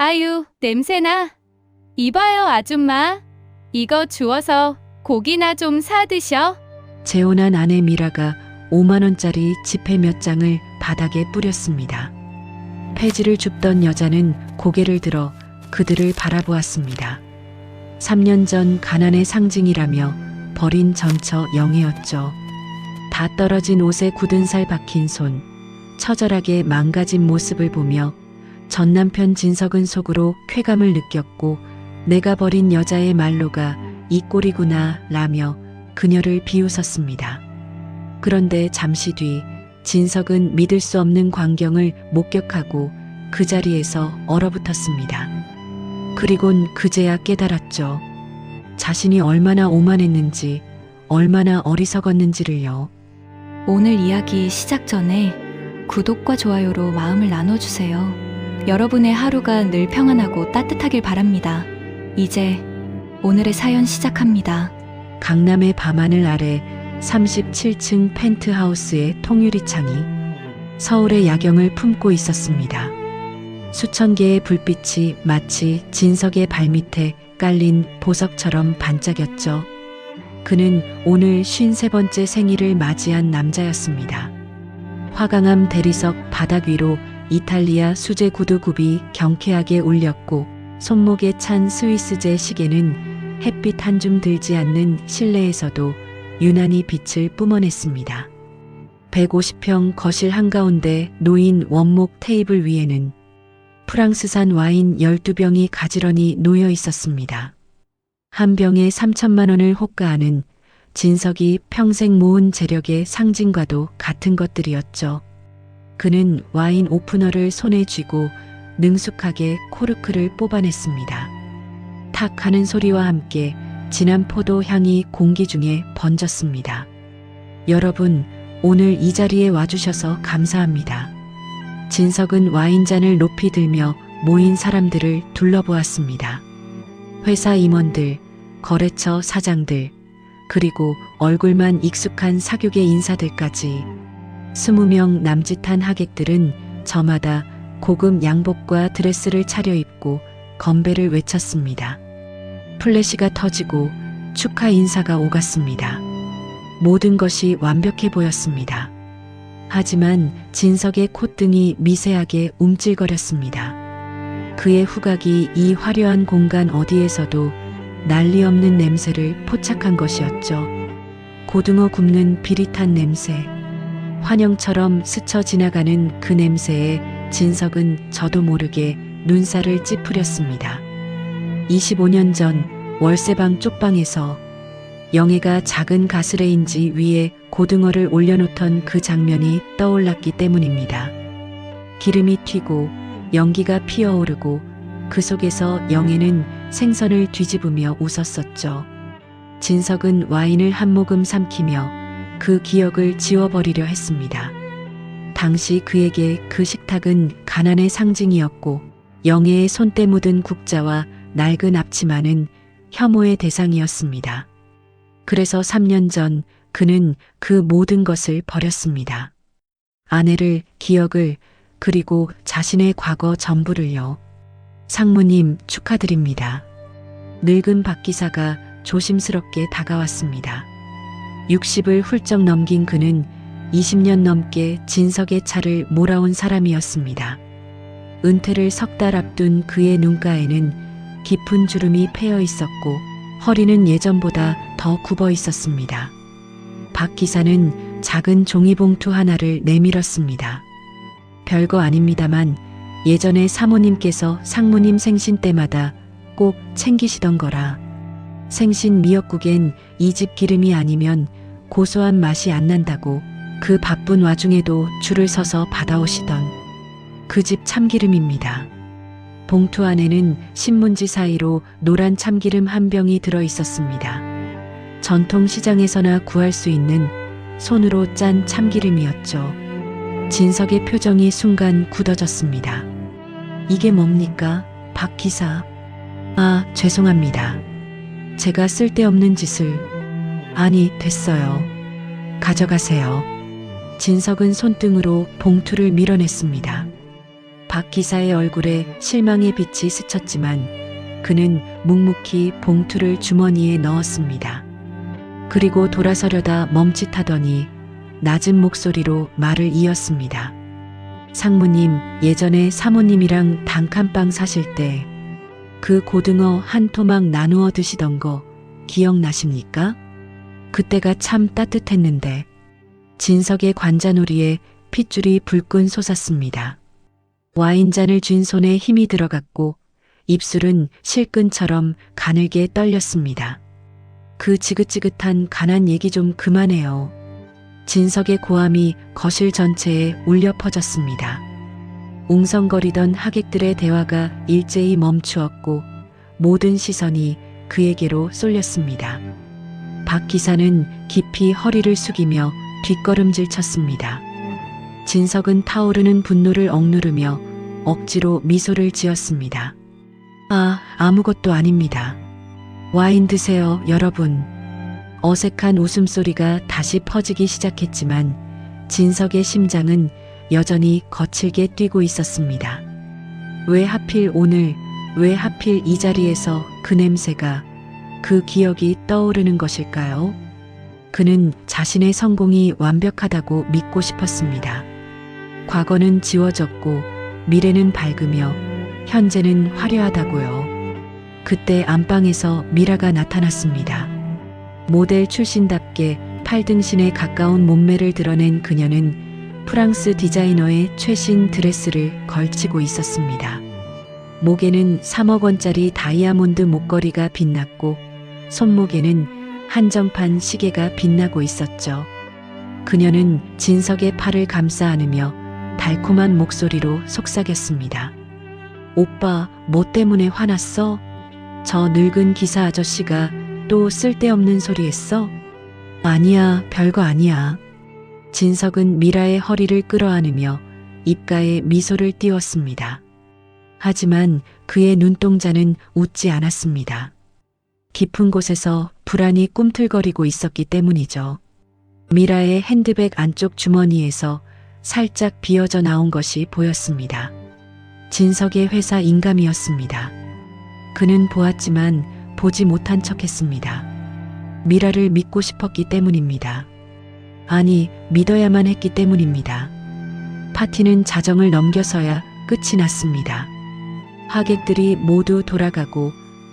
아유, 냄새나. 이봐요, 아줌마. 이거 주워서 고기나 좀 사 드셔. 재혼한 아내 미라가 5만 원짜리 지폐 몇 장을 바닥에 뿌렸습니다. 폐지를 줍던 여자는 고개를 들어 그들을 바라보았습니다. 3년 전 가난의 상징이라며 버린 전처 영예였죠. 다 떨어진 옷에 굳은 살 박힌 손, 처절하게 망가진 모습을 보며 전 남편 진석은 속으로 쾌감을 느꼈고 내가 버린 여자의 말로가 이 꼴이구나 라며 그녀를 비웃었습니다. 그런데 잠시 뒤 진석은 믿을 수 없는 광경을 목격하고 그 자리에서 얼어붙었습니다. 그리곤 그제야 깨달았죠. 자신이 얼마나 오만했는지, 얼마나 어리석었는지를요. 오늘 이야기 시작 전에 구독과 좋아요로 마음을 나눠주세요. 여러분의 하루가 늘 평안하고 따뜻하길 바랍니다. 이제 오늘의 사연 시작합니다. 강남의 밤하늘 아래 37층 펜트하우스의 통유리 창이 서울의 야경을 품고 있었습니다. 수천 개의 불빛이 마치 진석의 발밑에 깔린 보석처럼 반짝였죠. 그는 오늘 53번째 생일을 맞이한 남자였습니다. 화강암 대리석 바닥 위로 이탈리아 수제 구두 굽이 경쾌하게 울렸고 손목에 찬 스위스제 시계는 햇빛 한 줌 들지 않는 실내에서도 유난히 빛을 뿜어냈습니다. 150평 거실 한가운데 놓인 원목 테이블 위에는 프랑스산 와인 12병이 가지런히 놓여 있었습니다. 한 병에 3천만 원을 호가하는 진석이 평생 모은 재력의 상징과도 같은 것들이었죠. 그는 와인 오프너를 손에 쥐고 능숙하게 코르크를 뽑아냈습니다. 탁 하는 소리와 함께 진한 포도 향이 공기 중에 번졌습니다. 여러분, 오늘 이 자리에 와주셔서 감사합니다. 진석은 와인잔을 높이 들며 모인 사람들을 둘러보았습니다. 회사 임원들, 거래처 사장들, 그리고 얼굴만 익숙한 사교계 인사들까지 20명 남짓한 하객들은 저마다 고급 양복과 드레스를 차려입고 건배를 외쳤습니다. 플래시가 터지고 축하 인사가 오갔습니다. 모든 것이 완벽해 보였습니다. 하지만 진석의 콧등이 미세하게 움찔거렸습니다. 그의 후각이 이 화려한 공간 어디에서도 난리 없는 냄새를 포착한 것이었죠. 고등어 굽는 비릿한 냄새, 환영처럼 스쳐 지나가는 그 냄새에 진석은 저도 모르게 눈살을 찌푸렸습니다. 25년 전 월세방 쪽방에서 영애가 작은 가스레인지 위에 고등어를 올려놓던 그 장면이 떠올랐기 때문입니다. 기름이 튀고 연기가 피어오르고 그 속에서 영애는 생선을 뒤집으며 웃었었죠. 진석은 와인을 한 모금 삼키며 그 기억을 지워버리려 했습니다. 당시 그에게 그 식탁은 가난의 상징이었고 영애의 손때 묻은 국자와 낡은 앞치마는 혐오의 대상이었습니다. 그래서 3년 전 그는 그 모든 것을 버렸습니다. 아내를, 기억을, 그리고 자신의 과거 전부를요. 상무님 축하드립니다. 늙은 박 기사가 조심스럽게 다가왔습니다. 60을 훌쩍 넘긴 그는 20년 넘게 진석의 차를 몰아온 사람이었습니다. 은퇴를 석 달 앞둔 그의 눈가에는 깊은 주름이 패여 있었고 허리는 예전보다 더 굽어 있었습니다. 박 기사는 작은 종이봉투 하나를 내밀었습니다. 별거 아닙니다만 예전에 사모님께서 상무님 생신 때마다 꼭 챙기시던 거라. 생신 미역국엔 이 집 기름이 아니면 고소한 맛이 안 난다고 그 바쁜 와중에도 줄을 서서 받아오시던 그 집 참기름입니다. 봉투 안에는 신문지 사이로 노란 참기름 한 병이 들어 있었습니다. 전통시장에서나 구할 수 있는 손으로 짠 참기름이었죠. 진석의 표정이 순간 굳어졌습니다. 이게 뭡니까, 박 기사? 아, 죄송합니다. 제가 쓸데없는 짓을... 아니, 됐어요. 가져가세요. 진석은 손등으로 봉투를 밀어냈습니다. 박 기사의 얼굴에 실망의 빛이 스쳤지만 그는 묵묵히 봉투를 주머니에 넣었습니다. 그리고 돌아서려다 멈칫하더니 낮은 목소리로 말을 이었습니다. 상무님, 예전에 사모님이랑 단칸방 사실 때 그 고등어 한 토막 나누어 드시던 거 기억나십니까? 그때가 참 따뜻했는데. 진석의 관자놀이에 핏줄이 불끈 솟았습니다. 와인잔을 쥔 손에 힘이 들어갔고 입술은 실끈처럼 가늘게 떨렸습니다. 그 지긋지긋한 간한 얘기 좀 그만해요. 진석의 고함이 거실 전체에 울려 퍼졌습니다. 웅성거리던 하객들의 대화가 일제히 멈추었고 모든 시선이 그에게로 쏠렸습니다. 박 기사는 깊이 허리를 숙이며 뒷걸음질 쳤습니다. 진석은 타오르는 분노를 억누르며 억지로 미소를 지었습니다. 아무것도 아닙니다. 와인 드세요, 여러분. 어색한 웃음소리가 다시 퍼지기 시작했지만 진석의 심장은 여전히 거칠게 뛰고 있었습니다. 왜 하필 오늘, 왜 하필 이 자리에서 그 냄새가, 그 기억이 떠오르는 것일까요? 그는 자신의 성공이 완벽하다고 믿고 싶었습니다. 과거는 지워졌고 미래는 밝으며 현재는 화려하다고요. 그때 안방에서 미라가 나타났습니다. 모델 출신답게 팔등신에 가까운 몸매를 드러낸 그녀는 프랑스 디자이너의 최신 드레스를 걸치고 있었습니다. 목에는 3억 원짜리 다이아몬드 목걸이가 빛났고 손목에는 한정판 시계가 빛나고 있었죠. 그녀는 진석의 팔을 감싸 안으며 달콤한 목소리로 속삭였습니다. 오빠, 뭐 때문에 화났어? 저 늙은 기사 아저씨가 또 쓸데없는 소리 했어? 아니야, 별거 아니야. 진석은 미라의 허리를 끌어안으며 입가에 미소를 띄웠습니다. 하지만 그의 눈동자는 웃지 않았습니다. 깊은 곳에서 불안이 꿈틀거리고 있었기 때문이죠. 미라의 핸드백 안쪽 주머니에서 살짝 비어져 나온 것이 보였습니다. 진석의 회사 인감이었습니다. 그는 보았지만 보지 못한 척했습니다. 미라를 믿고 싶었기 때문입니다. 아니, 믿어야만 했기 때문입니다. 파티는 자정을 넘겨서야 끝이 났습니다. 하객들이 모두 돌아가고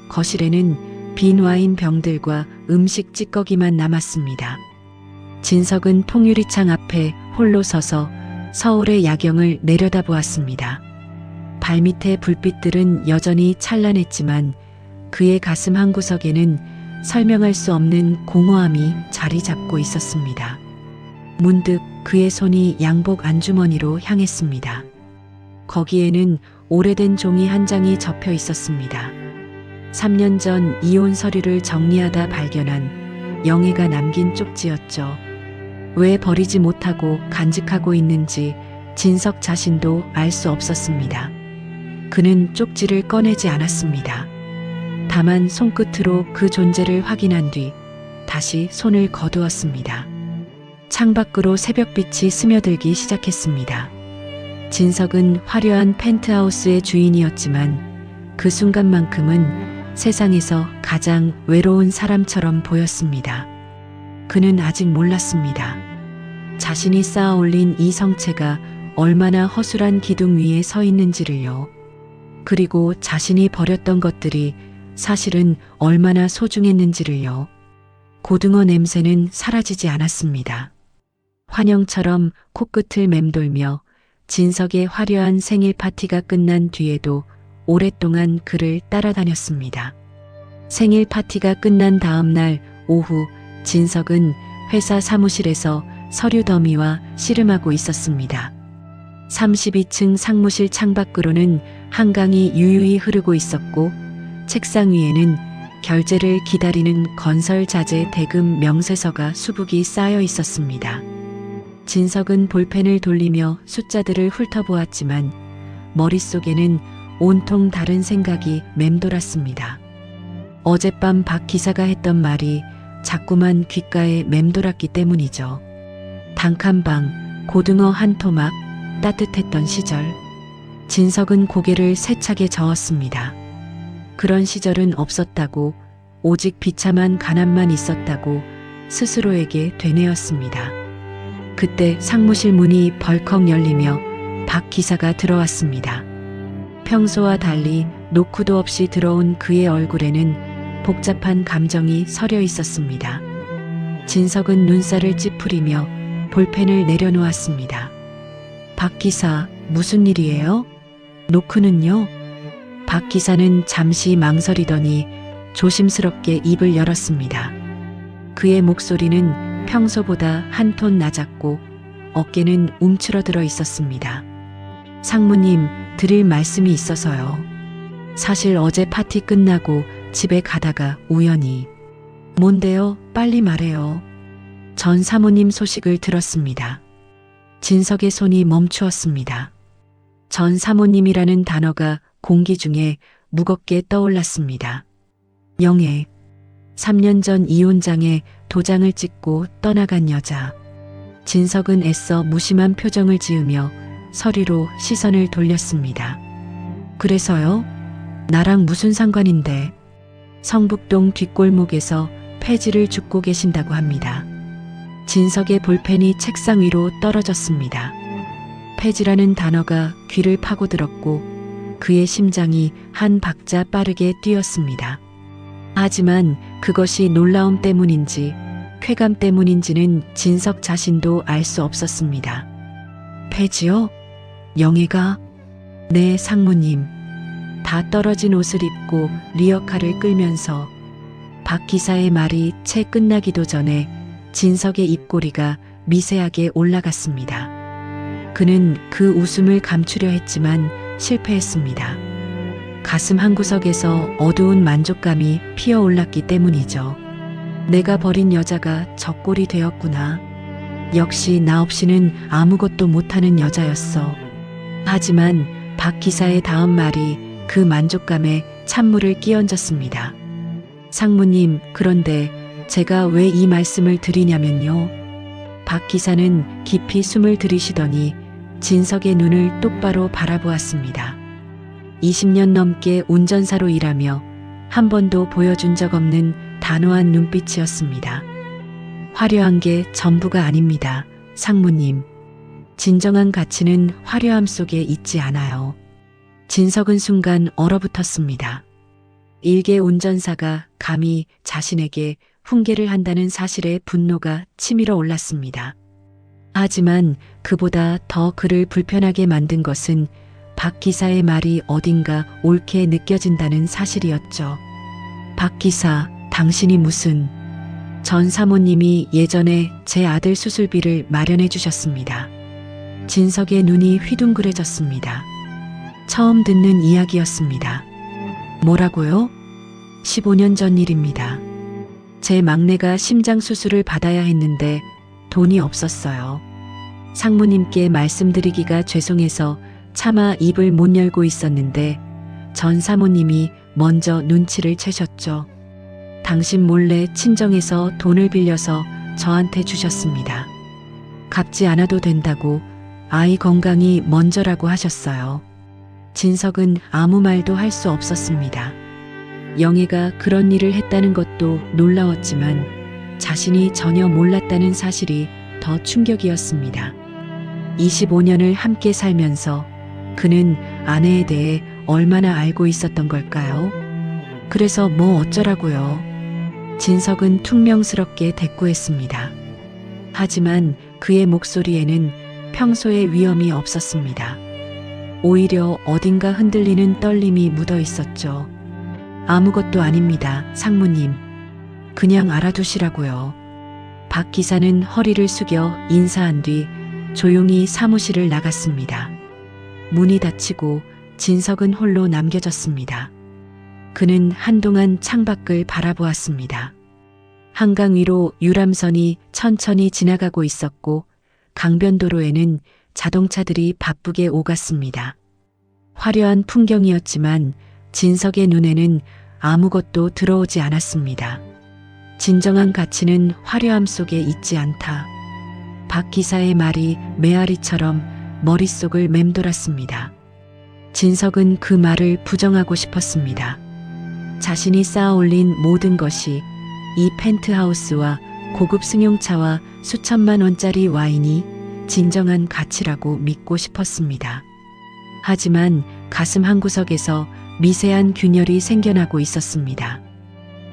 거실에는 빈 와인 병들과 음식 찌꺼기만 남았습니다. 진석은 통유리창 앞에 홀로 서서 서울의 야경을 내려다보았습니다. 발밑의 불빛들은 여전히 찬란했지만 그의 가슴 한구석에는 설명할 수 없는 공허함이 자리 잡고 있었습니다. 문득 그의 손이 양복 안주머니로 향했습니다. 거기에는 오래된 종이 한 장이 접혀 있었습니다. 3년 전 이혼 서류를 정리하다 발견한 영애가 남긴 쪽지였죠. 왜 버리지 못하고 간직하고 있는지 진석 자신도 알 수 없었습니다. 그는 쪽지를 꺼내지 않았습니다. 다만 손끝으로 그 존재를 확인한 뒤 다시 손을 거두었습니다. 창밖으로 새벽빛이 스며들기 시작했습니다. 진석은 화려한 펜트하우스의 주인이었지만 그 순간만큼은 세상에서 가장 외로운 사람처럼 보였습니다. 그는 아직 몰랐습니다. 자신이 쌓아 올린 이 성체가 얼마나 허술한 기둥 위에 서 있는지를요. 그리고 자신이 버렸던 것들이 사실은 얼마나 소중했는지를요. 고등어 냄새는 사라지지 않았습니다. 환영처럼 코끝을 맴돌며 진석의 화려한 생일 파티가 끝난 뒤에도 오랫동안 그를 따라다녔습니다. 생일 파티가 끝난 다음 날 오후 진석은 회사 사무실에서 서류 더미와 씨름하고 있었습니다. 32층 상무실 창밖으로는 한강이 유유히 흐르고 있었고 책상 위에는 결제를 기다리는 건설 자재 대금 명세서가 수북이 쌓여 있었습니다. 진석은 볼펜을 돌리며 숫자들을 훑어보았지만 머릿속에는 온통 다른 생각이 맴돌았습니다. 어젯밤 박 기사가 했던 말이 자꾸만 귓가에 맴돌았기 때문이죠. 단칸방, 고등어 한 토막, 따뜻했던 시절. 진석은 고개를 세차게 저었습니다. 그런 시절은 없었다고, 오직 비참한 가난만 있었다고 스스로에게 되뇌었습니다. 그때 상무실 문이 벌컥 열리며 박 기사가 들어왔습니다. 평소와 달리 노크도 없이 들어온 그의 얼굴에는 복잡한 감정이 서려 있었습니다. 진석은 눈살을 찌푸리며 볼펜을 내려놓았습니다. 박 기사, 무슨 일이에요? 노크는요? 박 기사는 잠시 망설이더니 조심스럽게 입을 열었습니다. 그의 목소리는 평소보다 한 톤 낮았고 어깨는 움츠러들어 있었습니다. 상무님, 드릴 말씀이 있어서요. 사실 어제 파티 끝나고 집에 가다가 우연히. 뭔데요? 빨리 말해요. 전 사모님 소식을 들었습니다. 진석의 손이 멈추었습니다. 전 사모님이라는 단어가 공기 중에 무겁게 떠올랐습니다. 영애. 3년 전 이혼장에 도장을 찍고 떠나간 여자. 진석은 애써 무심한 표정을 지으며 서리로 시선을 돌렸습니다. 그래서요? 나랑 무슨 상관인데? 성북동 뒷골목에서 폐지를 줍고 계신다고 합니다. 진석의 볼펜이 책상 위로 떨어졌습니다. 폐지라는 단어가 귀를 파고들었고 그의 심장이 한 박자 빠르게 뛰었습니다. 하지만 그것이 놀라움 때문인지 쾌감 때문인지는 진석 자신도 알 수 없었습니다. 폐지요? 영애가? 네, 상무님. 다 떨어진 옷을 입고 리어카를 끌면서. 박 기사의 말이 채 끝나기도 전에 진석의 입꼬리가 미세하게 올라갔습니다. 그는 그 웃음을 감추려 했지만 실패했습니다. 가슴 한구석에서 어두운 만족감이 피어올랐기 때문이죠. 내가 버린 여자가 저 꼴이 되었구나. 역시 나 없이는 아무것도 못하는 여자였어. 하지만 박 기사의 다음 말이 그 만족감에 찬물을 끼얹었습니다. 상무님, 그런데 제가 왜 이 말씀을 드리냐면요. 박 기사는 깊이 숨을 들이쉬더니 진석의 눈을 똑바로 바라보았습니다. 20년 넘게 운전사로 일하며 한 번도 보여준 적 없는 단호한 눈빛이었습니다. 화려한 게 전부가 아닙니다, 상무님. 진정한 가치는 화려함 속에 있지 않아요. 진석은 순간 얼어붙었습니다. 일개 운전사가 감히 자신에게 훈계를 한다는 사실에 분노가 치밀어 올랐습니다. 하지만 그보다 더 그를 불편하게 만든 것은 박 기사의 말이 어딘가 옳게 느껴진다는 사실이었죠. 박 기사, 당신이 무슨... 전 사모님이 예전에 제 아들 수술비를 마련해 주셨습니다. 진석의 눈이 휘둥그레졌습니다. 처음 듣는 이야기였습니다. 뭐라고요? 15년 전 일입니다. 제 막내가 심장 수술을 받아야 했는데 돈이 없었어요. 상무님께 말씀드리기가 죄송해서 차마 입을 못 열고 있었는데 전 사모님이 먼저 눈치를 채셨죠. 당신 몰래 친정에서 돈을 빌려서 저한테 주셨습니다. 갚지 않아도 된다고, 아이 건강이 먼저라고 하셨어요. 진석은 아무 말도 할 수 없었습니다. 영애가 그런 일을 했다는 것도 놀라웠지만 자신이 전혀 몰랐다는 사실이 더 충격이었습니다. 25년을 함께 살면서 그는 아내에 대해 얼마나 알고 있었던 걸까요? 그래서 뭐 어쩌라고요? 진석은 퉁명스럽게 대꾸했습니다. 하지만 그의 목소리에는 평소의 위엄이 없었습니다. 오히려 어딘가 흔들리는 떨림이 묻어 있었죠. 아무것도 아닙니다, 상무님. 그냥 알아두시라고요. 박 기사는 허리를 숙여 인사한 뒤 조용히 사무실을 나갔습니다. 문이 닫히고 진석은 홀로 남겨졌습니다. 그는 한동안 창밖을 바라보았습니다. 한강 위로 유람선이 천천히 지나가고 있었고 강변도로에는 자동차들이 바쁘게 오갔습니다. 화려한 풍경이었지만 진석의 눈에는 아무것도 들어오지 않았습니다. 진정한 가치는 화려함 속에 있지 않다. 박 기사의 말이 메아리처럼 머릿속을 맴돌았습니다. 진석은 그 말을 부정하고 싶었습니다. 자신이 쌓아 올린 모든 것이 이 펜트하우스와 고급 승용차와 수천만 원짜리 와인이 진정한 가치라고 믿고 싶었습니다. 하지만 가슴 한구석에서 미세한 균열이 생겨나고 있었습니다.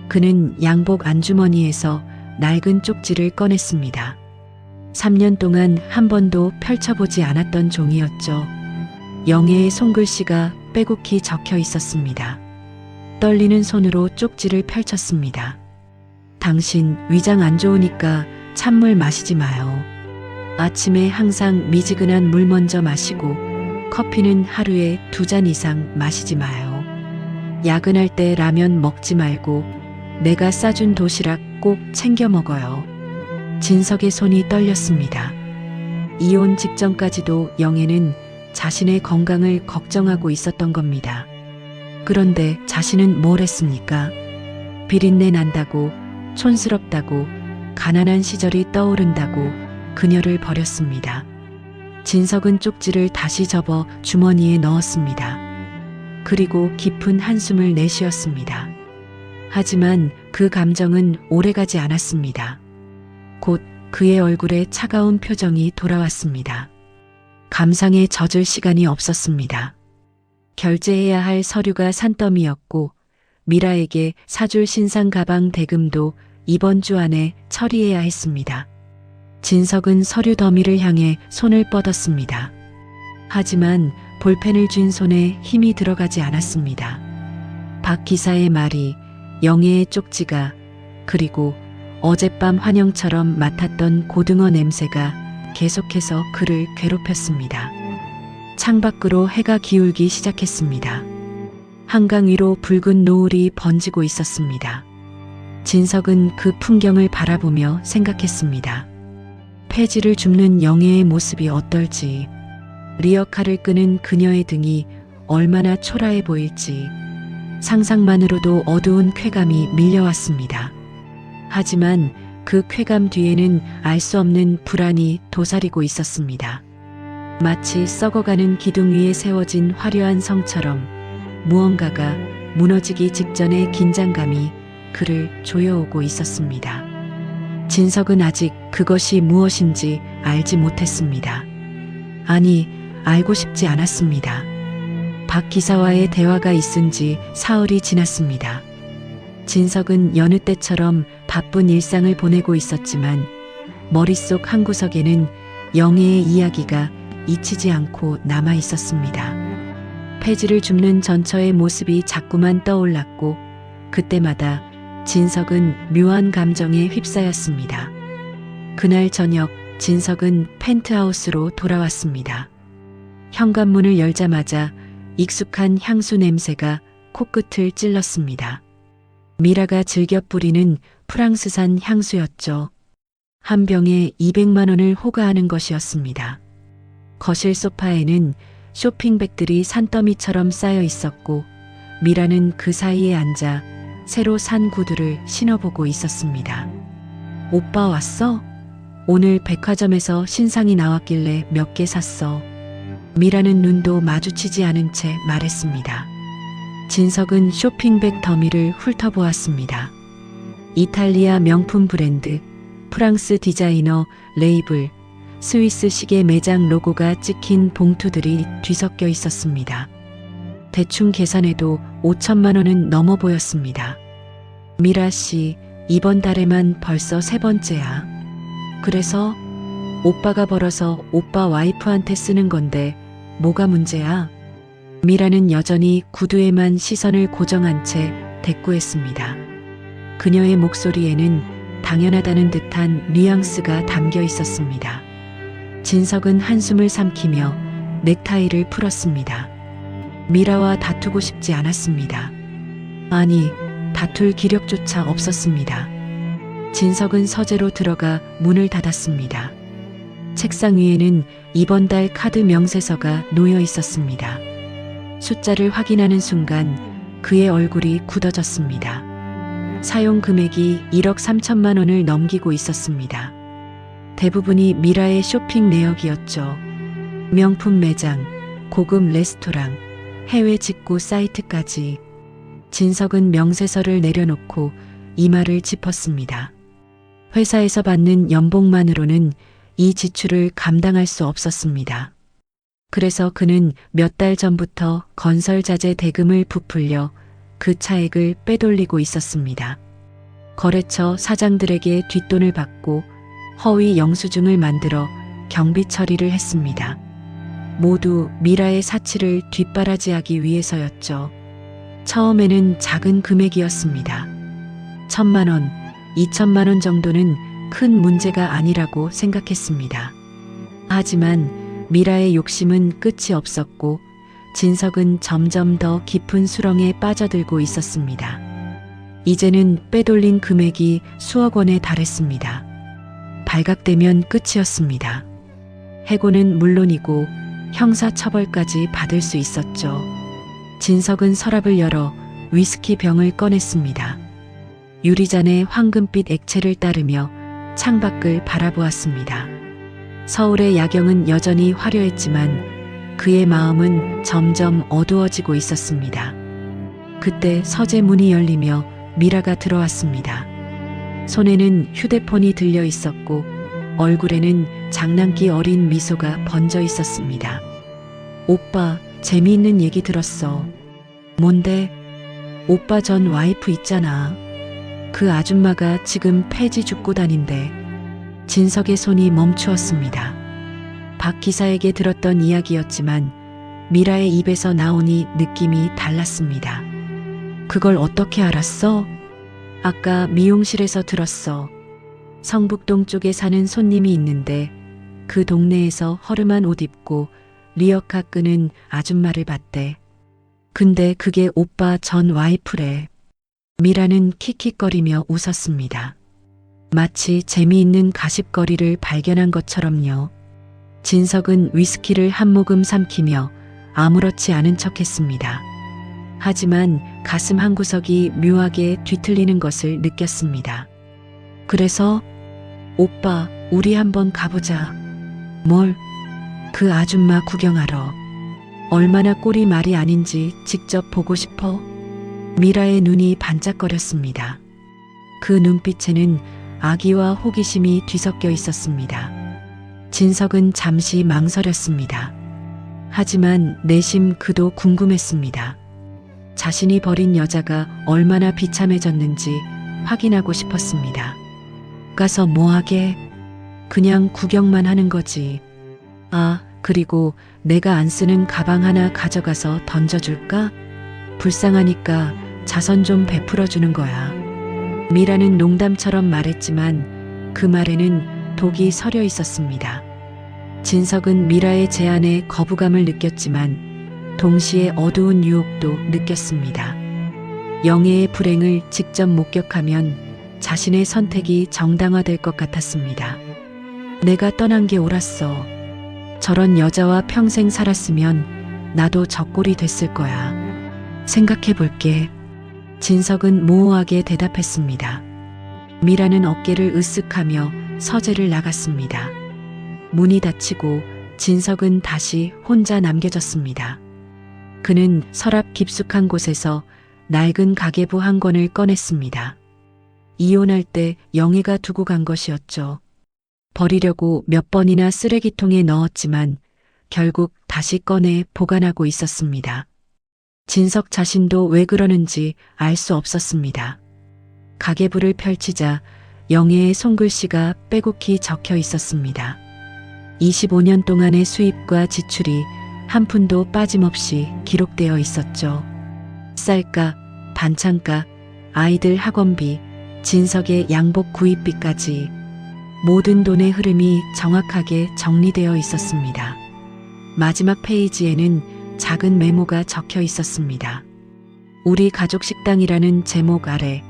그는 양복 안주머니에서 낡은 쪽지를 꺼냈습니다. 3년 동안 한 번도 펼쳐보지 않았던 종이였죠. 영애의 손글씨가 빼곡히 적혀 있었습니다. 떨리는 손으로 쪽지를 펼쳤습니다. 당신 위장 안 좋으니까 찬물 마시지 마요. 아침에 항상 미지근한 물 먼저 마시고 커피는 하루에 2잔 이상 마시지 마요. 야근할 때 라면 먹지 말고 내가 싸준 도시락 꼭 챙겨 먹어요. 진석의 손이 떨렸습니다. 이혼 직전까지도 영애는 자신의 건강을 걱정하고 있었던 겁니다. 그런데 자신은 뭘 했습니까? 비린내 난다고, 촌스럽다고, 가난한 시절이 떠오른다고 그녀를 버렸습니다. 진석은 쪽지를 다시 접어 주머니에 넣었습니다. 그리고 깊은 한숨을 내쉬었습니다. 하지만 그 감정은 오래가지 않았습니다. 곧 그의 얼굴에 차가운 표정이 돌아왔습니다. 감상에 젖을 시간이 없었습니다. 결제해야 할 서류가 산더미였고 미라에게 사줄 신상 가방 대금도 이번 주 안에 처리해야 했습니다. 진석은 서류 더미를 향해 손을 뻗었습니다. 하지만 볼펜을 쥔 손에 힘이 들어가지 않았습니다. 박 기사의 말이, 영애의 쪽지가, 그리고 어젯밤 환영처럼 맡았던 고등어 냄새가 계속해서 그를 괴롭혔습니다. 창밖으로 해가 기울기 시작했습니다. 한강 위로 붉은 노을이 번지고 있었습니다. 진석은 그 풍경을 바라보며 생각했습니다. 폐지를 줍는 영애의 모습이 어떨지, 리어카를 끄는 그녀의 등이 얼마나 초라해 보일지, 상상만으로도 어두운 쾌감이 밀려왔습니다. 하지만 그 쾌감 뒤에는 알 수 없는 불안이 도사리고 있었습니다. 마치 썩어가는 기둥 위에 세워진 화려한 성처럼 무언가가 무너지기 직전의 긴장감이 그를 조여오고 있었습니다. 진석은 아직 그것이 무엇인지 알지 못했습니다. 아니, 알고 싶지 않았습니다. 박 기사와의 대화가 있은 지 사흘이 지났습니다. 진석은 여느 때처럼 바쁜 일상을 보내고 있었지만 머릿속 한구석에는 영애의 이야기가 잊히지 않고 남아 있었습니다. 폐지를 줍는 전처의 모습이 자꾸만 떠올랐고 그때마다 진석은 묘한 감정에 휩싸였습니다. 그날 저녁 진석은 펜트하우스로 돌아왔습니다. 현관문을 열자마자 익숙한 향수 냄새가 코끝을 찔렀습니다. 미라가 즐겨 뿌리는 프랑스산 향수였죠. 한 병에 200만 원을 호가하는 것이었습니다. 거실 소파에는 쇼핑백들이 산더미처럼 쌓여 있었고 미라는 그 사이에 앉아 새로 산 구두를 신어보고 있었습니다. 오빠 왔어? 오늘 백화점에서 신상이 나왔길래 몇 개 샀어. 미라는 눈도 마주치지 않은 채 말했습니다. 진석은 쇼핑백 더미를 훑어보았습니다. 이탈리아 명품 브랜드, 프랑스 디자이너 레이블, 스위스 시계 매장 로고가 찍힌 봉투들이 뒤섞여 있었습니다. 대충 계산해도 5천만 원은 넘어 보였습니다. 미라 씨, 이번 달에만 벌써 3번째야. 그래서 오빠가 벌어서 오빠 와이프한테 쓰는 건데 뭐가 문제야? 미라는 여전히 구두에만 시선을 고정한 채 대꾸했습니다. 그녀의 목소리에는 당연하다는 듯한 뉘앙스가 담겨 있었습니다. 진석은 한숨을 삼키며 넥타이를 풀었습니다. 미라와 다투고 싶지 않았습니다. 아니, 다툴 기력조차 없었습니다. 진석은 서재로 들어가 문을 닫았습니다. 책상 위에는 이번 달 카드 명세서가 놓여 있었습니다. 숫자를 확인하는 순간 그의 얼굴이 굳어졌습니다. 사용 금액이 1억 3천만 원을 넘기고 있었습니다. 대부분이 미라의 쇼핑 내역이었죠. 명품 매장, 고급 레스토랑, 해외 직구 사이트까지. 진석은 명세서를 내려놓고 이마를 짚었습니다. 회사에서 받는 연봉만으로는 이 지출을 감당할 수 없었습니다. 그래서 그는 몇 달 전부터 건설자재 대금을 부풀려 그 차액을 빼돌리고 있었습니다. 거래처 사장들에게 뒷돈을 받고 허위 영수증을 만들어 경비 처리를 했습니다. 모두 미라의 사치를 뒷바라지하기 위해서였죠. 처음에는 작은 금액이었습니다. 1,000만 원, 2천만 원 정도는 큰 문제가 아니라고 생각했습니다. 하지만 미라의 욕심은 끝이 없었고 진석은 점점 더 깊은 수렁에 빠져들고 있었습니다. 이제는 빼돌린 금액이 수억 원에 달했습니다. 발각되면 끝이었습니다. 해고는 물론이고 형사처벌까지 받을 수 있었죠. 진석은 서랍을 열어 위스키 병을 꺼냈습니다. 유리잔에 황금빛 액체를 따르며 창밖을 바라보았습니다. 서울의 야경은 여전히 화려했지만 그의 마음은 점점 어두워지고 있었습니다. 그때 서재 문이 열리며 미라가 들어왔습니다. 손에는 휴대폰이 들려 있었고 얼굴에는 장난기 어린 미소가 번져 있었습니다. 오빠, 재미있는 얘기 들었어. 뭔데? 오빠 전 와이프 있잖아. 그 아줌마가 지금 폐지 죽고 다닌대. 진석의 손이 멈추었습니다. 박 기사에게 들었던 이야기였지만 미라의 입에서 나오니 느낌이 달랐습니다. 그걸 어떻게 알았어? 아까 미용실에서 들었어. 성북동 쪽에 사는 손님이 있는데 그 동네에서 허름한 옷 입고 리어카 끄는 아줌마를 봤대. 근데 그게 오빠 전 와이프래. 미라는 킥킥거리며 웃었습니다. 마치 재미있는 가십거리를 발견한 것처럼요. 진석은 위스키를 한 모금 삼키며 아무렇지 않은 척했습니다. 하지만 가슴 한구석이 묘하게 뒤틀리는 것을 느꼈습니다. 그래서 오빠, 우리 한번 가보자. 뭘? 그 아줌마 구경하러. 얼마나 꼴이 말이 아닌지 직접 보고 싶어? 미라의 눈이 반짝거렸습니다. 그 눈빛에는 악의와 호기심이 뒤섞여 있었습니다. 진석은 잠시 망설였습니다. 하지만 내심 그도 궁금했습니다. 자신이 버린 여자가 얼마나 비참해졌는지 확인하고 싶었습니다. 가서 뭐하게? 그냥 구경만 하는 거지. 아, 그리고 내가 안 쓰는 가방 하나 가져가서 던져줄까? 불쌍하니까 자선 좀 베풀어주는 거야. 미라는 농담처럼 말했지만 그 말에는 독이 서려 있었습니다. 진석은 미라의 제안에 거부감을 느꼈지만 동시에 어두운 유혹도 느꼈습니다. 영애의 불행을 직접 목격하면 자신의 선택이 정당화될 것 같았습니다. 내가 떠난 게 옳았어. 저런 여자와 평생 살았으면 나도 저 꼴이 됐을 거야. 생각해 볼게. 진석은 모호하게 대답했습니다. 미라는 어깨를 으쓱하며 서재를 나갔습니다. 문이 닫히고 진석은 다시 혼자 남겨졌습니다. 그는 서랍 깊숙한 곳에서 낡은 가계부 한 권을 꺼냈습니다. 이혼할 때 영애가 두고 간 것이었죠. 버리려고 몇 번이나 쓰레기통에 넣었지만 결국 다시 꺼내 보관하고 있었습니다. 진석 자신도 왜 그러는지 알 수 없었습니다. 가계부를 펼치자 영애의 손글씨가 빼곡히 적혀 있었습니다. 25년 동안의 수입과 지출이 한 푼도 빠짐없이 기록되어 있었죠. 쌀값, 반찬값, 아이들 학원비, 진석의 양복 구입비까지 모든 돈의 흐름이 정확하게 정리되어 있었습니다. 마지막 페이지에는 작은 메모가 적혀 있었습니다. 우리 가족 식당이라는 제목 아래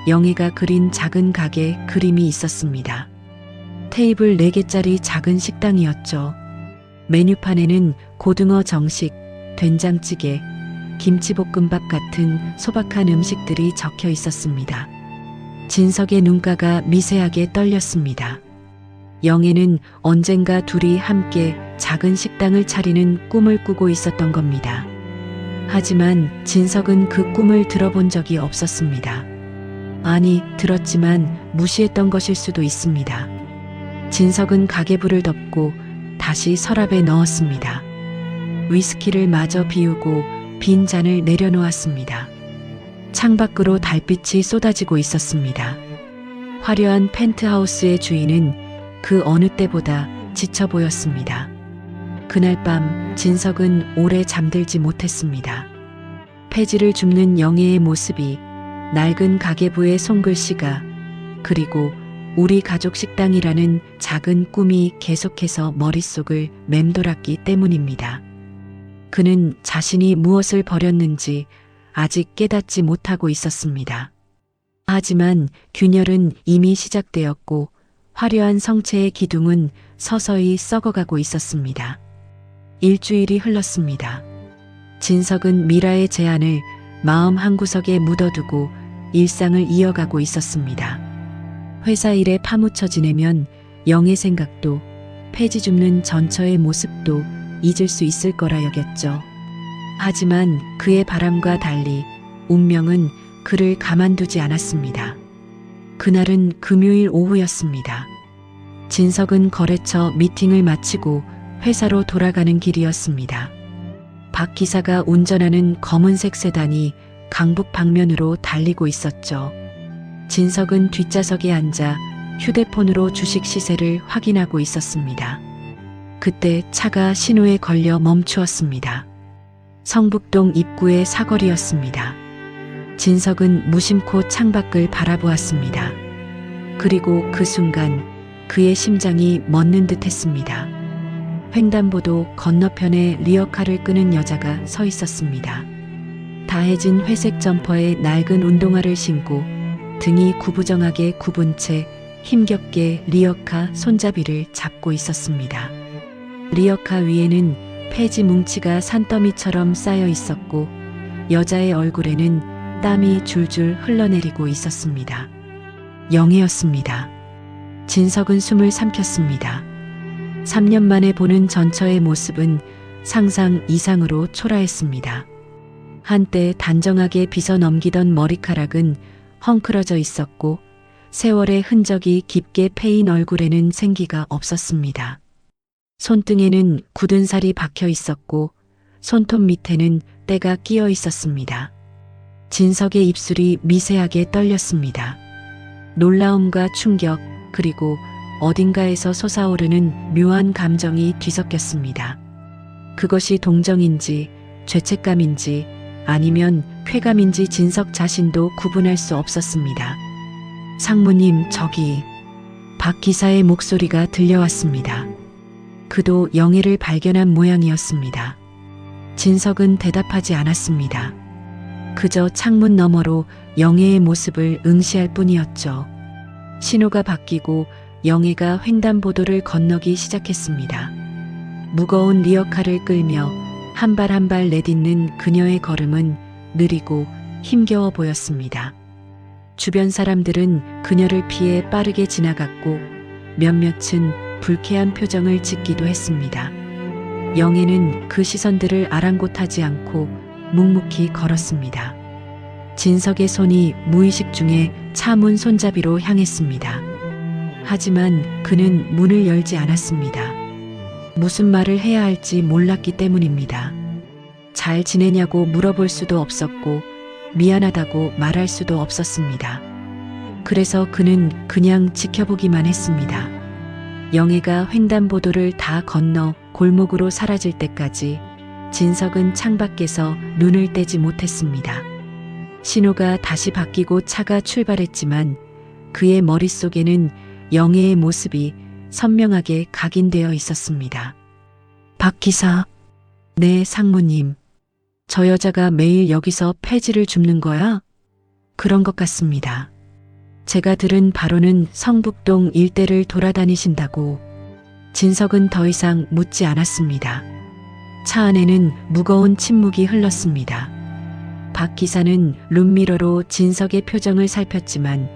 영애가 그린 작은 가게 그림이 있었습니다. 테이블 4개짜리 작은 식당이었죠. 메뉴판에는 고등어 정식, 된장찌개, 김치볶음밥 같은 소박한 음식들이 적혀 있었습니다. 진석의 눈가가 미세하게 떨렸습니다. 영애는 언젠가 둘이 함께 작은 식당을 차리는 꿈을 꾸고 있었던 겁니다. 하지만 진석은 그 꿈을 들어본 적이 없었습니다. 아니, 들었지만 무시했던 것일 수도 있습니다. 진석은 가계부를 덮고 다시 서랍에 넣었습니다. 위스키를 마저 비우고 빈 잔을 내려놓았습니다. 창밖으로 달빛이 쏟아지고 있었습니다. 화려한 펜트하우스의 주인은 그 어느 때보다 지쳐 보였습니다. 그날 밤 진석은 오래 잠들지 못했습니다. 폐지를 줍는 영애의 모습이, 낡은 가계부의 손글씨가, 그리고 우리 가족 식당이라는 작은 꿈이 계속해서 머릿속을 맴돌았기 때문입니다. 그는 자신이 무엇을 버렸는지 아직 깨닫지 못하고 있었습니다. 하지만 균열은 이미 시작되었고 화려한 성체의 기둥은 서서히 썩어가고 있었습니다. 일주일이 흘렀습니다. 진석은 미라의 제안을 마음 한구석에 묻어두고 일상을 이어가고 있었습니다. 회사 일에 파묻혀 지내면 영의 생각도 폐지 줍는 전처의 모습도 잊을 수 있을 거라 여겼죠. 하지만 그의 바람과 달리 운명은 그를 가만두지 않았습니다. 그날은 금요일 오후였습니다. 진석은 거래처 미팅을 마치고 회사로 돌아가는 길이었습니다. 박 기사가 운전하는 검은색 세단이 강북 방면으로 달리고 있었죠. 진석은 뒷좌석에 앉아 휴대폰으로 주식 시세를 확인하고 있었습니다. 그때 차가 신호에 걸려 멈추었습니다. 성북동 입구의 사거리였습니다. 진석은 무심코 창밖을 바라보았습니다. 그리고 그 순간 그의 심장이 멎는 듯 했습니다. 횡단보도 건너편에 리어카를 끄는 여자가 서 있었습니다. 다해진 회색 점퍼에 낡은 운동화를 신고 등이 구부정하게 굽은 채 힘겹게 리어카 손잡이를 잡고 있었습니다. 리어카 위에는 폐지 뭉치가 산더미처럼 쌓여 있었고 여자의 얼굴에는 땀이 줄줄 흘러내리고 있었습니다. 영애였습니다. 진석은 숨을 삼켰습니다. 3년 만에 보는 전처의 모습은 상상 이상으로 초라했습니다. 한때 단정하게 빗어 넘기던 머리카락은 헝클어져 있었고 세월의 흔적이 깊게 패인 얼굴에는 생기가 없었습니다. 손등에는 굳은 살이 박혀 있었고 손톱 밑에는 때가 끼어 있었습니다. 진석의 입술이 미세하게 떨렸습니다. 놀라움과 충격, 그리고 어딘가에서 솟아오르는 묘한 감정이 뒤섞였습니다. 그것이 동정인지 죄책감인지 아니면 쾌감인지 진석 자신도 구분할 수 없었습니다. 상무님, 저기. 박 기사의 목소리가 들려왔습니다. 그도 영애를 발견한 모양이었습니다. 진석은 대답하지 않았습니다. 그저 창문 너머로 영애의 모습을 응시할 뿐이었죠. 신호가 바뀌고 영애가 횡단보도를 건너기 시작했습니다. 무거운 리어카를 끌며 한 발 한 발 내딛는 그녀의 걸음은 느리고 힘겨워 보였습니다. 주변 사람들은 그녀를 피해 빠르게 지나갔고 몇몇은 불쾌한 표정을 짓기도 했습니다. 영애는 그 시선들을 아랑곳하지 않고 묵묵히 걸었습니다. 진석의 손이 무의식 중에 차 문 손잡이로 향했습니다. 하지만 그는 문을 열지 않았습니다. 무슨 말을 해야 할지 몰랐기 때문입니다. 잘 지내냐고 물어볼 수도 없었고 미안하다고 말할 수도 없었습니다. 그래서 그는 그냥 지켜보기만 했습니다. 영애가 횡단보도를 다 건너 골목으로 사라질 때까지 진석은 창밖에서 눈을 떼지 못했습니다. 신호가 다시 바뀌고 차가 출발했지만 그의 머릿속에는 영애의 모습이 선명하게 각인되어 있었습니다. 박 기사. 네, 상무님. 저 여자가 매일 여기서 폐지를 줍는 거야? 그런 것 같습니다. 제가 들은 바로는 성북동 일대를 돌아다니신다고. 진석은 더 이상 묻지 않았습니다. 차 안에는 무거운 침묵이 흘렀습니다. 박 기사는 룸미러로 진석의 표정을 살폈지만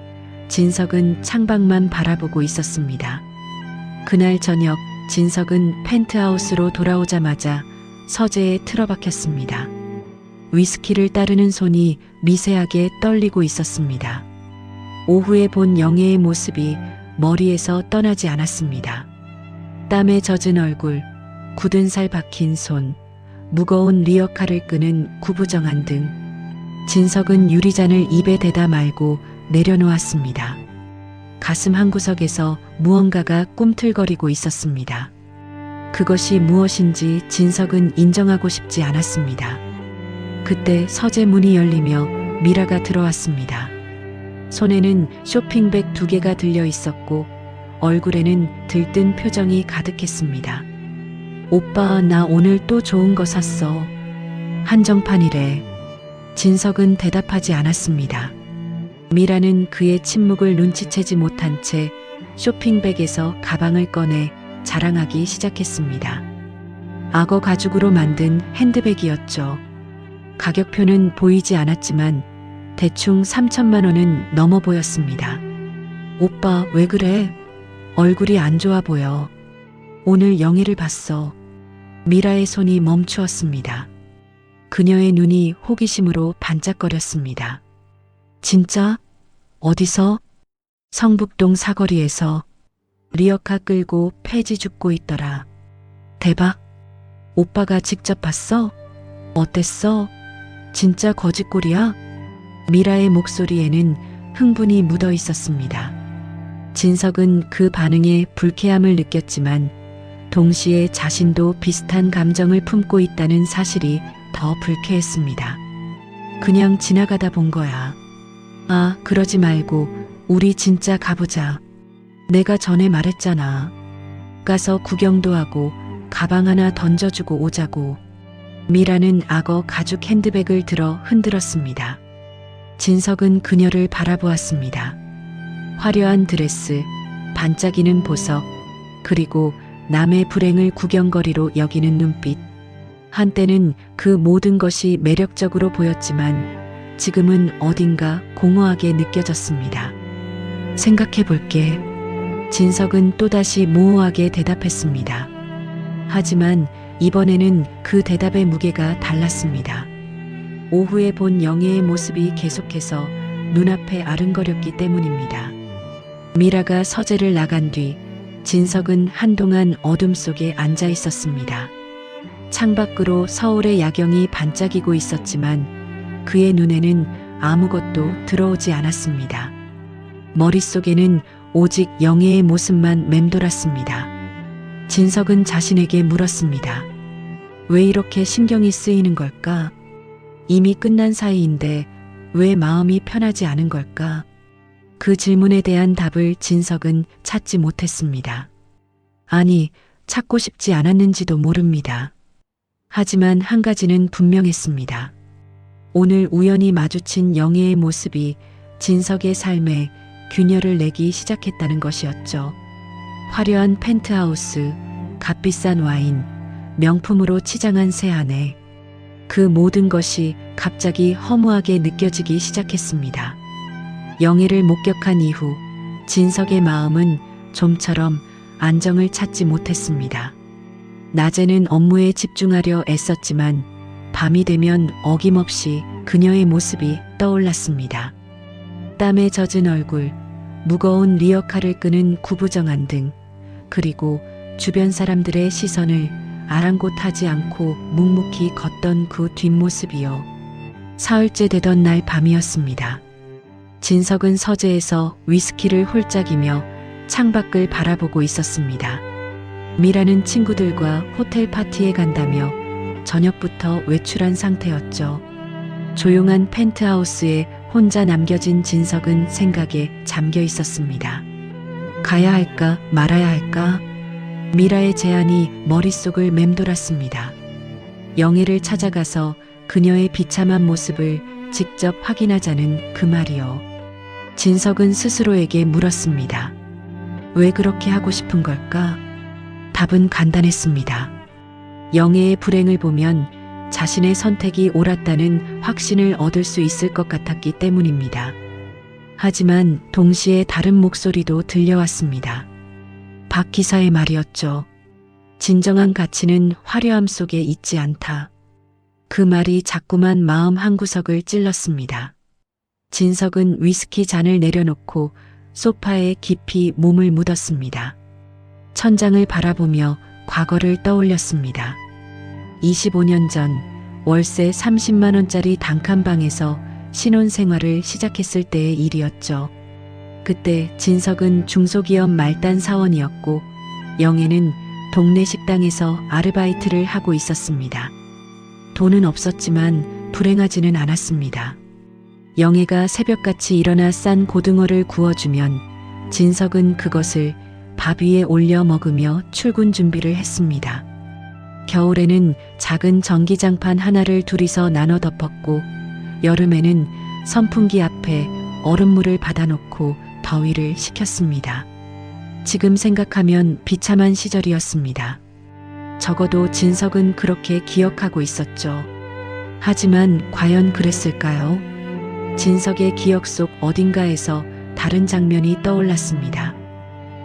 진석은 창밖만 바라보고 있었습니다. 그날 저녁 진석은 펜트하우스로 돌아오자마자 서재에 틀어박혔습니다. 위스키를 따르는 손이 미세하게 떨리고 있었습니다. 오후에 본 영애의 모습이 머리에서 떠나지 않았습니다. 땀에 젖은 얼굴, 굳은 살 박힌 손, 무거운 리어카를 끄는 구부정한 등 진석은 유리잔을 입에 대다 말고 내려놓았습니다. 가슴 한구석에서 무언가가 꿈틀거리고 있었습니다. 그것이 무엇인지 진석은 인정하고 싶지 않았습니다. 그때 서재 문이 열리며 미라가 들어왔습니다. 손에는 쇼핑백 2개가 들려 있었고 얼굴에는 들뜬 표정이 가득했습니다. 오빠, 나 오늘 또 좋은 거 샀어. 한정판이래. 진석은 대답하지 않았습니다. 미라는 그의 침묵을 눈치채지 못한 채 쇼핑백에서 가방을 꺼내 자랑하기 시작했습니다. 악어 가죽으로 만든 핸드백이었죠. 가격표는 보이지 않았지만 대충 3천만 원은 넘어 보였습니다. 오빠, 왜 그래? 얼굴이 안 좋아 보여. 오늘 영희를 봤어. 미라의 손이 멈추었습니다. 그녀의 눈이 호기심으로 반짝거렸습니다. 진짜? 어디서? 성북동 사거리에서. 리어카 끌고 폐지 줍고 있더라. 대박. 오빠가 직접 봤어? 어땠어? 진짜 거짓골이야? 미라의 목소리에는 흥분이 묻어 있었습니다. 진석은 그 반응에 불쾌함을 느꼈지만 동시에 자신도 비슷한 감정을 품고 있다는 사실이 더 불쾌했습니다. 그냥 지나가다 본 거야. 아, 그러지 말고 우리 진짜 가보자. 내가 전에 말했잖아. 가서 구경도 하고 가방 하나 던져주고 오자고. 미라는 악어 가죽 핸드백을 들어 흔들었습니다. 진석은 그녀를 바라보았습니다. 화려한 드레스, 반짝이는 보석, 그리고 남의 불행을 구경거리로 여기는 눈빛. 한때는 그 모든 것이 매력적으로 보였지만 지금은 어딘가 공허하게 느껴졌습니다. 생각해 볼게. 진석은 또다시 모호하게 대답했습니다. 하지만 이번에는 그 대답의 무게가 달랐습니다. 오후에 본 영애의 모습이 계속해서 눈앞에 아른거렸기 때문입니다. 미라가 서재를 나간 뒤 진석은 한동안 어둠 속에 앉아 있었습니다. 창밖으로 서울의 야경이 반짝이고 있었지만 그의 눈에는 아무것도 들어오지 않았습니다. 머릿속에는 오직 영애의 모습만 맴돌았습니다. 진석은 자신에게 물었습니다. 왜 이렇게 신경이 쓰이는 걸까? 이미 끝난 사이인데 왜 마음이 편하지 않은 걸까? 그 질문에 대한 답을 진석은 찾지 못했습니다. 아니, 찾고 싶지 않았는지도 모릅니다. 하지만 한 가지는 분명했습니다. 오늘 우연히 마주친 영애의 모습이 진석의 삶에 균열을 내기 시작했다는 것이었죠. 화려한 펜트하우스, 값비싼 와인, 명품으로 치장한 새 아내. 그 모든 것이 갑자기 허무하게 느껴지기 시작했습니다. 영애를 목격한 이후 진석의 마음은 좀처럼 안정을 찾지 못했습니다. 낮에는 업무에 집중하려 애썼지만 밤이 되면 어김없이 그녀의 모습이 떠올랐습니다. 땀에 젖은 얼굴, 무거운 리어카를 끄는 구부정한 등, 그리고 주변 사람들의 시선을 아랑곳하지 않고 묵묵히 걷던 그 뒷모습이요. 사흘째 되던 날 밤이었습니다. 진석은 서재에서 위스키를 홀짝이며 창밖을 바라보고 있었습니다. 미라는 친구들과 호텔 파티에 간다며 저녁부터 외출한 상태였죠. 조용한 펜트하우스에 혼자 남겨진 진석은 생각에 잠겨 있었습니다. 가야 할까 말아야 할까? 미라의 제안이 머릿속을 맴돌았습니다. 영애를 찾아가서 그녀의 비참한 모습을 직접 확인하자는 그 말이요. 진석은 스스로에게 물었습니다. 왜 그렇게 하고 싶은 걸까? 답은 간단했습니다. 영애의 불행을 보면 자신의 선택이 옳았다는 확신을 얻을 수 있을 것 같았기 때문입니다. 하지만 동시에 다른 목소리도 들려왔습니다. 박 기사의 말이었죠. 진정한 가치는 화려함 속에 있지 않다. 그 말이 자꾸만 마음 한구석을 찔렀습니다. 진석은 위스키 잔을 내려놓고 소파에 깊이 몸을 묻었습니다. 천장을 바라보며 과거를 떠올렸습니다. 25년 전 월세 30만 원짜리 단칸방에서 신혼생활을 시작했을 때의 일이었죠. 그때 진석은 중소기업 말단 사원이었고 영애는 동네 식당에서 아르바이트를 하고 있었습니다. 돈은 없었지만 불행하지는 않았습니다. 영애가 새벽같이 일어나 싼 고등어를 구워주면 진석은 그것을 밥 위에 올려 먹으며 출근 준비를 했습니다. 겨울에는 작은 전기장판 하나를 둘이서 나눠 덮었고 여름에는 선풍기 앞에 얼음물을 받아놓고 더위를 식혔습니다. 지금 생각하면 비참한 시절이었습니다. 적어도 진석은 그렇게 기억하고 있었죠. 하지만 과연 그랬을까요? 진석의 기억 속 어딘가에서 다른 장면이 떠올랐습니다.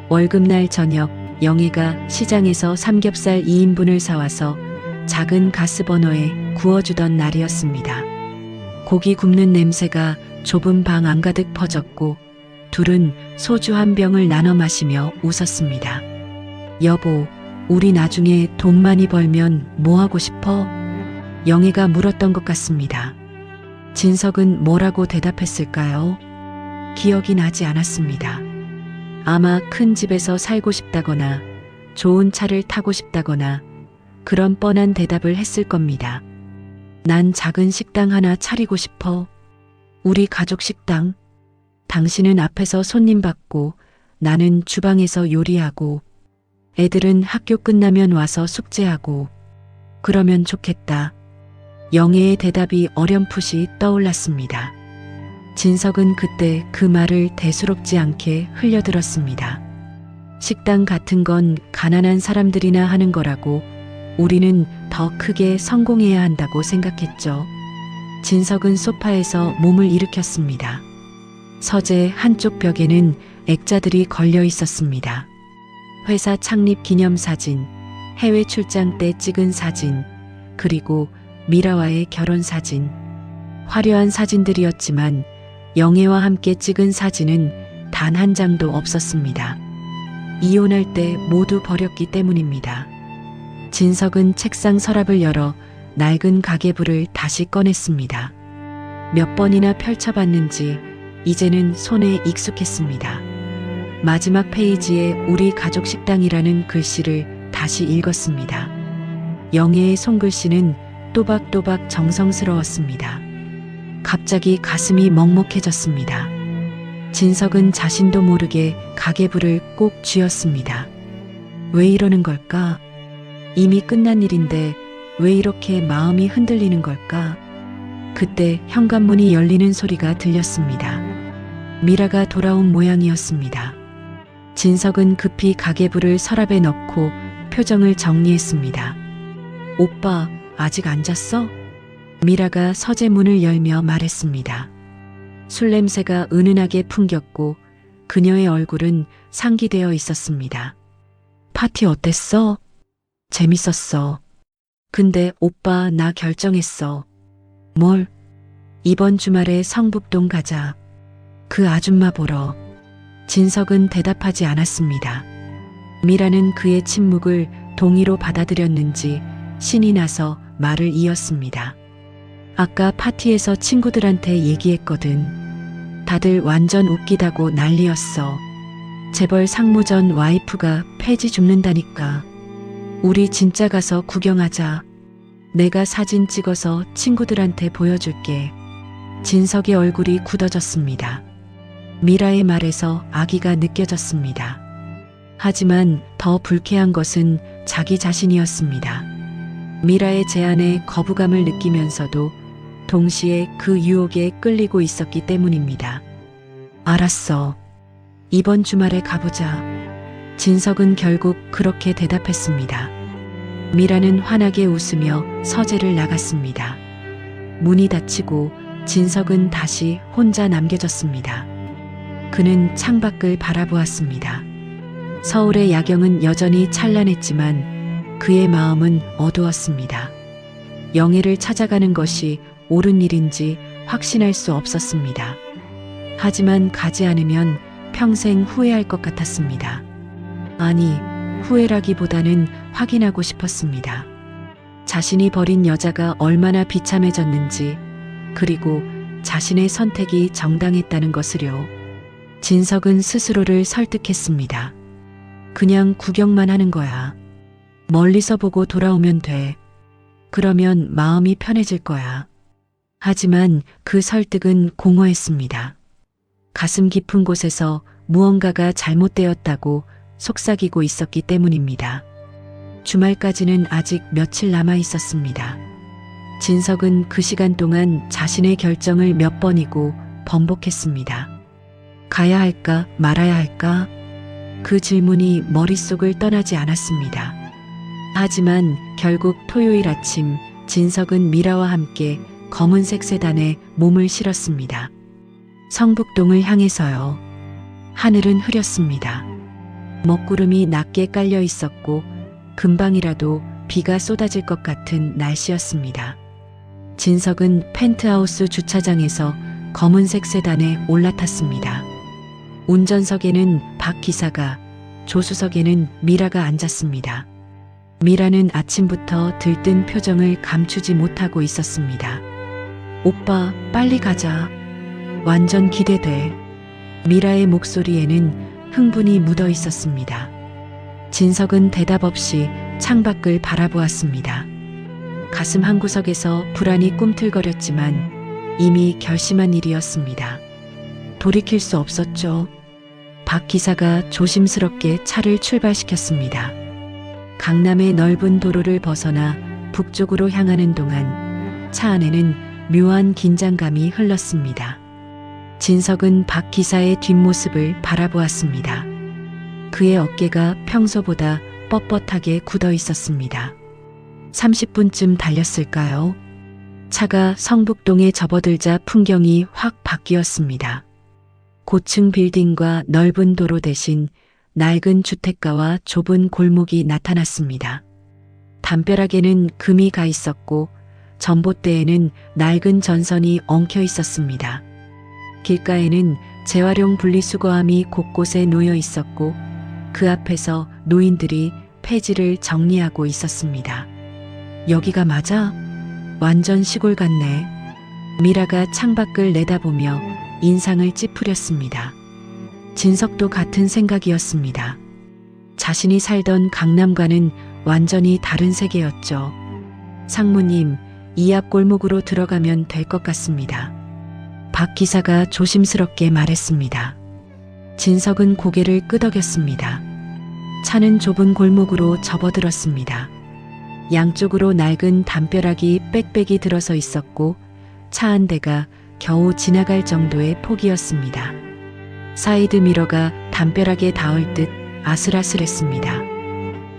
월급날 저녁 영애가 시장에서 삼겹살 2인분을 사와서 작은 가스버너에 구워주던 날이었습니다. 고기 굽는 냄새가 좁은 방 안가득 퍼졌고 둘은 소주 한 병을 나눠 마시며 웃었습니다. 여보, 우리 나중에 돈 많이 벌면 뭐 하고 싶어? 영애가 물었던 것 같습니다. 진석은 뭐라고 대답했을까요? 기억이 나지 않았습니다. 아마 큰 집에서 살고 싶다거나 좋은 차를 타고 싶다거나 그런 뻔한 대답을 했을 겁니다. 난 작은 식당 하나 차리고 싶어. 우리 가족 식당. 당신은 앞에서 손님 받고 나는 주방에서 요리하고 애들은 학교 끝나면 와서 숙제하고 그러면 좋겠다. 영애의 대답이 어렴풋이 떠올랐습니다. 진석은 그때 그 말을 대수롭지 않게 흘려들었습니다. 식당 같은 건 가난한 사람들이나 하는 거라고 우리는 더 크게 성공해야 한다고 생각했죠. 진석은 소파에서 몸을 일으켰습니다. 서재 한쪽 벽에는 액자들이 걸려 있었습니다. 회사 창립 기념사진, 해외 출장 때 찍은 사진, 그리고 미라와의 결혼 사진. 화려한 사진들이었지만 영애와 함께 찍은 사진은 단 한 장도 없었습니다. 이혼할 때 모두 버렸기 때문입니다. 진석은 책상 서랍을 열어 낡은 가계부를 다시 꺼냈습니다. 몇 번이나 펼쳐봤는지 이제는 손에 익숙했습니다. 마지막 페이지에 우리 가족 식당이라는 글씨를 다시 읽었습니다. 영애의 손글씨는 또박또박 정성스러웠습니다. 갑자기 가슴이 먹먹해졌습니다. 진석은 자신도 모르게 가계부를 꼭 쥐었습니다. 왜 이러는 걸까? 이미 끝난 일인데 왜 이렇게 마음이 흔들리는 걸까? 그때 현관문이 열리는 소리가 들렸습니다. 미라가 돌아온 모양이었습니다. 진석은 급히 가계부를 서랍에 넣고 표정을 정리했습니다. 오빠, 아직 안 잤어? 미라가 서재 문을 열며 말했습니다. 술 냄새가 은은하게 풍겼고 그녀의 얼굴은 상기되어 있었습니다. 파티 어땠어? 재밌었어. 근데 오빠 나 결정했어. 뭘? 이번 주말에 성북동 가자. 그 아줌마 보러. 진석은 대답하지 않았습니다. 미라는 그의 침묵을 동의로 받아들였는지 신이 나서 말을 이었습니다. 아까 파티에서 친구들한테 얘기했거든. 다들 완전 웃기다고 난리였어. 재벌 상무전 와이프가 폐지 줍는다니까. 우리 진짜 가서 구경하자. 내가 사진 찍어서 친구들한테 보여줄게. 진석의 얼굴이 굳어졌습니다. 미라의 말에서 악의가 느껴졌습니다. 하지만 더 불쾌한 것은 자기 자신이었습니다. 미라의 제안에 거부감을 느끼면서도 동시에 그 유혹에 끌리고 있었기 때문입니다. 알았어. 이번 주말에 가보자. 진석은 결국 그렇게 대답했습니다. 미라는 환하게 웃으며 서재를 나갔습니다. 문이 닫히고 진석은 다시 혼자 남겨졌습니다. 그는 창밖을 바라보았습니다. 서울의 야경은 여전히 찬란했지만 그의 마음은 어두웠습니다. 영애를 찾아가는 것이 옳은 일인지 확신할 수 없었습니다. 하지만 가지 않으면 평생 후회할 것 같았습니다. 아니, 후회라기보다는 확인하고 싶었습니다. 자신이 버린 여자가 얼마나 비참해졌는지, 그리고 자신의 선택이 정당했다는 것을요. 진석은 스스로를 설득했습니다. 그냥 구경만 하는 거야. 멀리서 보고 돌아오면 돼. 그러면 마음이 편해질 거야. 하지만 그 설득은 공허했습니다. 가슴 깊은 곳에서 무언가가 잘못되었다고 속삭이고 있었기 때문입니다. 주말까지는 아직 며칠 남아 있었습니다. 진석은 그 시간 동안 자신의 결정을 몇 번이고 번복했습니다. 가야 할까 말아야 할까? 그 질문이 머릿속을 떠나지 않았습니다. 하지만 결국 토요일 아침 진석은 미라와 함께 검은색 세단에 몸을 실었습니다. 성북동을 향해서요. 하늘은 흐렸습니다. 먹구름이 낮게 깔려 있었고 금방이라도 비가 쏟아질 것 같은 날씨였습니다. 진석은 펜트하우스 주차장에서 검은색 세단에 올라탔습니다. 운전석에는 박 기사가, 조수석에는 미라가 앉았습니다. 미라는 아침부터 들뜬 표정을 감추지 못하고 있었습니다. 오빠, 빨리 가자. 완전 기대돼. 미라의 목소리에는 흥분이 묻어 있었습니다. 진석은 대답 없이 창밖을 바라보았습니다. 가슴 한구석에서 불안이 꿈틀거렸지만 이미 결심한 일이었습니다. 돌이킬 수 없었죠. 박 기사가 조심스럽게 차를 출발시켰습니다. 강남의 넓은 도로를 벗어나 북쪽으로 향하는 동안 차 안에는 묘한 긴장감이 흘렀습니다. 진석은 박 기사의 뒷모습을 바라보았습니다. 그의 어깨가 평소보다 뻣뻣하게 굳어 있었습니다. 30분쯤 달렸을까요? 차가 성북동에 접어들자 풍경이 확 바뀌었습니다. 고층 빌딩과 넓은 도로 대신 낡은 주택가와 좁은 골목이 나타났습니다. 담벼락에는 금이 가 있었고 전봇대에는 낡은 전선이 엉켜 있었습니다. 길가에는 재활용 분리수거함이 곳곳에 놓여 있었고 그 앞에서 노인들이 폐지를 정리하고 있었습니다. 여기가 맞아? 완전 시골 같네. 미라가 창밖을 내다보며 인상을 찌푸렸습니다. 진석도 같은 생각이었습니다. 자신이 살던 강남과는 완전히 다른 세계였죠. 상무님, 이 앞 골목으로 들어가면 될 것 같습니다. 박 기사가 조심스럽게 말했습니다. 진석은 고개를 끄덕였습니다. 차는 좁은 골목으로 접어들었습니다. 양쪽으로 낡은 담벼락이 빽빽이 들어서 있었고 차 한 대가 겨우 지나갈 정도의 폭이었습니다. 사이드 미러가 담벼락에 닿을 듯 아슬아슬했습니다.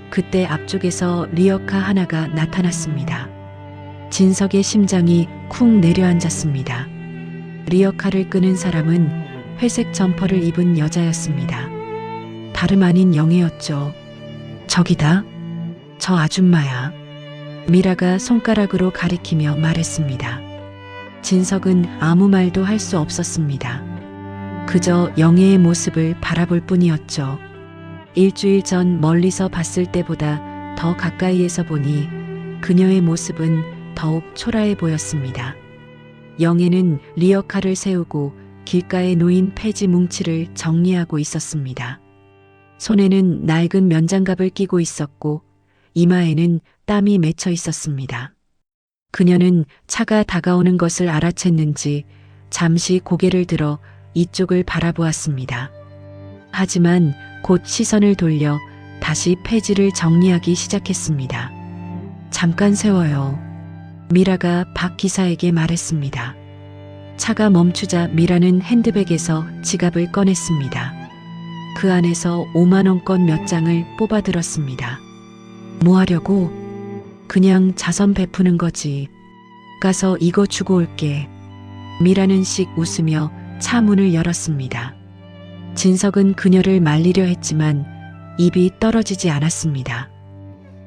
그때 앞쪽에서 리어카 하나가 나타났습니다. 진석의 심장이 쿵 내려앉았습니다. 리어카를 끄는 사람은 회색 점퍼를 입은 여자였습니다. 다름 아닌 영애였죠. 저기다. 저 아줌마야. 미라가 손가락으로 가리키며 말했습니다. 진석은 아무 말도 할 수 없었습니다. 그저 영애의 모습을 바라볼 뿐이었죠. 일주일 전 멀리서 봤을 때보다 더 가까이에서 보니 그녀의 모습은 더욱 초라해 보였습니다. 영애는 리어카를 세우고 길가에 놓인 폐지 뭉치를 정리하고 있었습니다. 손에는 낡은 면장갑을 끼고 있었고 이마에는 땀이 맺혀 있었습니다. 그녀는 차가 다가오는 것을 알아챘는지 잠시 고개를 들어 이쪽을 바라보았습니다. 하지만 곧 시선을 돌려 다시 폐지를 정리하기 시작했습니다. 잠깐 세워요. 미라가 박 기사에게 말했습니다. 차가 멈추자 미라는 핸드백에서 지갑을 꺼냈습니다. 그 안에서 5만 원권 몇 장을 뽑아들었습니다. 뭐 하려고? 그냥 자선 베푸는 거지. 가서 이거 주고 올게. 미라는 씩 웃으며 차 문을 열었습니다. 진석은 그녀를 말리려 했지만 입이 떨어지지 않았습니다.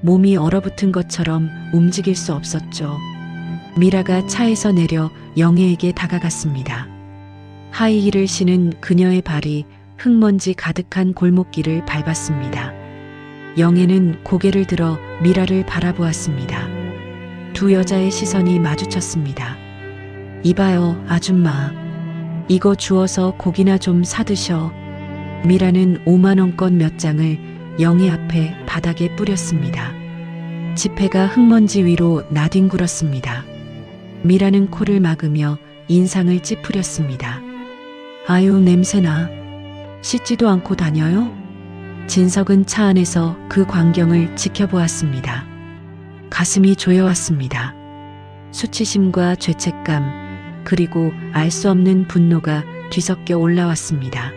몸이 얼어붙은 것처럼 움직일 수 없었죠. 미라가 차에서 내려 영애에게 다가갔습니다. 하이힐을 신은 그녀의 발이 흙먼지 가득한 골목길을 밟았습니다. 영애는 고개를 들어 미라를 바라보았습니다. 두 여자의 시선이 마주쳤습니다. 이봐요, 아줌마. 이거 주워서 고기나 좀 사드셔. 미라는 5만 원권 몇 장을 영애 앞에 바닥에 뿌렸습니다. 지폐가 흙먼지 위로 나뒹굴었습니다. 미라는 코를 막으며 인상을 찌푸렸습니다. 아유, 냄새나. 씻지도 않고 다녀요? 진석은 차 안에서 그 광경을 지켜보았습니다. 가슴이 조여왔습니다. 수치심과 죄책감, 그리고 알 수 없는 분노가 뒤섞여 올라왔습니다.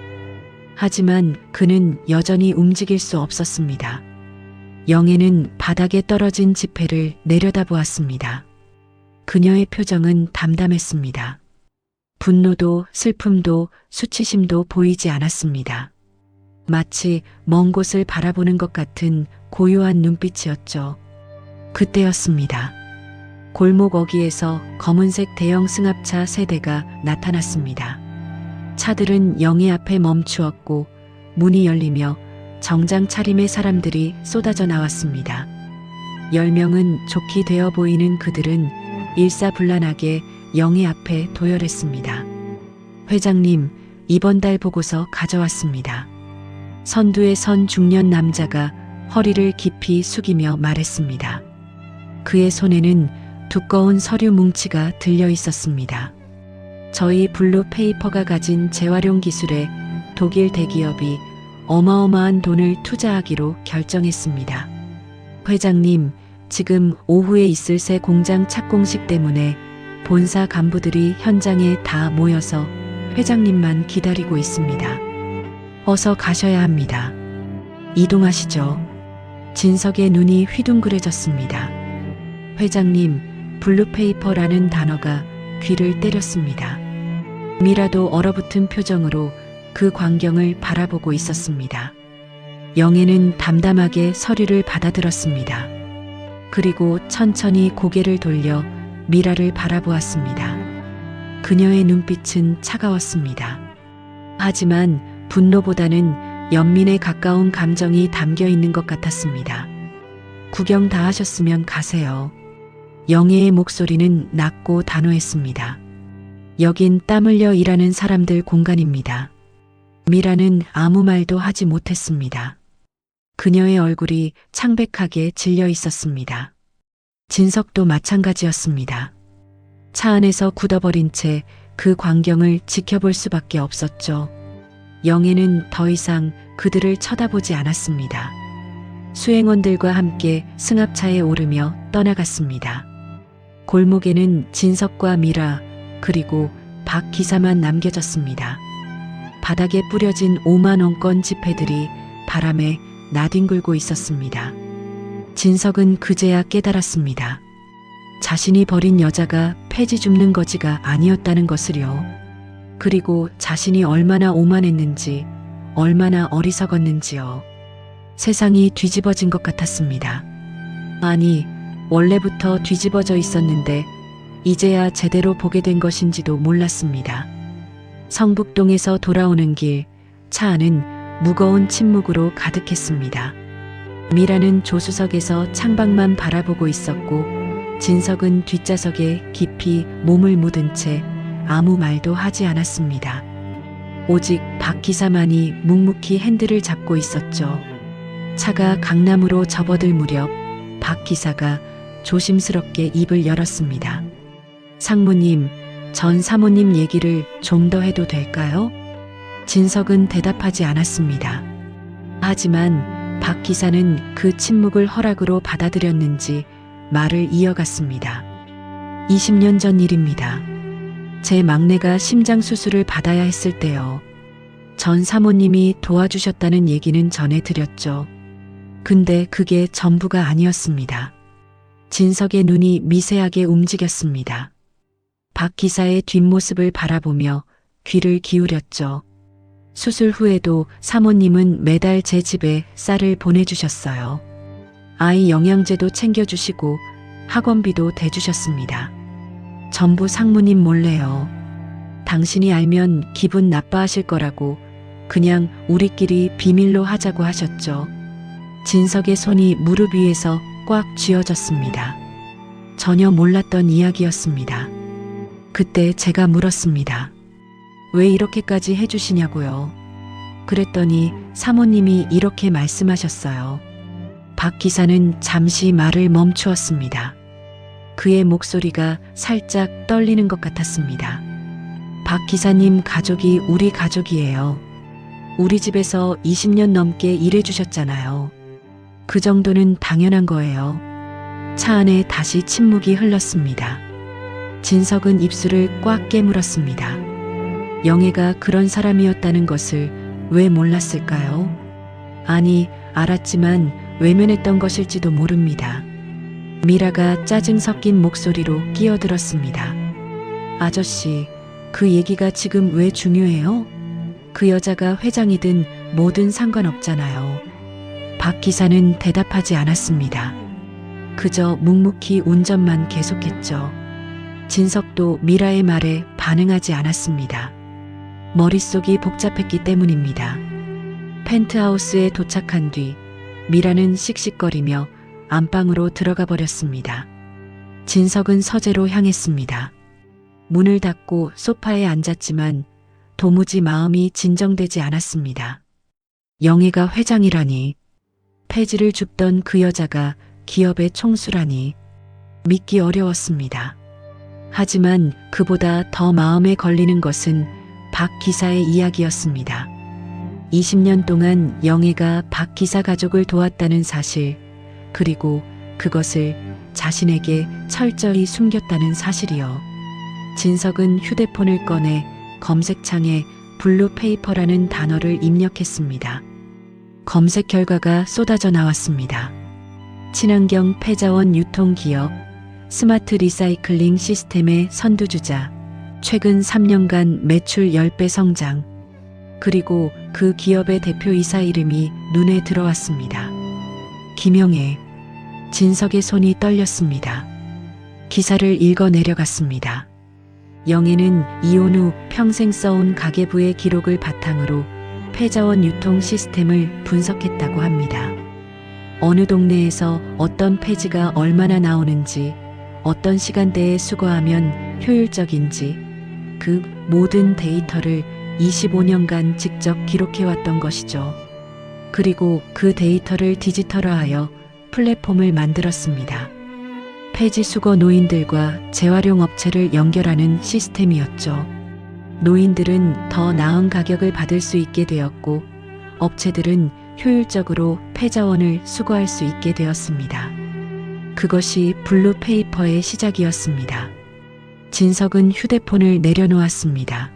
하지만 그는 여전히 움직일 수 없었습니다. 영애는 바닥에 떨어진 지폐를 내려다보았습니다. 그녀의 표정은 담담했습니다. 분노도 슬픔도 수치심도 보이지 않았습니다. 마치 먼 곳을 바라보는 것 같은 고요한 눈빛이었죠. 그때였습니다. 골목 어귀에서 검은색 대형 승합차 3대가 나타났습니다. 차들은 영애 앞에 멈추었고 문이 열리며 정장 차림의 사람들이 쏟아져 나왔습니다. 10명은 좋게 되어 보이는 그들은 일사불란하게 영애 앞에 도열했습니다. 회장님, 이번 달 보고서 가져왔습니다. 선두에 선 중년 남자가 허리를 깊이 숙이며 말했습니다. 그의 손에는 두꺼운 서류 뭉치가 들려 있었습니다. 저희 블루 페이퍼가 가진 재활용 기술에 독일 대기업이 어마어마한 돈을 투자하기로 결정했습니다. 회장님, 지금 오후에 있을 새 공장 착공식 때문에 본사 간부들이 현장에 다 모여서 회장님만 기다리고 있습니다. 어서 가셔야 합니다. 이동하시죠. 진석의 눈이 휘둥그레졌습니다. 회장님, 블루페이퍼라는 단어가 귀를 때렸습니다. 미라도 얼어붙은 표정으로 그 광경을 바라보고 있었습니다. 영애는 담담하게 서류를 받아들었습니다. 그리고 천천히 고개를 돌려 미라를 바라보았습니다. 그녀의 눈빛은 차가웠습니다. 하지만 분노보다는 연민에 가까운 감정이 담겨 있는 것 같았습니다. 구경 다 하셨으면 가세요. 영애의 목소리는 낮고 단호했습니다. 여긴 땀 흘려 일하는 사람들 공간입니다. 미라는 아무 말도 하지 못했습니다. 그녀의 얼굴이 창백하게 질려 있었습니다. 진석도 마찬가지였습니다. 차 안에서 굳어버린 채 그 광경을 지켜볼 수밖에 없었죠. 영애는 더 이상 그들을 쳐다보지 않았습니다. 수행원들과 함께 승합차에 오르며 떠나갔습니다. 골목에는 진석과 미라 그리고 박 기사만 남겨졌습니다. 바닥에 뿌려진 5만 원권 지폐들이 바람에 나뒹굴고 있었습니다. 진석은 그제야 깨달았습니다. 자신이 버린 여자가 폐지 줍는 거지가 아니었다는 것을요. 그리고 자신이 얼마나 오만했는지, 얼마나 어리석었는지요. 세상이 뒤집어진 것 같았습니다. 아니, 원래부터 뒤집어져 있었는데 이제야 제대로 보게 된 것인지도 몰랐습니다. 성북동에서 돌아오는 길, 차 안은 무거운 침묵으로 가득했습니다. 미라는 조수석에서 창밖만 바라보고 있었고 진석은 뒷좌석에 깊이 몸을 묻은 채 아무 말도 하지 않았습니다. 오직 박 기사만이 묵묵히 핸들을 잡고 있었죠. 차가 강남으로 접어들 무렵 박 기사가 조심스럽게 입을 열었습니다. 상무님, 전 사모님 얘기를 좀 더 해도 될까요? 진석은 대답하지 않았습니다. 하지만 박 기사는 그 침묵을 허락으로 받아들였는지 말을 이어갔습니다. 20년 전 일입니다. 제 막내가 심장 수술을 받아야 했을 때요. 전 사모님이 도와주셨다는 얘기는 전해드렸죠. 근데 그게 전부가 아니었습니다. 진석의 눈이 미세하게 움직였습니다. 박 기사의 뒷모습을 바라보며 귀를 기울였죠. 수술 후에도 사모님은 매달 제 집에 쌀을 보내주셨어요. 아이 영양제도 챙겨주시고 학원비도 대주셨습니다. 전부 상무님 몰래요. 당신이 알면 기분 나빠하실 거라고 그냥 우리끼리 비밀로 하자고 하셨죠. 진석의 손이 무릎 위에서 꽉 쥐어졌습니다. 전혀 몰랐던 이야기였습니다. 그때 제가 물었습니다. 왜 이렇게까지 해주시냐고요. 그랬더니 사모님이 이렇게 말씀하셨어요. 박 기사는 잠시 말을 멈추었습니다. 그의 목소리가 살짝 떨리는 것 같았습니다. 박 기사님 가족이 우리 가족이에요. 우리 집에서 20년 넘게 일해주셨잖아요. 그 정도는 당연한 거예요. 차 안에 다시 침묵이 흘렀습니다. 진석은 입술을 꽉 깨물었습니다. 영애가 그런 사람이었다는 것을 왜 몰랐을까요? 아니, 알았지만 외면했던 것일지도 모릅니다. 미라가 짜증 섞인 목소리로 끼어들었습니다. 아저씨, 그 얘기가 지금 왜 중요해요? 그 여자가 회장이든 뭐든 상관없잖아요. 박 기사는 대답하지 않았습니다. 그저 묵묵히 운전만 계속했죠. 진석도 미라의 말에 반응하지 않았습니다. 머릿속이 복잡했기 때문입니다. 펜트하우스에 도착한 뒤 미라는 씩씩거리며 안방으로 들어가 버렸습니다. 진석은 서재로 향했습니다. 문을 닫고 소파에 앉았지만 도무지 마음이 진정되지 않았습니다. 영애가 회장이라니, 폐지를 줍던 그 여자가 기업의 총수라니 믿기 어려웠습니다. 하지만 그보다 더 마음에 걸리는 것은 박 기사의 이야기였습니다. 20년 동안 영애가 박 기사 가족을 도왔다는 사실, 그리고 그것을 자신에게 철저히 숨겼다는 사실이요. 진석은 휴대폰을 꺼내 검색창에 블루페이퍼라는 단어를 입력했습니다. 검색 결과가 쏟아져 나왔습니다. 친환경 폐자원 유통기업 스마트 리사이클링 시스템의 선두주자, 최근 3년간 매출 10배 성장, 그리고 그 기업의 대표이사 이름이 눈에 들어왔습니다. 김영애. 진석의 손이 떨렸습니다. 기사를 읽어 내려갔습니다. 영애는 이혼 후 평생 써온 가계부의 기록을 바탕으로 폐자원 유통 시스템을 분석했다고 합니다. 어느 동네에서 어떤 폐지가 얼마나 나오는지, 어떤 시간대에 수거하면 효율적인지, 그 모든 데이터를 25년간 직접 기록해왔던 것이죠. 그리고 그 데이터를 디지털화하여 플랫폼을 만들었습니다. 폐지 수거 노인들과 재활용 업체를 연결하는 시스템이었죠. 노인들은 더 나은 가격을 받을 수 있게 되었고, 업체들은 효율적으로 폐자원을 수거할 수 있게 되었습니다. 그것이 블루페이퍼의 시작이었습니다. 진석은 휴대폰을 내려놓았습니다.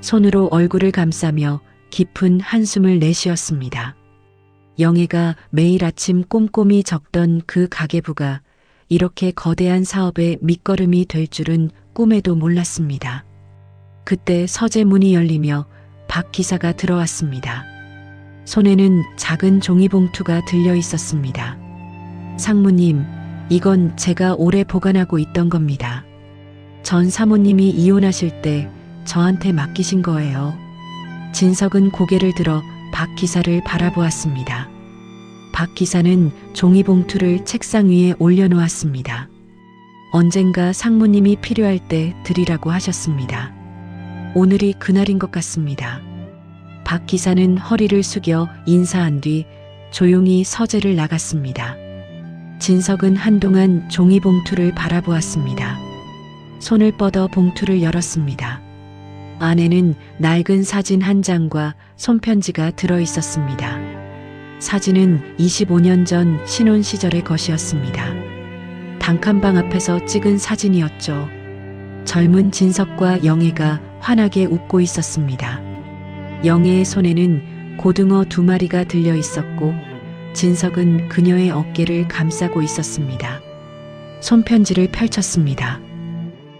손으로 얼굴을 감싸며 깊은 한숨을 내쉬었습니다. 영애가 매일 아침 꼼꼼히 적던 그 가계부가 이렇게 거대한 사업의 밑거름이 될 줄은 꿈에도 몰랐습니다. 그때 서재 문이 열리며 박 기사가 들어왔습니다. 손에는 작은 종이봉투가 들려 있었습니다. 상무님, 이건 제가 오래 보관하고 있던 겁니다. 전 사모님이 이혼하실 때 저한테 맡기신 거예요. 진석은 고개를 들어 박 기사를 바라보았습니다. 박 기사는 종이봉투를 책상 위에 올려놓았습니다. 언젠가 상무님이 필요할 때 드리라고 하셨습니다. 오늘이 그날인 것 같습니다. 박 기사는 허리를 숙여 인사한 뒤 조용히 서재를 나갔습니다. 진석은 한동안 종이봉투를 바라보았습니다. 손을 뻗어 봉투를 열었습니다. 안에는 낡은 사진 한 장과 손편지가 들어 있었습니다. 사진은 25년 전 신혼 시절의 것이었습니다. 단칸방 앞에서 찍은 사진이었죠. 젊은 진석과 영애가 환하게 웃고 있었습니다. 영애의 손에는 고등어 2마리가 들려 있었고, 진석은 그녀의 어깨를 감싸고 있었습니다. 손편지를 펼쳤습니다.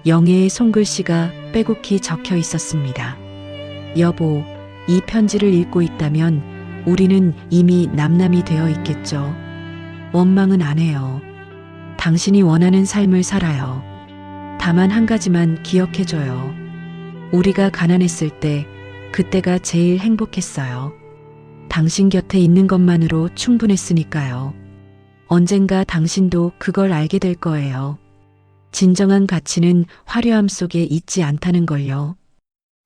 영애의 손글씨가 빼곡히 적혀 있었습니다. 여보, 이 편지를 읽고 있다면 우리는 이미 남남이 되어 있겠죠. 원망은 안 해요. 당신이 원하는 삶을 살아요. 다만 한 가지만 기억해줘요. 우리가 가난했을 때 그때가 제일 행복했어요. 당신 곁에 있는 것만으로 충분했으니까요. 언젠가 당신도 그걸 알게 될 거예요. 진정한 가치는 화려함 속에 있지 않다는 걸요.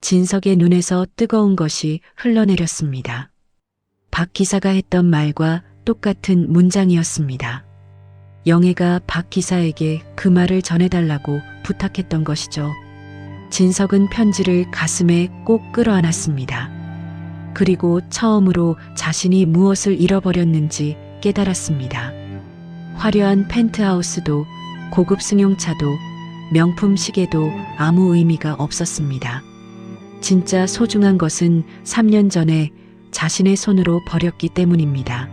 진석의 눈에서 뜨거운 것이 흘러내렸습니다. 박 기사가 했던 말과 똑같은 문장이었습니다. 영애가 박 기사에게 그 말을 전해달라고 부탁했던 것이죠. 진석은 편지를 가슴에 꼭 끌어안았습니다. 그리고 처음으로 자신이 무엇을 잃어버렸는지 깨달았습니다. 화려한 펜트하우스도 고급 승용차도 명품 시계도 아무 의미가 없었습니다. 진짜 소중한 것은 3년 전에 자신의 손으로 버렸기 때문입니다.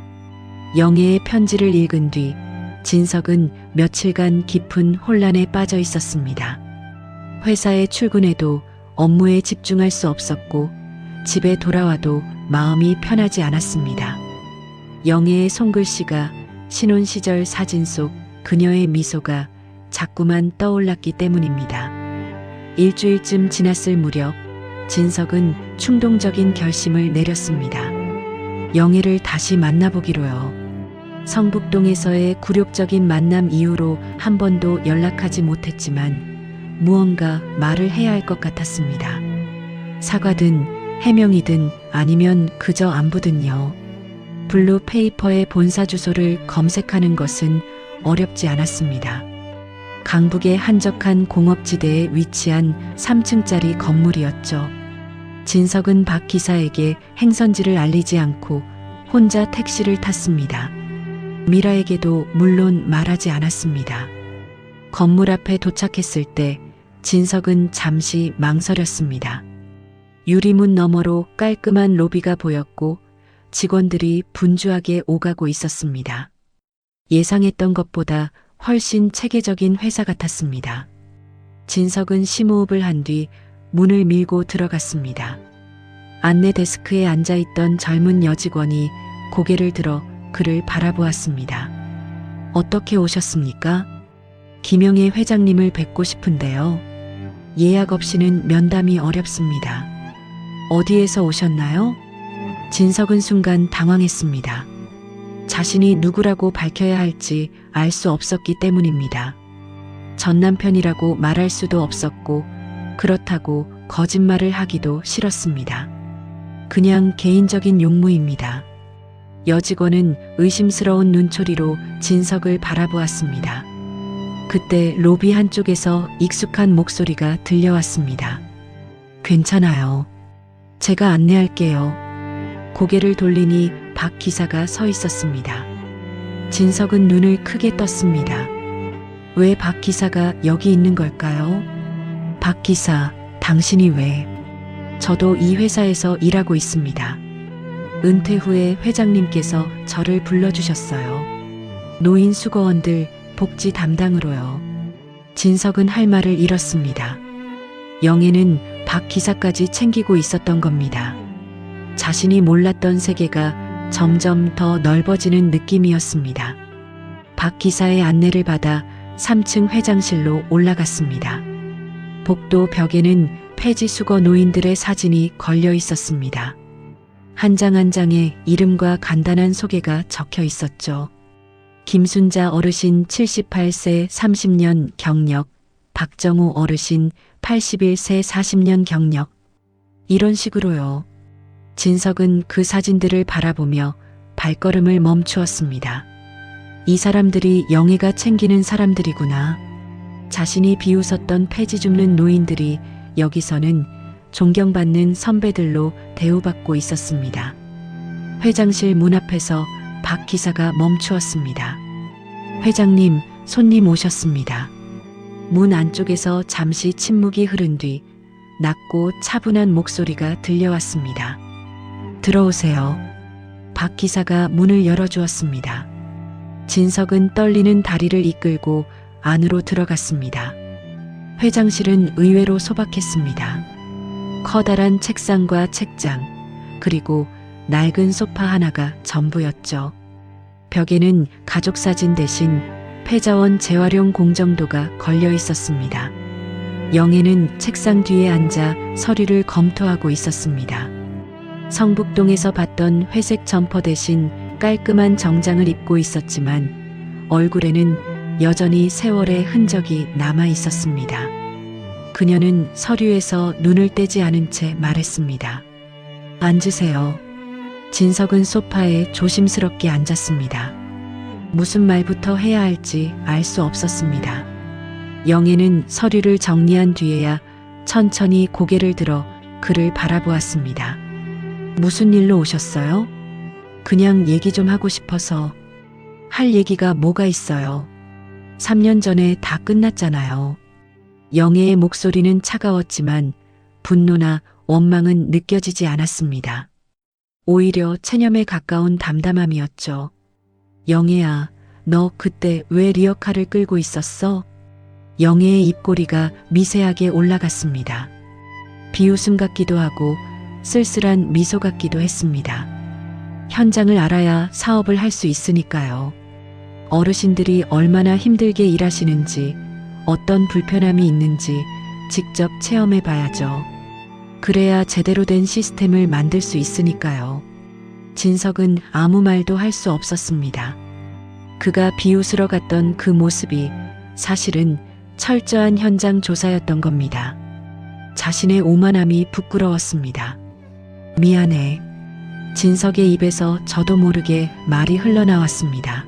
영애의 편지를 읽은 뒤 진석은 며칠간 깊은 혼란에 빠져 있었습니다. 회사에 출근해도 업무에 집중할 수 없었고 집에 돌아와도 마음이 편하지 않았습니다. 영애의 손글씨가 신혼 시절 사진 속 그녀의 미소가 자꾸만 떠올랐기 때문입니다. 일주일쯤 지났을 무렵 진석은 충동적인 결심을 내렸습니다. 영애를 다시 만나보기로요. 성북동에서의 굴욕적인 만남 이후로 한 번도 연락하지 못했지만 무언가 말을 해야 할 것 같았습니다. 사과든 해명이든 아니면 그저 안부든요. 블루 페이퍼의 본사 주소를 검색하는 것은 어렵지 않았습니다. 강북의 한적한 공업지대에 위치한 3층짜리 건물이었죠. 진석은 박 기사에게 행선지를 알리지 않고 혼자 택시를 탔습니다. 미라에게도 물론 말하지 않았습니다. 건물 앞에 도착했을 때 진석은 잠시 망설였습니다. 유리문 너머로 깔끔한 로비가 보였고 직원들이 분주하게 오가고 있었습니다. 예상했던 것보다 훨씬 체계적인 회사 같았습니다. 진석은 심호흡을 한 뒤 문을 밀고 들어갔습니다. 안내 데스크에 앉아있던 젊은 여직원이 고개를 들어 그를 바라보았습니다. 어떻게 오셨습니까? 김영애 회장님을 뵙고 싶은데요. 예약 없이는 면담이 어렵습니다. 어디에서 오셨나요? 진석은 순간 당황했습니다. 자신이 누구라고 밝혀야 할지 알 수 없었기 때문입니다. 전 남편이라고 말할 수도 없었고 그렇다고 거짓말을 하기도 싫었습니다. 그냥 개인적인 용무입니다. 여직원은 의심스러운 눈초리로 진석을 바라보았습니다. 그때 로비 한쪽에서 익숙한 목소리가 들려왔습니다. 괜찮아요. 제가 안내할게요. 고개를 돌리니 박 기사가 서 있었습니다. 진석은 눈을 크게 떴습니다. 왜 박 기사가 여기 있는 걸까요? 박 기사, 당신이 왜? 저도 이 회사에서 일하고 있습니다. 은퇴 후에 회장님께서 저를 불러주셨어요. 노인 수거원들 복지 담당으로요. 진석은 할 말을 잃었습니다. 영애는 박 기사까지 챙기고 있었던 겁니다. 자신이 몰랐던 세계가 점점 더 넓어지는 느낌이었습니다. 박 기사의 안내를 받아 3층 회장실로 올라갔습니다. 복도 벽에는 폐지 수거 노인들의 사진이 걸려 있었습니다. 한 장 한 장에 이름과 간단한 소개가 적혀 있었죠. 김순자 어르신 78세 30년 경력, 박정우 어르신 81세 40년 경력. 이런 식으로요. 진석은 그 사진들을 바라보며 발걸음을 멈추었습니다. 이 사람들이 영애가 챙기는 사람들이구나. 자신이 비웃었던 폐지 줍는 노인들이 여기서는 존경받는 선배들로 대우받고 있었습니다. 회장실 문 앞에서 박 기사가 멈추었습니다. 회장님, 손님 오셨습니다. 문 안쪽에서 잠시 침묵이 흐른 뒤 낮고 차분한 목소리가 들려왔습니다. 들어오세요. 박 기사가 문을 열어주었습니다. 진석은 떨리는 다리를 이끌고 안으로 들어갔습니다. 회장실은 의외로 소박했습니다. 커다란 책상과 책장, 그리고 낡은 소파 하나가 전부였죠. 벽에는 가족사진 대신 폐자원 재활용 공정도가 걸려 있었습니다. 영애는 책상 뒤에 앉아 서류를 검토하고 있었습니다. 성북동에서 봤던 회색 점퍼 대신 깔끔한 정장을 입고 있었지만 얼굴에는 여전히 세월의 흔적이 남아 있었습니다. 그녀는 서류에서 눈을 떼지 않은 채 말했습니다. 앉으세요. 진석은 소파에 조심스럽게 앉았습니다. 무슨 말부터 해야 할지 알 수 없었습니다. 영애는 서류를 정리한 뒤에야 천천히 고개를 들어 그를 바라보았습니다. 무슨 일로 오셨어요? 그냥 얘기 좀 하고 싶어서. 할 얘기가 뭐가 있어요? 3년 전에 다 끝났잖아요. 영애의 목소리는 차가웠지만 분노나 원망은 느껴지지 않았습니다. 오히려 체념에 가까운 담담함이었죠. 영애야, 너 그때 왜 리어카를 끌고 있었어? 영애의 입꼬리가 미세하게 올라갔습니다. 비웃음 같기도 하고 쓸쓸한 미소 같기도 했습니다. 현장을 알아야 사업을 할 수 있으니까요. 어르신들이 얼마나 힘들게 일하시는지, 어떤 불편함이 있는지 직접 체험해 봐야죠. 그래야 제대로 된 시스템을 만들 수 있으니까요. 진석은 아무 말도 할 수 없었습니다. 그가 비웃으러 갔던 그 모습이 사실은 철저한 현장 조사였던 겁니다. 자신의 오만함이 부끄러웠습니다. 미안해. 진석의 입에서 저도 모르게 말이 흘러나왔습니다.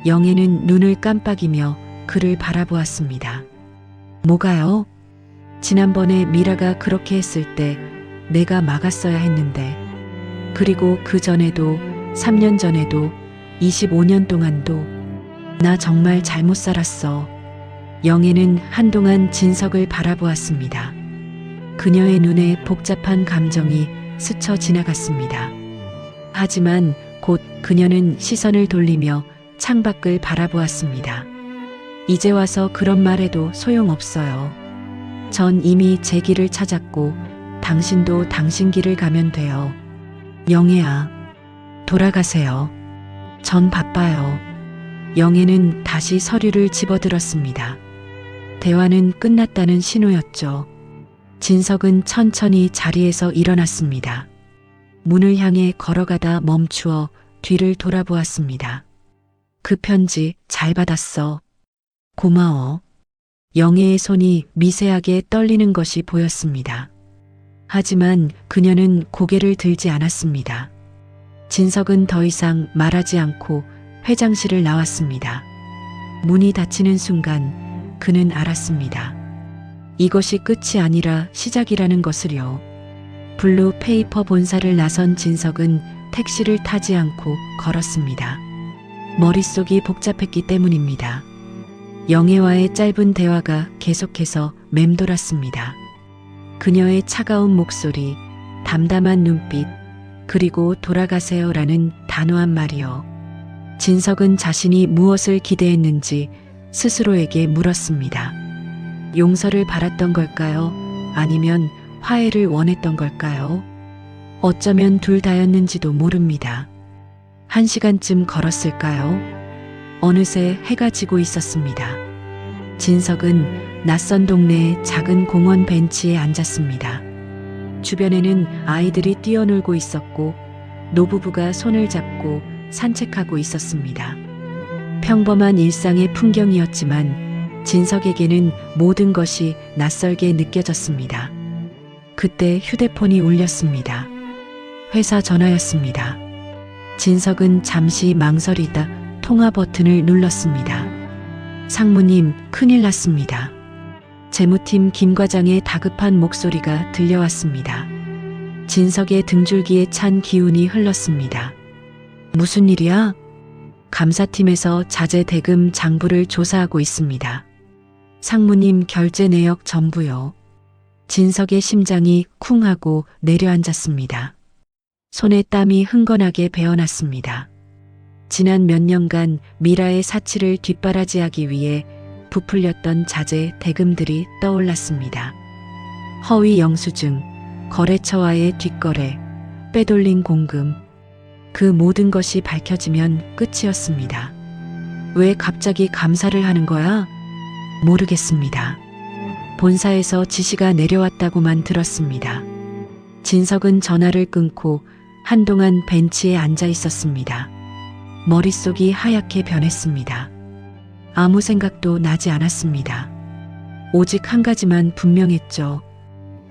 영애는 눈을 깜빡이며 그를 바라보았습니다. 뭐가요? 지난번에 미라가 그렇게 했을 때 내가 막았어야 했는데, 그리고 그 전에도 3년 전에도 25년 동안도 나 정말 잘못 살았어. 영애는 한동안 진석을 바라보았습니다. 그녀의 눈에 복잡한 감정이 스쳐 지나갔습니다. 하지만 곧 그녀는 시선을 돌리며 창밖을 바라보았습니다. 이제 와서 그런 말해도 소용없어요. 전 이미 제 길을 찾았고 당신도 당신 길을 가면 돼요. 영애야, 돌아가세요. 전 바빠요. 영애는 다시 서류를 집어들었습니다. 대화는 끝났다는 신호였죠. 진석은 천천히 자리에서 일어났습니다. 문을 향해 걸어가다 멈추어 뒤를 돌아보았습니다. 그 편지 잘 받았어. 고마워. 영애의 손이 미세하게 떨리는 것이 보였습니다. 하지만 그녀는 고개를 들지 않았습니다. 진석은 더 이상 말하지 않고 회장실을 나왔습니다. 문이 닫히는 순간 그는 알았습니다. 이것이 끝이 아니라 시작이라는 것을요. 블루 페이퍼 본사를 나선 진석은 택시를 타지 않고 걸었습니다. 머릿속이 복잡했기 때문입니다. 영애와의 짧은 대화가 계속해서 맴돌았습니다. 그녀의 차가운 목소리, 담담한 눈빛, 그리고 돌아가세요라는 단호한 말이요. 진석은 자신이 무엇을 기대했는지 스스로에게 물었습니다. 용서를 바랐던 걸까요? 아니면 화해를 원했던 걸까요? 어쩌면 둘 다였는지도 모릅니다. 1시간쯤 걸었을까요? 어느새 해가 지고 있었습니다. 진석은 낯선 동네의 작은 공원 벤치에 앉았습니다. 주변에는 아이들이 뛰어놀고 있었고 노부부가 손을 잡고 산책하고 있었습니다. 평범한 일상의 풍경이었지만 진석에게는 모든 것이 낯설게 느껴졌습니다. 그때 휴대폰이 울렸습니다. 회사 전화였습니다. 진석은 잠시 망설이다 통화 버튼을 눌렀습니다. 상무님, 큰일 났습니다. 재무팀 김 과장의 다급한 목소리가 들려왔습니다. 진석의 등줄기에 찬 기운이 흘렀습니다. 무슨 일이야? 감사팀에서 자재 대금 장부를 조사하고 있습니다. 상무님, 결제 내역 전부요. 진석의 심장이 쿵 하고 내려앉았습니다. 손에 땀이 흥건하게 배어났습니다. 지난 몇 년간 미라의 사치를 뒷바라지하기 위해 부풀렸던 자재 대금들이 떠올랐습니다. 허위 영수증, 거래처와의 뒷거래, 빼돌린 공금, 그 모든 것이 밝혀지면 끝이었습니다. 왜 갑자기 감사를 하는 거야? 모르겠습니다. 본사에서 지시가 내려왔다고만 들었습니다. 진석은 전화를 끊고 한동안 벤치에 앉아 있었습니다. 머릿속이 하얗게 변했습니다. 아무 생각도 나지 않았습니다. 오직 한 가지만 분명했죠.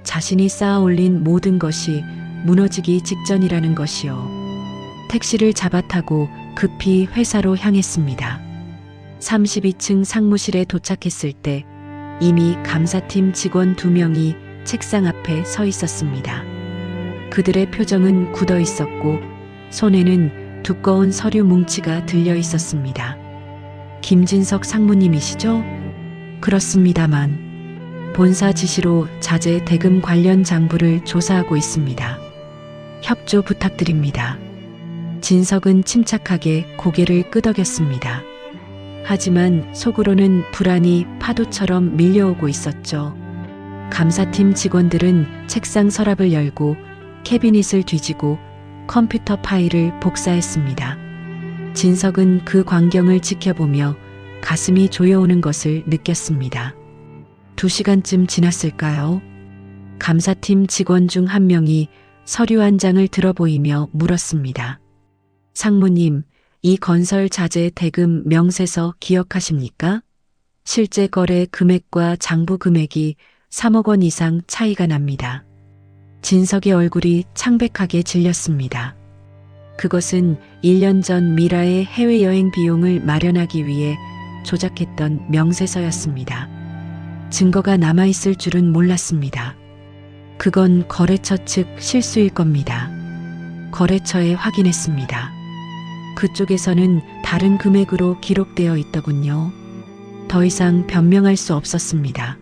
자신이 쌓아올린 모든 것이 무너지기 직전이라는 것이요. 택시를 잡아타고 급히 회사로 향했습니다. 32층 상무실에 도착했을 때 이미 감사팀 직원 2명이 책상 앞에 서 있었습니다. 그들의 표정은 굳어 있었고 손에는 두꺼운 서류 뭉치가 들려 있었습니다. 김진석 상무님이시죠? 그렇습니다만 본사 지시로 자재 대금 관련 장부를 조사하고 있습니다. 협조 부탁드립니다. 진석은 침착하게 고개를 끄덕였습니다. 하지만 속으로는 불안이 파도처럼 밀려오고 있었죠. 감사팀 직원들은 책상 서랍을 열고 캐비닛을 뒤지고 컴퓨터 파일을 복사했습니다. 진석은 그 광경을 지켜보며 가슴이 조여오는 것을 느꼈습니다. 2시간쯤 지났을까요? 감사팀 직원 중 한 명이 서류 한 장을 들어보이며 물었습니다. 상무님, 이 건설 자재 대금 명세서 기억하십니까? 실제 거래 금액과 장부 금액이 3억 원 이상 차이가 납니다. 진석의 얼굴이 창백하게 질렸습니다. 그것은 1년 전 미라의 해외여행 비용을 마련하기 위해 조작했던 명세서였습니다. 증거가 남아있을 줄은 몰랐습니다. 그건 거래처 측 실수일 겁니다. 거래처에 확인했습니다. 그쪽에서는 다른 금액으로 기록되어 있더군요. 더 이상 변명할 수 없었습니다.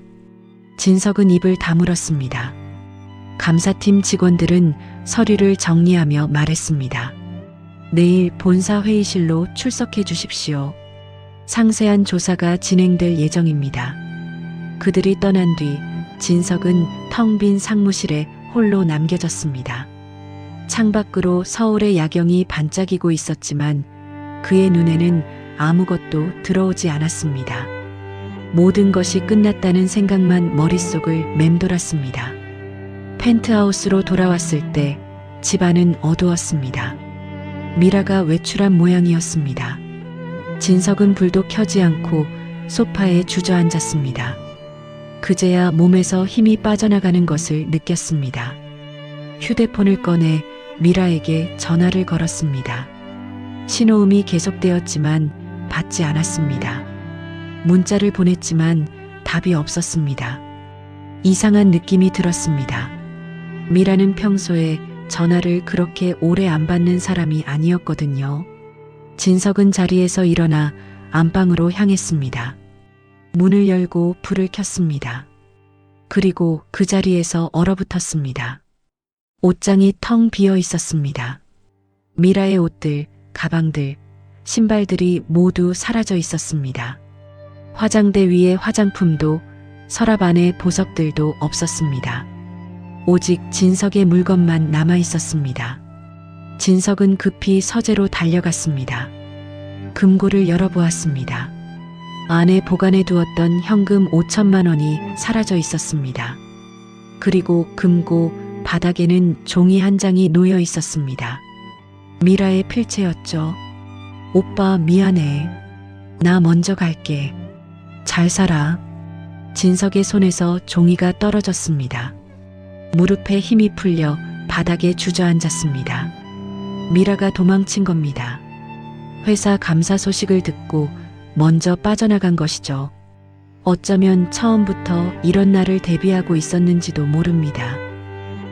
진석은 입을 다물었습니다. 감사팀 직원들은 서류를 정리하며 말했습니다. 내일 본사 회의실로 출석해 주십시오. 상세한 조사가 진행될 예정입니다. 그들이 떠난 뒤 진석은 텅 빈 상무실에 홀로 남겨졌습니다. 창밖으로 서울의 야경이 반짝이고 있었지만 그의 눈에는 아무것도 들어오지 않았습니다. 모든 것이 끝났다는 생각만 머릿속을 맴돌았습니다. 펜트하우스로 돌아왔을 때 집안은 어두웠습니다. 미라가 외출한 모양이었습니다. 진석은 불도 켜지 않고 소파에 주저앉았습니다. 그제야 몸에서 힘이 빠져나가는 것을 느꼈습니다. 휴대폰을 꺼내 미라에게 전화를 걸었습니다. 신호음이 계속되었지만 받지 않았습니다. 문자를 보냈지만 답이 없었습니다. 이상한 느낌이 들었습니다. 미라는 평소에 전화를 그렇게 오래 안 받는 사람이 아니었거든요. 진석은 자리에서 일어나 안방으로 향했습니다. 문을 열고 불을 켰습니다. 그리고 그 자리에서 얼어붙었습니다. 옷장이 텅 비어 있었습니다. 미라의 옷들, 가방들, 신발들이 모두 사라져 있었습니다. 화장대 위에 화장품도 서랍 안에 보석들도 없었습니다. 오직 진석의 물건만 남아 있었습니다. 진석은 급히 서재로 달려갔습니다. 금고를 열어보았습니다. 안에 보관해 두었던 현금 5천만 원이 사라져 있었습니다. 그리고 금고 바닥에는 종이 한 장이 놓여 있었습니다. 미라의 필체였죠. 오빠 미안해. 나 먼저 갈게. 잘 살아. 진석의 손에서 종이가 떨어졌습니다. 무릎에 힘이 풀려 바닥에 주저앉았습니다. 미라가 도망친 겁니다. 회사 감사 소식을 듣고 먼저 빠져나간 것이죠. 어쩌면 처음부터 이런 날을 대비하고 있었는지도 모릅니다.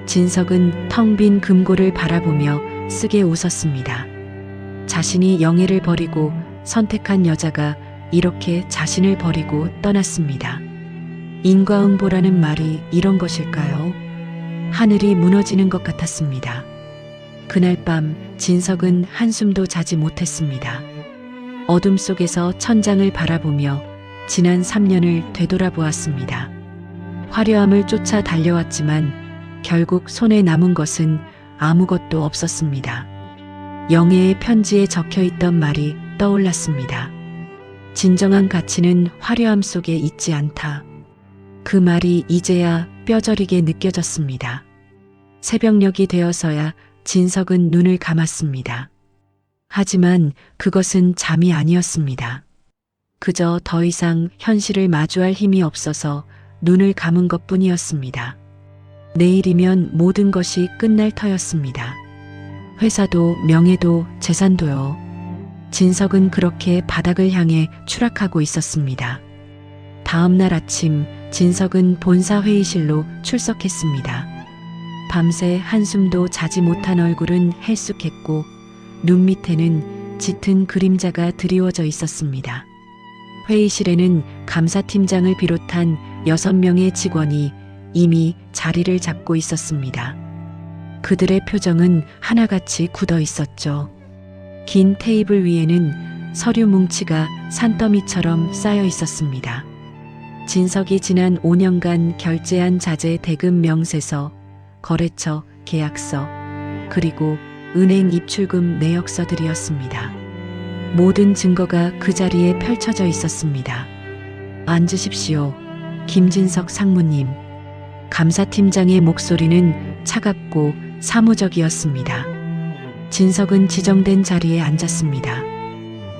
진석은 텅 빈 금고를 바라보며 쓰게 웃었습니다. 자신이 영애를 버리고 선택한 여자가 이렇게 자신을 버리고 떠났습니다. 인과응보라는 말이 이런 것일까요? 하늘이 무너지는 것 같았습니다. 그날 밤 진석은 한숨도 자지 못했습니다. 어둠 속에서 천장을 바라보며 지난 3년을 되돌아보았습니다. 화려함을 쫓아 달려왔지만 결국 손에 남은 것은 아무것도 없었습니다. 영애의 편지에 적혀있던 말이 떠올랐습니다. 진정한 가치는 화려함 속에 있지 않다. 그 말이 이제야 뼈저리게 느껴졌습니다. 새벽녘이 되어서야 진석은 눈을 감았습니다. 하지만 그것은 잠이 아니었습니다. 그저 더 이상 현실을 마주할 힘이 없어서 눈을 감은 것뿐이었습니다. 내일이면 모든 것이 끝날 터였습니다. 회사도 명예도 재산도요. 진석은 그렇게 바닥을 향해 추락하고 있었습니다. 다음 날 아침 진석은 본사 회의실로 출석했습니다. 밤새 한숨도 자지 못한 얼굴은 헬쑥했고 눈 밑에는 짙은 그림자가 드리워져 있었습니다. 회의실에는 감사팀장을 비롯한 6명의 직원이 이미 자리를 잡고 있었습니다. 그들의 표정은 하나같이 굳어 있었죠. 긴 테이블 위에는 서류 뭉치가 산더미처럼 쌓여 있었습니다. 진석이 지난 5년간 결제한 자재 대금 명세서, 거래처 계약서, 그리고 은행 입출금 내역서들이었습니다. 모든 증거가 그 자리에 펼쳐져 있었습니다. 앉으십시오. 김진석 상무님. 감사팀장의 목소리는 차갑고 사무적이었습니다. 진석은 지정된 자리에 앉았습니다.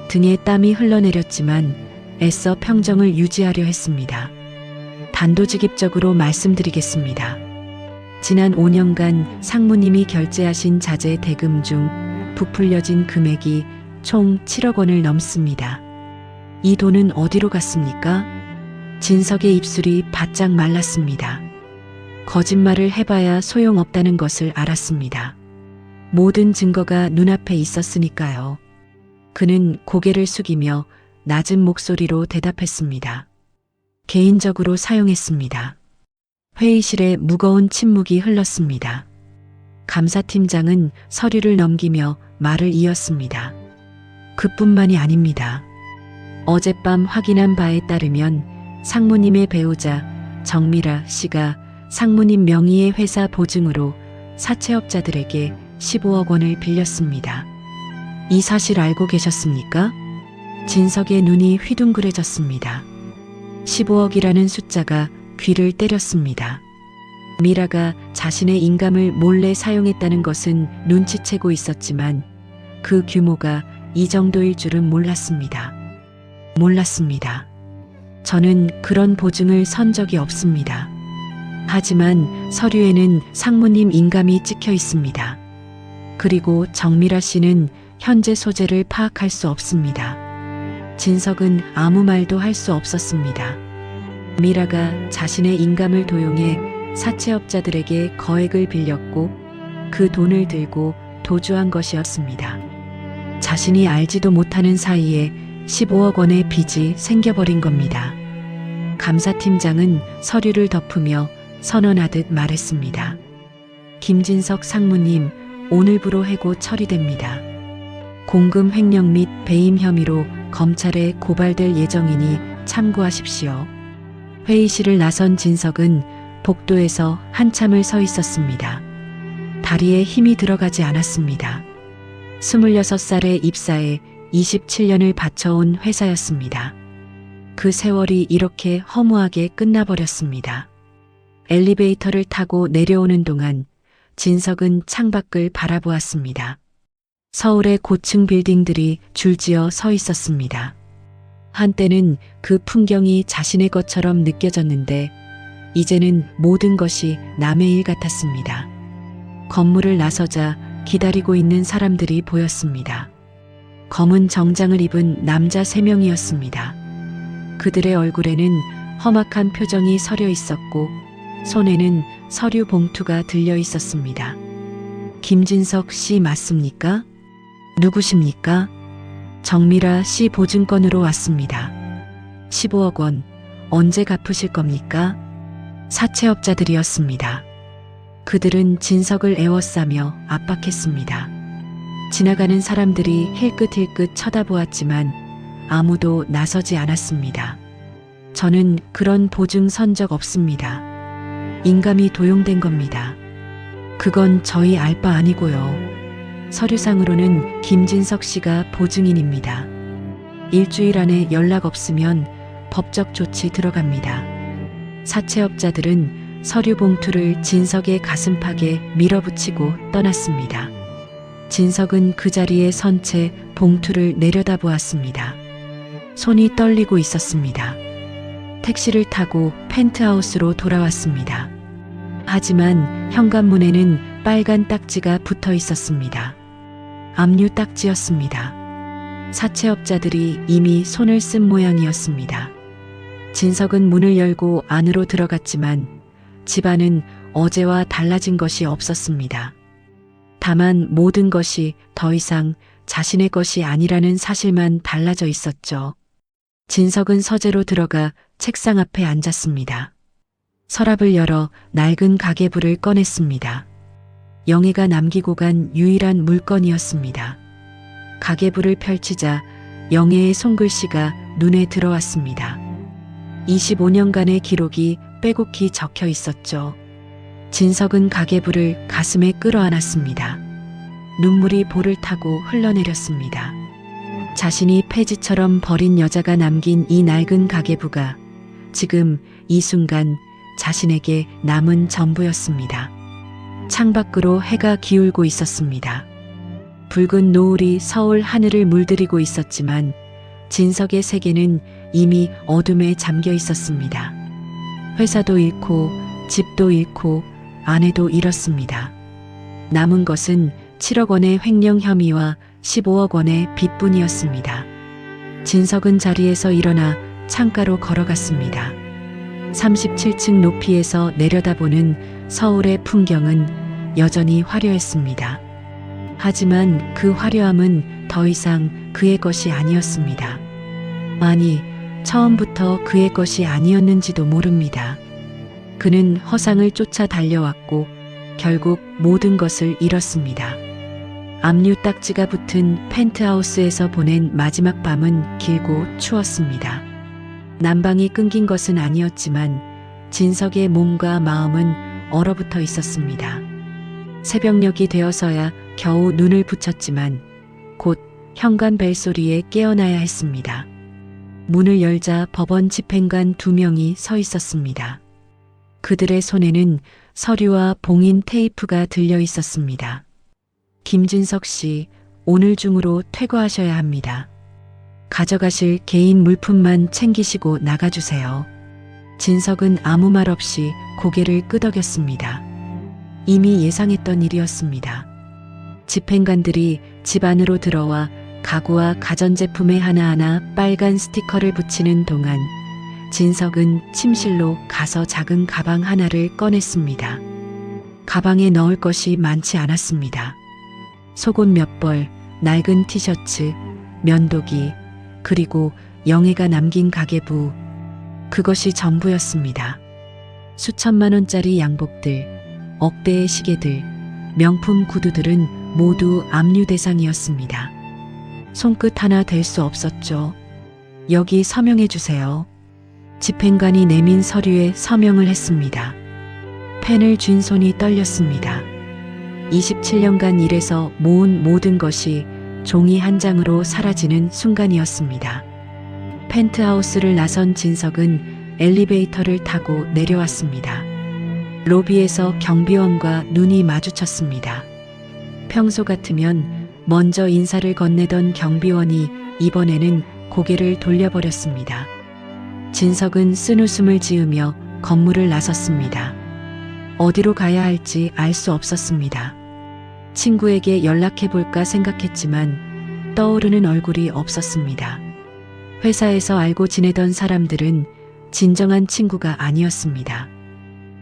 등에 땀이 흘러내렸지만 애써 평정을 유지하려 했습니다. 단도직입적으로 말씀드리겠습니다. 지난 5년간 상무님이 결제하신 자재 대금 중 부풀려진 금액이 총 7억 원을 넘습니다. 이 돈은 어디로 갔습니까? 진석의 입술이 바짝 말랐습니다. 거짓말을 해봐야 소용없다는 것을 알았습니다. 모든 증거가 눈앞에 있었으니까요. 그는 고개를 숙이며 낮은 목소리로 대답했습니다. 개인적으로 사용했습니다. 회의실에 무거운 침묵이 흘렀습니다. 감사팀장은 서류를 넘기며 말을 이었습니다. 그뿐만이 아닙니다. 어젯밤 확인한 바에 따르면 상무님의 배우자 정미라 씨가 상무님 명의의 회사 보증으로 사채업자들에게 15억 원을 빌렸습니다. 이 사실 알고 계셨습니까? 진석의 눈이 휘둥그레졌습니다. 15억이라는 숫자가 귀를 때렸습니다. 미라가 자신의 인감을 몰래 사용했다는 것은 눈치채고 있었지만 그 규모가 이 정도일 줄은 몰랐습니다. 저는 그런 보증을 선 적이 없습니다. 하지만 서류에는 상무님 인감이 찍혀 있습니다. 그리고 정미라 씨는 현재 소재를 파악할 수 없습니다. 진석은 아무 말도 할 수 없었습니다. 미라가 자신의 인감을 도용해 사채업자들에게 거액을 빌렸고 그 돈을 들고 도주한 것이었습니다. 자신이 알지도 못하는 사이에 15억 원의 빚이 생겨버린 겁니다. 감사팀장은 서류를 덮으며 선언하듯 말했습니다. 김진석 상무님, 오늘부로 해고 처리됩니다. 공금 횡령 및 배임 혐의로 검찰에 고발될 예정이니 참고하십시오. 회의실을 나선 진석은 복도에서 한참을 서 있었습니다. 다리에 힘이 들어가지 않았습니다. 26살에 입사해 27년을 바쳐온 회사였습니다. 그 세월이 이렇게 허무하게 끝나버렸습니다. 엘리베이터를 타고 내려오는 동안 진석은 창밖을 바라보았습니다. 서울의 고층 빌딩들이 줄지어 서 있었습니다. 한때는 그 풍경이 자신의 것처럼 느껴졌는데 이제는 모든 것이 남의 일 같았습니다. 건물을 나서자 기다리고 있는 사람들이 보였습니다. 검은 정장을 입은 남자 3명이었습니다. 그들의 얼굴에는 험악한 표정이 서려 있었고 손에는 서류 봉투가 들려 있었습니다. 김진석 씨 맞습니까? 누구십니까? 정미라 씨 보증건으로 왔습니다. 15억 원, 언제 갚으실 겁니까? 사채업자들이었습니다. 그들은 진석을 에워싸며 압박했습니다. 지나가는 사람들이 힐끗힐끗 쳐다보았지만 아무도 나서지 않았습니다. 저는 그런 보증 선 적 없습니다. 인감이 도용된 겁니다. 그건 저희 알 바 아니고요. 서류상으로는 김진석 씨가 보증인입니다. 일주일 안에 연락 없으면 법적 조치 들어갑니다. 사채업자들은 서류 봉투를 진석의 가슴팍에 밀어붙이고 떠났습니다. 진석은 그 자리에 선 채 봉투를 내려다보았습니다. 손이 떨리고 있었습니다. 택시를 타고 펜트하우스로 돌아왔습니다. 하지만 현관문에는 빨간 딱지가 붙어 있었습니다. 압류 딱지였습니다. 사채업자들이 이미 손을 쓴 모양이었습니다. 진석은 문을 열고 안으로 들어갔지만 집안은 어제와 달라진 것이 없었습니다. 다만 모든 것이 더 이상 자신의 것이 아니라는 사실만 달라져 있었죠. 진석은 서재로 들어가 책상 앞에 앉았습니다. 서랍을 열어 낡은 가계부를 꺼냈습니다. 영애가 남기고 간 유일한 물건이었습니다. 가계부를 펼치자 영애의 손글씨가 눈에 들어왔습니다. 25년간의 기록이 빼곡히 적혀 있었죠. 진석은 가계부를 가슴에 끌어안았습니다. 눈물이 볼을 타고 흘러내렸습니다. 자신이 폐지처럼 버린 여자가 남긴 이 낡은 가계부가 지금 이 순간 자신에게 남은 전부였습니다. 창밖으로 해가 기울고 있었습니다. 붉은 노을이 서울 하늘을 물들이고 있었지만 진석의 세계는 이미 어둠에 잠겨 있었습니다. 회사도 잃고 집도 잃고 아내도 잃었습니다. 남은 것은 7억 원의 횡령 혐의와 15억 원의 빚뿐이었습니다. 진석은 자리에서 일어나 창가로 걸어갔습니다. 37층 높이에서 내려다보는 서울의 풍경은 여전히 화려했습니다. 하지만 그 화려함은 더 이상 그의 것이 아니었습니다. 아니, 처음부터 그의 것이 아니었는지도 모릅니다. 그는 허상을 쫓아 달려왔고 결국 모든 것을 잃었습니다. 압류 딱지가 붙은 펜트하우스에서 보낸 마지막 밤은 길고 추웠습니다. 난방이 끊긴 것은 아니었지만 진석의 몸과 마음은 얼어붙어 있었습니다. 새벽녘이 되어서야 겨우 눈을 붙였지만 곧 현관 벨소리에 깨어나야 했습니다. 문을 열자 법원 집행관 2명이 서 있었습니다. 그들의 손에는 서류와 봉인 테이프가 들려 있었습니다. 김진석 씨, 오늘 중으로 퇴거하셔야 합니다. 가져가실 개인 물품만 챙기시고 나가주세요. 진석은 아무 말 없이 고개를 끄덕였습니다. 이미 예상했던 일이었습니다. 집행관들이 집 안으로 들어와 가구와 가전제품에 하나하나 빨간 스티커를 붙이는 동안 진석은 침실로 가서 작은 가방 하나를 꺼냈습니다. 가방에 넣을 것이 많지 않았습니다. 속옷 몇 벌, 낡은 티셔츠, 면도기, 그리고 영애가 남긴 가계부. 그것이 전부였습니다. 수천만 원짜리 양복들, 억대의 시계들, 명품 구두들은 모두 압류 대상이었습니다. 손끝 하나 댈 수 없었죠. 여기 서명해 주세요. 집행관이 내민 서류에 서명을 했습니다. 펜을 쥔 손이 떨렸습니다. 27년간 일해서 모은 모든 것이 종이 한 장으로 사라지는 순간이었습니다. 펜트하우스를 나선 진석은 엘리베이터를 타고 내려왔습니다. 로비에서 경비원과 눈이 마주쳤습니다. 평소 같으면 먼저 인사를 건네던 경비원이 이번에는 고개를 돌려버렸습니다. 진석은 쓴웃음을 지으며 건물을 나섰습니다. 어디로 가야 할지 알 수 없었습니다. 친구에게 연락해볼까 생각했지만 떠오르는 얼굴이 없었습니다. 회사에서 알고 지내던 사람들은 진정한 친구가 아니었습니다.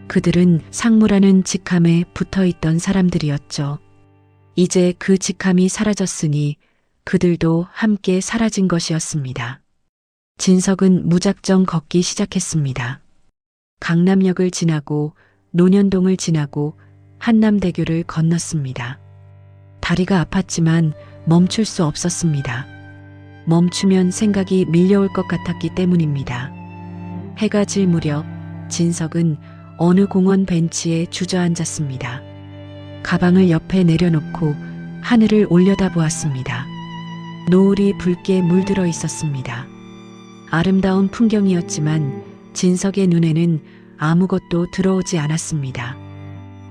그들은 상무라는 직함에 붙어있던 사람들이었죠. 이제 그 직함이 사라졌으니 그들도 함께 사라진 것이었습니다. 진석은 무작정 걷기 시작했습니다. 강남역을 지나고 논현동을 지나고 한남대교를 건넜습니다. 다리가 아팠지만 멈출 수 없었습니다. 멈추면 생각이 밀려올 것 같았기 때문입니다. 해가 질 무렵 진석은 어느 공원 벤치에 주저앉았습니다. 가방을 옆에 내려놓고 하늘을 올려다보았습니다. 노을이 붉게 물들어 있었습니다. 아름다운 풍경이었지만 진석의 눈에는 아무것도 들어오지 않았습니다.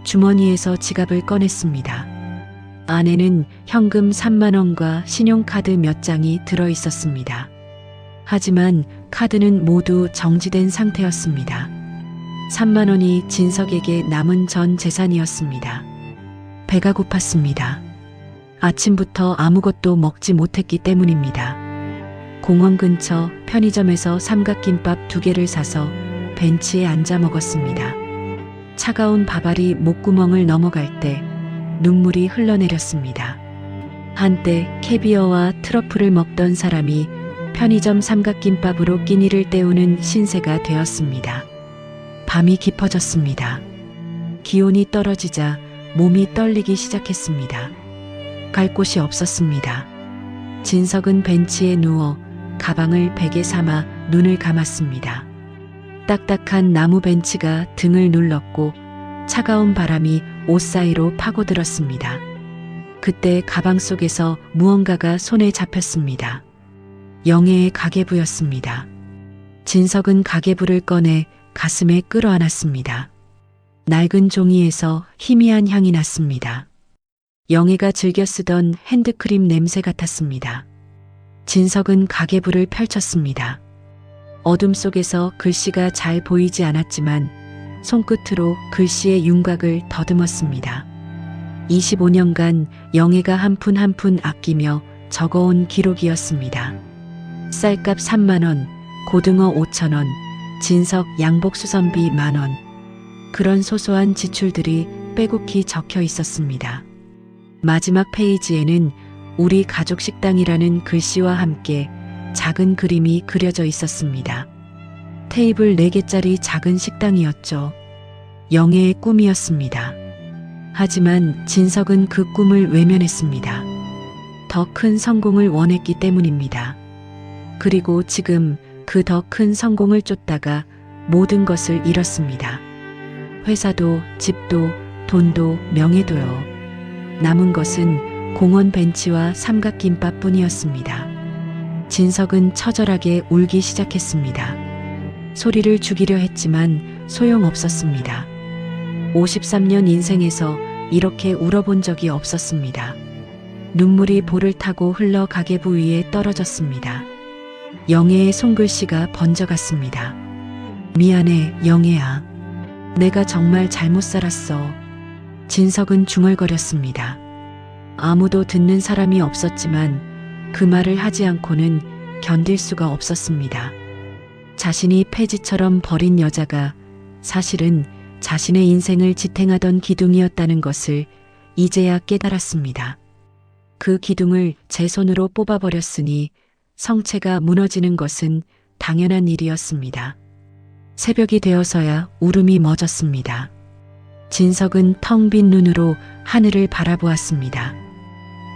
주머니에서 지갑을 꺼냈습니다. 안에는 현금 3만 원과 신용카드 몇 장이 들어 있었습니다. 하지만 카드는 모두 정지된 상태였습니다. 3만 원이 진석에게 남은 전 재산이었습니다. 배가 고팠습니다. 아침부터 아무것도 먹지 못했기 때문입니다. 공원 근처 편의점에서 삼각김밥 2개를 사서 벤치에 앉아 먹었습니다. 차가운 밥알이 목구멍을 넘어갈 때 눈물이 흘러내렸습니다. 한때 캐비어와 트러플을 먹던 사람이 편의점 삼각김밥으로 끼니를 때우는 신세가 되었습니다. 밤이 깊어졌습니다. 기온이 떨어지자 몸이 떨리기 시작했습니다. 갈 곳이 없었습니다. 진석은 벤치에 누워 가방을 베개 삼아 눈을 감았습니다. 딱딱한 나무 벤치가 등을 눌렀고 차가운 바람이 옷 사이로 파고들었습니다. 그때 가방 속에서 무언가가 손에 잡혔습니다. 영애의 가계부였습니다. 진석은 가계부를 꺼내 가슴에 끌어안았습니다. 낡은 종이에서 희미한 향이 났습니다. 영애가 즐겨 쓰던 핸드크림 냄새 같았습니다. 진석은 가계부를 펼쳤습니다. 어둠 속에서 글씨가 잘 보이지 않았지만 손끝으로 글씨의 윤곽을 더듬었습니다. 25년간 영애가 한 푼 한 푼 아끼며 적어온 기록이었습니다. 쌀값 3만 원, 고등어 5천 원, 진석 양복 수선비 1만 원. 그런 소소한 지출들이 빼곡히 적혀 있었습니다. 마지막 페이지에는 우리 가족 식당이라는 글씨와 함께 작은 그림이 그려져 있었습니다. 테이블 4개짜리 작은 식당이었죠. 영애의 꿈이었습니다. 하지만 진석은 그 꿈을 외면했습니다. 더 큰 성공을 원했기 때문입니다. 그리고 지금 그 더 큰 성공을 쫓다가 모든 것을 잃었습니다. 회사도, 집도, 돈도, 명예도요. 남은 것은 공원 벤치와 삼각김밥 뿐이었습니다. 진석은 처절하게 울기 시작했습니다. 소리를 죽이려 했지만 소용없었습니다. 53년 인생에서 이렇게 울어본 적이 없었습니다. 눈물이 볼을 타고 흘러 가계부 위에 떨어졌습니다. 영애의 손글씨가 번져갔습니다. 미안해, 영애야. 내가 정말 잘못 살았어. 진석은 중얼거렸습니다. 아무도 듣는 사람이 없었지만 그 말을 하지 않고는 견딜 수가 없었습니다. 자신이 폐지처럼 버린 여자가 사실은 자신의 인생을 지탱하던 기둥이었다는 것을 이제야 깨달았습니다. 그 기둥을 제 손으로 뽑아버렸으니 성체가 무너지는 것은 당연한 일이었습니다. 새벽이 되어서야 울음이 멎었습니다. 진석은 텅 빈 눈으로 하늘을 바라보았습니다.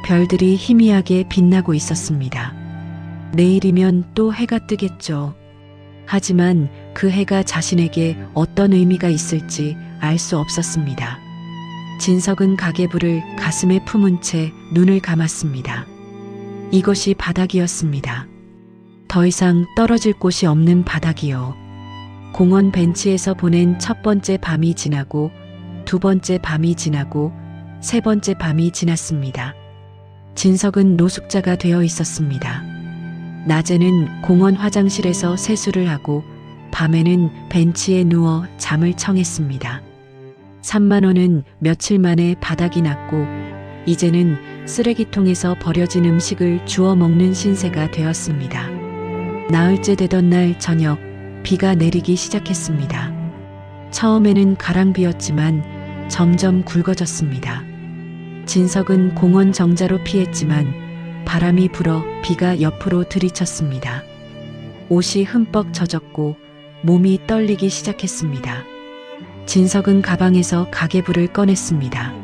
별들이 희미하게 빛나고 있었습니다. 내일이면 또 해가 뜨겠죠. 하지만 그 해가 자신에게 어떤 의미가 있을지 알 수 없었습니다. 진석은 가계부를 가슴에 품은 채 눈을 감았습니다. 이것이 바닥이었습니다. 더 이상 떨어질 곳이 없는 바닥이요. 공원 벤치에서 보낸 첫 번째 밤이 지나고 2번째 밤이 지나고 3번째 밤이 지났습니다. 진석은 노숙자가 되어 있었습니다. 낮에는 공원 화장실에서 세수를 하고 밤에는 벤치에 누워 잠을 청했습니다. 3만 원은 며칠 만에 바닥이 났고 이제는 쓰레기통에서 버려진 음식을 주워 먹는 신세가 되었습니다. 나흘째 되던 날 저녁 비가 내리기 시작했습니다. 처음에는 가랑비였지만 점점 굵어졌습니다. 진석은 공원 정자로 피했지만 바람이 불어 비가 옆으로 들이쳤습니다. 옷이 흠뻑 젖었고 몸이 떨리기 시작했습니다. 진석은 가방에서 가계부를 꺼냈습니다.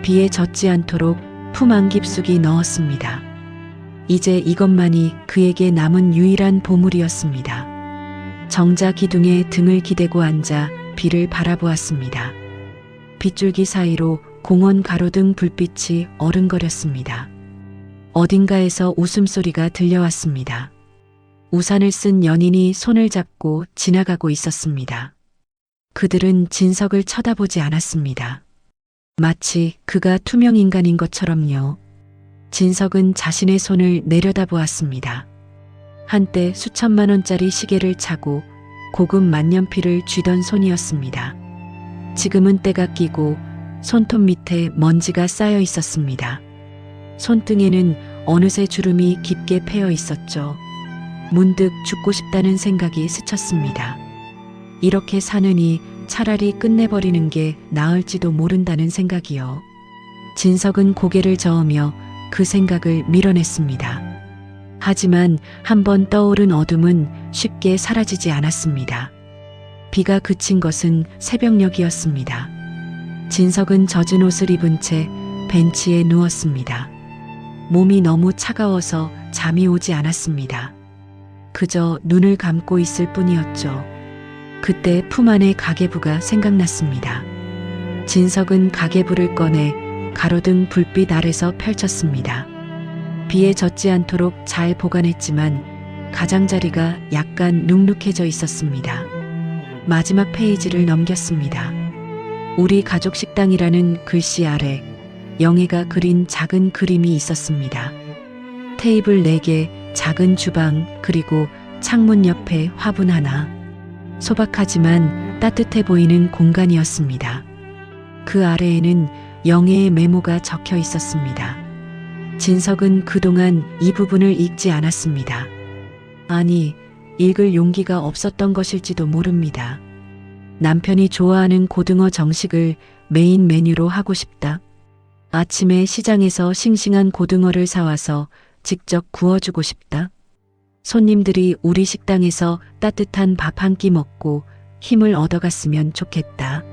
비에 젖지 않도록 품 안 깊숙이 넣었습니다. 이제 이것만이 그에게 남은 유일한 보물이었습니다. 정자 기둥에 등을 기대고 앉아 비를 바라보았습니다. 빗줄기 사이로 공원 가로등 불빛이 어른거렸습니다. 어딘가에서 웃음소리가 들려왔습니다. 우산을 쓴 연인이 손을 잡고 지나가고 있었습니다. 그들은 진석을 쳐다보지 않았습니다. 마치 그가 투명 인간인 것처럼요. 진석은 자신의 손을 내려다보았습니다. 한때 수천만 원짜리 시계를 차고 고급 만년필을 쥐던 손이었습니다. 지금은 때가 끼고 손톱 밑에 먼지가 쌓여 있었습니다. 손등에는 어느새 주름이 깊게 패여 있었죠. 문득 죽고 싶다는 생각이 스쳤습니다. 이렇게 사느니 차라리 끝내버리는 게 나을지도 모른다는 생각이요. 진석은 고개를 저으며 그 생각을 밀어냈습니다. 하지만 한번 떠오른 어둠은 쉽게 사라지지 않았습니다. 비가 그친 것은 새벽녘이었습니다. 진석은 젖은 옷을 입은 채 벤치에 누웠습니다. 몸이 너무 차가워서 잠이 오지 않았습니다. 그저 눈을 감고 있을 뿐이었죠. 그때 품 안의 가계부가 생각났습니다. 진석은 가계부를 꺼내 가로등 불빛 아래서 펼쳤습니다. 비에 젖지 않도록 잘 보관했지만 가장자리가 약간 눅눅해져 있었습니다. 마지막 페이지를 넘겼습니다. 우리 가족 식당이라는 글씨 아래 영애가 그린 작은 그림이 있었습니다. 테이블 4개, 작은 주방, 그리고 창문 옆에 화분 하나. 소박하지만 따뜻해 보이는 공간이었습니다. 그 아래에는 영애의 메모가 적혀 있었습니다. 진석은 그동안 이 부분을 읽지 않았습니다. 아니, 읽을 용기가 없었던 것일지도 모릅니다. 남편이 좋아하는 고등어 정식을 메인 메뉴로 하고 싶다. 아침에 시장에서 싱싱한 고등어를 사와서 직접 구워주고 싶다. 손님들이 우리 식당에서 따뜻한 밥 한 끼 먹고 힘을 얻어갔으면 좋겠다.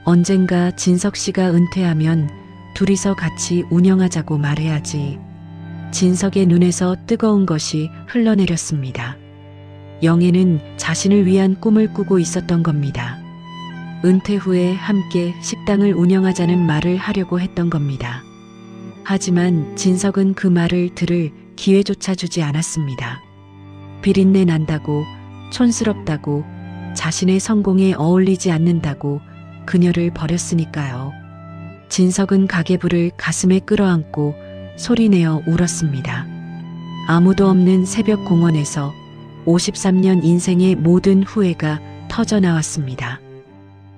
언젠가 진석 씨가 은퇴하면 둘이서 같이 운영하자고 말해야지. 진석의 눈에서 뜨거운 것이 흘러내렸습니다. 영애는 자신을 위한 꿈을 꾸고 있었던 겁니다. 은퇴 후에 함께 식당을 운영하자는 말을 하려고 했던 겁니다. 하지만 진석은 그 말을 들을 기회조차 주지 않았습니다. 비린내 난다고, 촌스럽다고, 자신의 성공에 어울리지 않는다고 그녀를 버렸으니까요. 진석은 가계부를 가슴에 끌어안고 소리내어 울었습니다. 아무도 없는 새벽 공원에서 53년 인생의 모든 후회가 터져나왔습니다.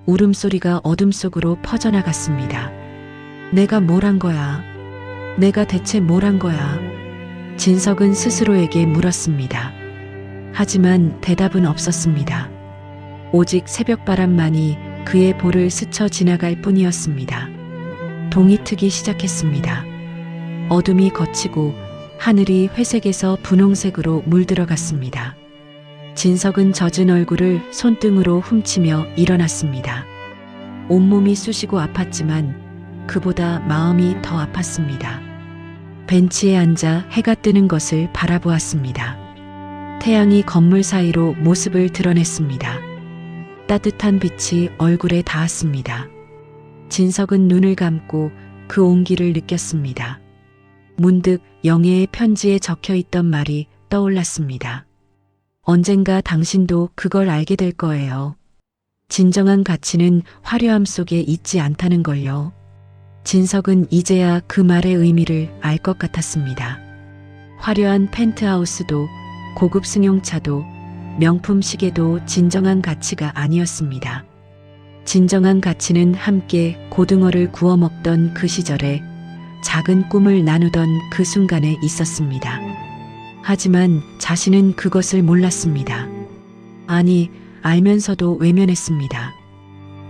울음소리가 어둠 속으로 퍼져나갔습니다. 내가 뭘 한 거야? 내가 대체 뭘 한 거야? 진석은 스스로에게 물었습니다. 하지만 대답은 없었습니다. 오직 새벽바람만이 그의 볼을 스쳐 지나갈 뿐이었습니다. 동이 트기 시작했습니다. 어둠이 걷히고 하늘이 회색에서 분홍색으로 물들어갔습니다. 진석은 젖은 얼굴을 손등으로 훔치며 일어났습니다. 온몸이 쑤시고 아팠지만 그보다 마음이 더 아팠습니다. 벤치에 앉아 해가 뜨는 것을 바라보았습니다. 태양이 건물 사이로 모습을 드러냈습니다. 따뜻한 빛이 얼굴에 닿았습니다. 진석은 눈을 감고 그 온기를 느꼈습니다. 문득 영애의 편지에 적혀 있던 말이 떠올랐습니다. 언젠가 당신도 그걸 알게 될 거예요. 진정한 가치는 화려함 속에 있지 않다는 걸요. 진석은 이제야 그 말의 의미를 알 것 같았습니다. 화려한 펜트하우스도 고급 승용차도 명품 시계도 진정한 가치가 아니었습니다. 진정한 가치는 함께 고등어를 구워 먹던 그 시절에 작은 꿈을 나누던 그 순간에 있었습니다. 하지만 자신은 그것을 몰랐습니다. 아니, 알면서도 외면했습니다.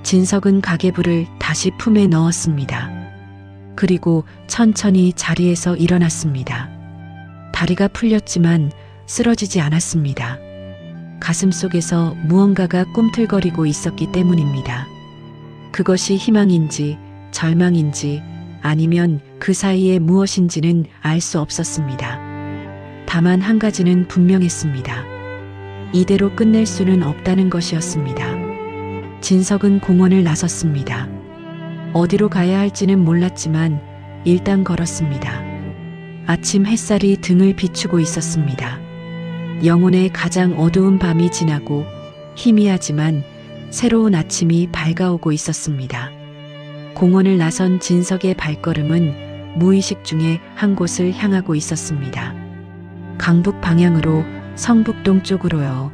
진석은 가계부를 다시 품에 넣었습니다. 그리고 천천히 자리에서 일어났습니다. 다리가 풀렸지만 쓰러지지 않았습니다. 가슴 속에서 무언가가 꿈틀거리고 있었기 때문입니다. 그것이 희망인지 절망인지 아니면 그 사이에 무엇인지는 알 수 없었습니다. 다만 한 가지는 분명했습니다. 이대로 끝낼 수는 없다는 것이었습니다. 진석은 공원을 나섰습니다. 어디로 가야 할지는 몰랐지만 일단 걸었습니다. 아침 햇살이 등을 비추고 있었습니다. 영혼의 가장 어두운 밤이 지나고 희미하지만 새로운 아침이 밝아오고 있었습니다. 공원을 나선 진석의 발걸음은 무의식 중에 한 곳을 향하고 있었습니다. 강북 방향으로 성북동 쪽으로요.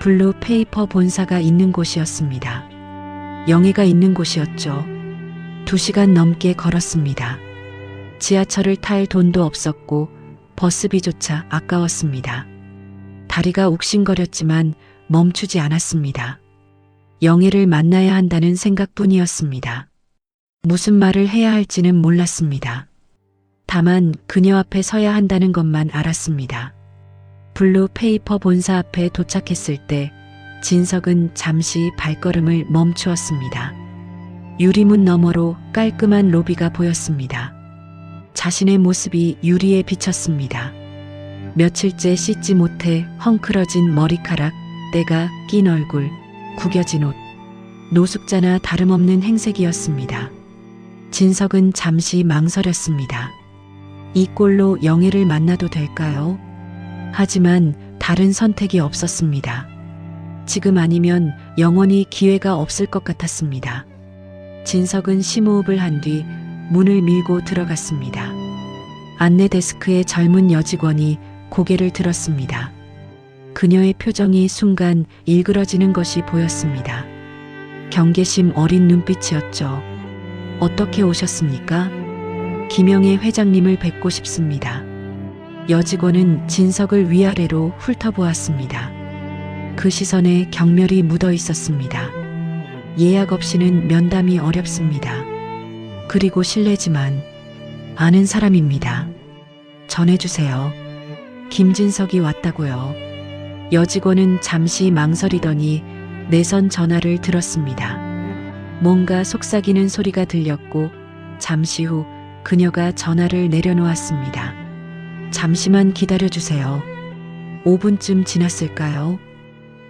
블루 페이퍼 본사가 있는 곳이었습니다. 영애가 있는 곳이었죠. 2시간 넘게 걸었습니다. 지하철을 탈 돈도 없었고 버스비조차 아까웠습니다. 다리가 욱신거렸지만 멈추지 않았습니다. 영애를 만나야 한다는 생각뿐이었습니다. 무슨 말을 해야 할지는 몰랐습니다. 다만 그녀 앞에 서야 한다는 것만 알았습니다. 블루 페이퍼 본사 앞에 도착했을 때 진석은 잠시 발걸음을 멈추었습니다. 유리문 너머로 깔끔한 로비가 보였습니다. 자신의 모습이 유리에 비쳤습니다. 며칠째 씻지 못해 헝클어진 머리카락, 때가 낀 얼굴, 구겨진 옷, 노숙자나 다름없는 행색이었습니다. 진석은 잠시 망설였습니다. 이 꼴로 영애를 만나도 될까요? 하지만 다른 선택이 없었습니다. 지금 아니면 영원히 기회가 없을 것 같았습니다. 진석은 심호흡을 한 뒤 문을 밀고 들어갔습니다. 안내 데스크의 젊은 여직원이 고개를 들었습니다. 그녀의 표정이 순간 일그러지는 것이 보였습니다. 경계심 어린 눈빛이었죠. 어떻게 오셨습니까? 김영애 회장님을 뵙고 싶습니다. 여직원은 진석을 위아래로 훑어보았습니다. 그 시선에 경멸이 묻어 있었습니다. 예약 없이는 면담이 어렵습니다. 그리고 실례지만 아는 사람입니다. 전해주세요. 김진석이 왔다고요. 여직원은 잠시 망설이더니 내선 전화를 들었습니다. 뭔가 속삭이는 소리가 들렸고 잠시 후 그녀가 전화를 내려놓았습니다. 잠시만 기다려주세요. 5분쯤 지났을까요?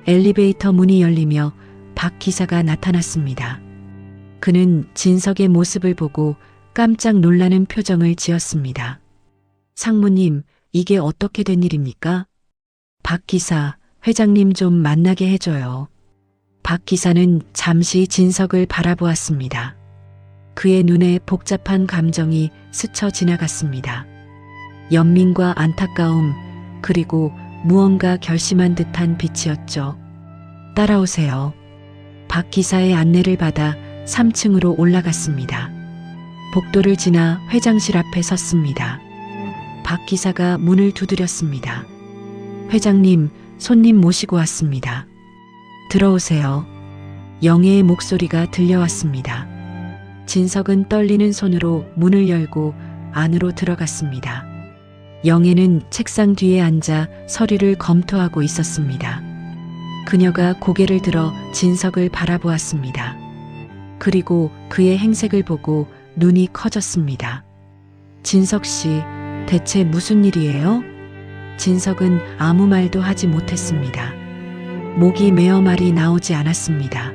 엘리베이터 문이 열리며 박 기사가 나타났습니다. 그는 진석의 모습을 보고 깜짝 놀라는 표정을 지었습니다. 상무님, 이게 어떻게 된 일입니까? 박 기사, 회장님 좀 만나게 해줘요. 박 기사는 잠시 진석을 바라보았습니다. 그의 눈에 복잡한 감정이 스쳐 지나갔습니다. 연민과 안타까움, 그리고 무언가 결심한 듯한 빛이었죠. 따라오세요. 박 기사의 안내를 받아 3층으로 올라갔습니다. 복도를 지나 회장실 앞에 섰습니다. 박 기사가 문을 두드렸습니다. 회장님, 손님 모시고 왔습니다. 들어오세요. 영애의 목소리가 들려왔습니다. 진석은 떨리는 손으로 문을 열고 안으로 들어갔습니다. 영애는 책상 뒤에 앉아 서류를 검토하고 있었습니다. 그녀가 고개를 들어 진석을 바라보았습니다. 그리고 그의 행색을 보고 눈이 커졌습니다. 진석 씨, 대체 무슨 일이에요? 진석은 아무 말도 하지 못했습니다. 목이 메어 말이 나오지 않았습니다.